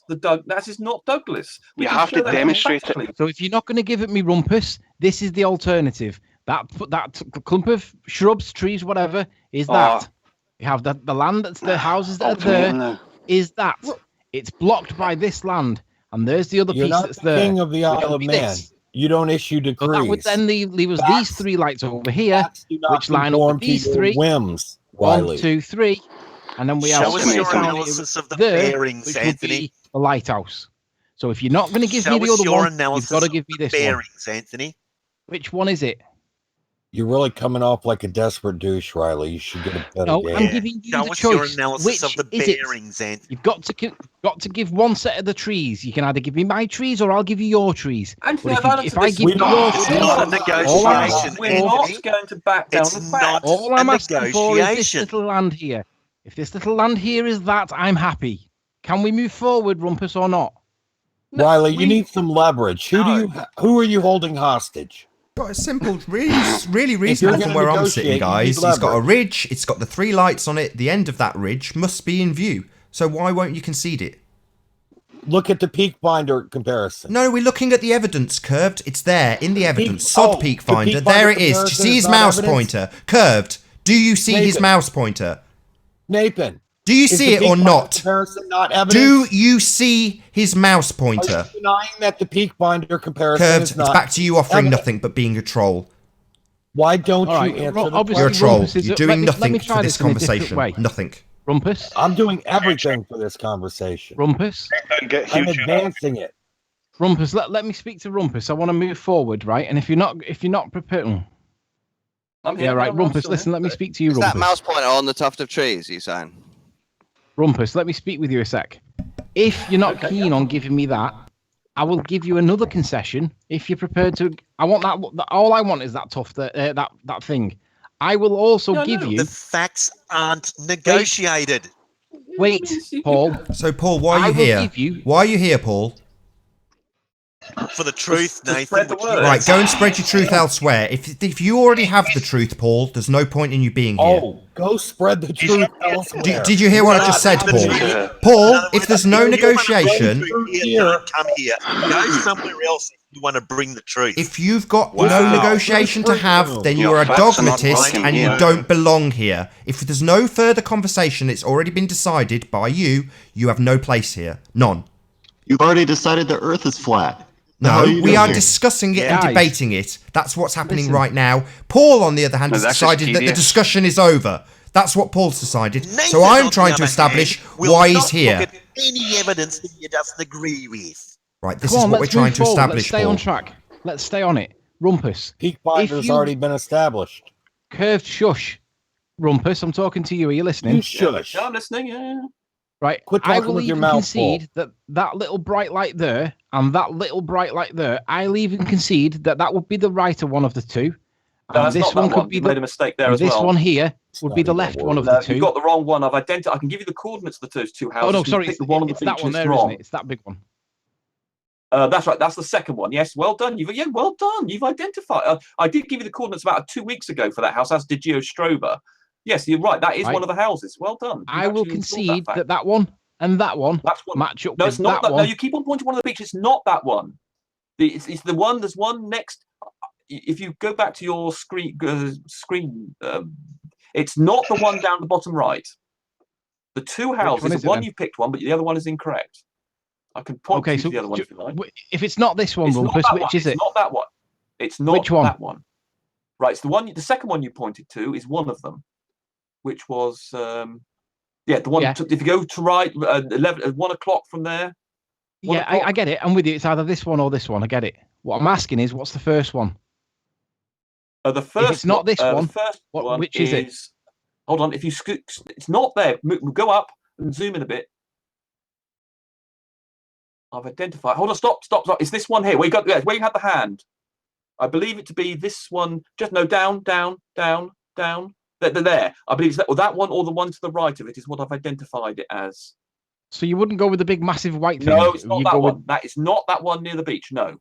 Douglas. We have to demonstrate it. So if you're not going to give it me, Rumpus, this is the alternative. That clump of shrubs, trees, whatever, is that. You have the land that's the houses that are there. Is that. It's blocked by this land, and there's the other piece that's there. King of the Isle of Man. You don't issue decrees. So that would then leave us these 3 lights over here, which line up with these 3. Whims, 1, 2, 3. And then we have Show us your analysis of the bearings, which Anthony. would be a lighthouse. So if you're not going to give me the other one, you've got to give me this bearings, one. Anthony. Which one is it? You're really coming off like a desperate douche, Riley. You should get a better game. I'm giving you the choice. Your analysis which of the bearings, Anthony. You've got to give one set of the trees. You can either give me my trees or I'll give you your trees. Anthony, if I give you your trees, we're not going to back down the facts. All I'm asking for is this little land here. If this little land here is that, I'm happy. Can we move forward, Rumpus, or not? Riley, you need some leverage. Who are you holding hostage? Got a simple, really reasonable from where I'm sitting, guys. It's got a ridge. It's got the 3 lights on it. The end of that ridge must be in view. So why won't you concede it? Look at the Peak Finder comparison. No, we're looking at the evidence, Curved. It's there in the evidence. Peak Finder. There it is. Do you see his mouse pointer? Curved. Do you see his mouse pointer? Nathan. Do you see it or not? Not do you see his mouse pointer? Are you denying that the Peak Finder comparison Curved, is not it's back to you offering nothing but being a troll. Why don't you answer the question? You're a troll. You're doing nothing for this conversation. Nothing. Rumpus? I'm doing everything for this conversation. Rumpus? I'm advancing it. Rumpus, let me speak to Rumpus. I want to move forward, right? And if you're not prepared... Yeah, right, Rumpus, listen, let me speak to you, Rumpus. Is that mouse pointer on the tuft of trees, you saying? Rumpus, let me speak with you a sec. If you're not keen on giving me that, I will give you another concession if you're prepared to. I want that. All I want is that tuft, that thing. I will also give you. The facts aren't negotiated. Wait, Paul. So, Paul, why are you here? Why are you here, Paul? For the truth, Nathan. Spread the word. Right, go and spread your truth elsewhere. If you already have the truth, Paul, there's no point in you being here. Oh, go spread the truth elsewhere. Did you hear what I just said, Paul? Paul, if there's no negotiation... Come here. Go somewhere else if you want to bring the truth. If you've got no negotiation to have, then you are a dogmatist and you don't belong here. If there's no further conversation, it's already been decided by you, you have no place here. None. You've already decided the Earth is flat. No, we are discussing it and debating it. That's what's happening right now. Paul, on the other hand, has decided that the discussion is over. That's what Paul's decided. So I'm trying to establish why he's here. Look at any evidence that he doesn't agree with. Right, this is what we're trying to establish. Let's stay on track. Let's stay on it. Rumpus. Peak binder's already been established. Curved shush. Rumpus, I'm talking to you. Are you listening? You shush. Yeah, I'm listening, yeah. Right, quit I talking will with your even mouth concede that little bright light there and that little bright light there, I'll even concede that would be the right of one of the two. No, that's not that one. You made a mistake there as well. This one here would be the left one of the two. You've got the wrong one. I've identified. I can give you the coordinates of those two houses. Oh, no, sorry. It's that one there, isn't it? It's that big one. That's right. That's the second one. Yes, well done. Well done. You've identified. I did give you the coordinates about 2 weeks ago for that house. That's did Geo Strober. Yes, you're right. That is one of the houses. Well done. I will concede that one and that one match up. No, it's not that one. No, you keep on pointing to one of the beaches. It's not that one. It's the one. There's one next. If you go back to your screen, it's not the one down the bottom right. The two houses. The one you picked one, but the other one is incorrect. I can point to the other one if you like. If it's not this one, Rumpus, which is it? It's not that one. It's not which one? That one. Right. It's the one. The second one you pointed to is one of them, which was the one. If you go to right, 1 o'clock from there. Yeah, I get it. I'm with you. It's either this one or this one. I get it. What I'm asking is, what's the first one? The first. If it's not this one, the first one which is it? Hold on. If you scoot, it's not there. Go up and zoom in a bit. I've identified. Hold on. Stop. It's this one here. Where you got? Where you had the hand. I believe it to be this one. Just no down. They're there. I believe it's that one or the one to the right of it is what I've identified it as. So you wouldn't go with the big, massive white thing? No, it's not that one. That is not that one near the beach. No.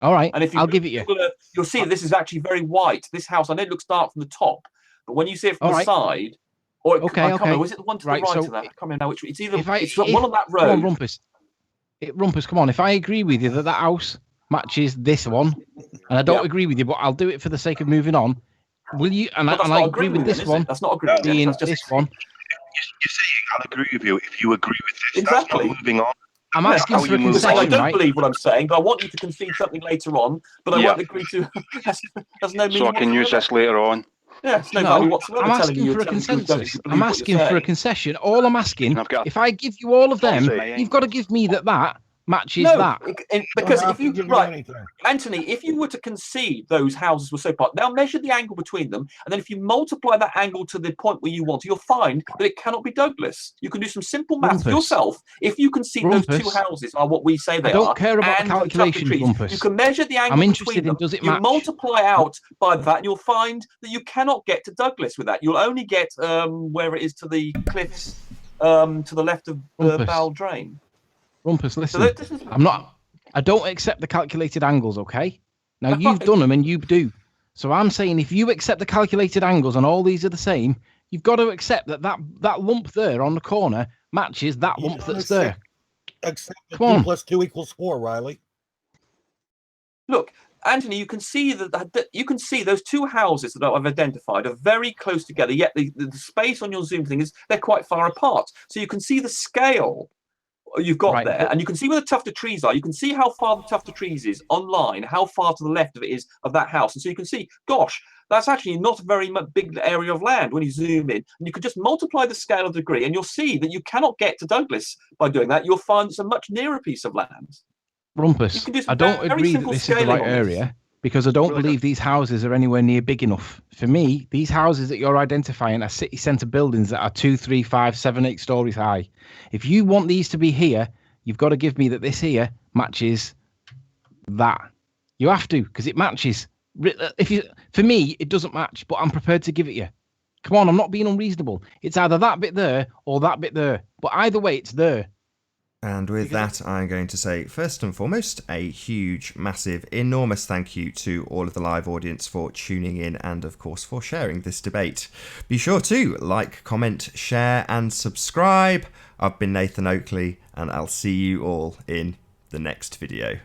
All right. And if I'll give it you. You'll see this is actually very white. This house, I know it looks dark from the top, but when you see it from the side, or was it the one to the right of that? I can't remember now which. It's either it's one on that road. Come on, Rumpus, come on. If I agree with you that house matches this one, and I don't agree with you, but I'll do it for the sake of moving on. Will you? And I agree with this one. That's not agreeing. Being this one. You're saying I'll agree with you if you agree with this. Exactly. That's not moving on. I'm asking for a concession, I don't believe what I'm saying, but I want you to concede something later on. But I won't agree to. That's no meaning. So I can use this later on. Yeah, it's no value whatsoever. I'm asking for a consensus. I'm asking for a concession. All I'm asking, if I give you all of them, you've got to give me that matches that. Because if you Anthony, if you were to concede those houses were so part, now measure the angle between them, and then if you multiply that angle to the point where you want, you'll find that it cannot be Douglas. You can do some simple maths yourself. If you concede those two houses are what we say they are, I don't care about the calculation, Rumpus. You can measure the angle between them. Does it you match? multiply out by that, and you'll find that you cannot get to Douglas with that. You'll only get where it is to the cliffs to the left of Baldrain. Rumpus, listen. I don't accept the calculated angles, okay? Now, you've done them and you do. So I'm saying if you accept the calculated angles and all these are the same, you've got to accept that lump there on the corner matches that lump that's there. Accept 2 + 2 = 4, Riley. Look, Anthony, you can see those two houses that I've identified are very close together, yet the space on your Zoom thing is they're quite far apart. So you can see the scale you've got there, and you can see where the tuft of trees are. You can see how far the tuft of trees is online, how far to the left of it is of that house. And so you can see, gosh, that's actually not a very big area of land when you zoom in. And you can just multiply the scale of degree, and you'll see that you cannot get to Douglas by doing that. You'll find it's a much nearer piece of land. Rumpus, I don't agree that this is the right area because I don't believe these houses are anywhere near big enough. For me, these houses that you're identifying are city centre buildings that are 2, 3, 5, 7, 8 stories high. If you want these to be here, you've got to give me that this here matches that. You have to, because it matches. For me, it doesn't match, but I'm prepared to give it you. Come on, I'm not being unreasonable. It's either that bit there or that bit there. But either way, it's there. And with that, I'm going to say, first and foremost, a huge, massive, enormous thank you to all of the live audience for tuning in and, of course, for sharing this debate. Be sure to like, comment, share and subscribe. I've been Nathan Oakley, and I'll see you all in the next video.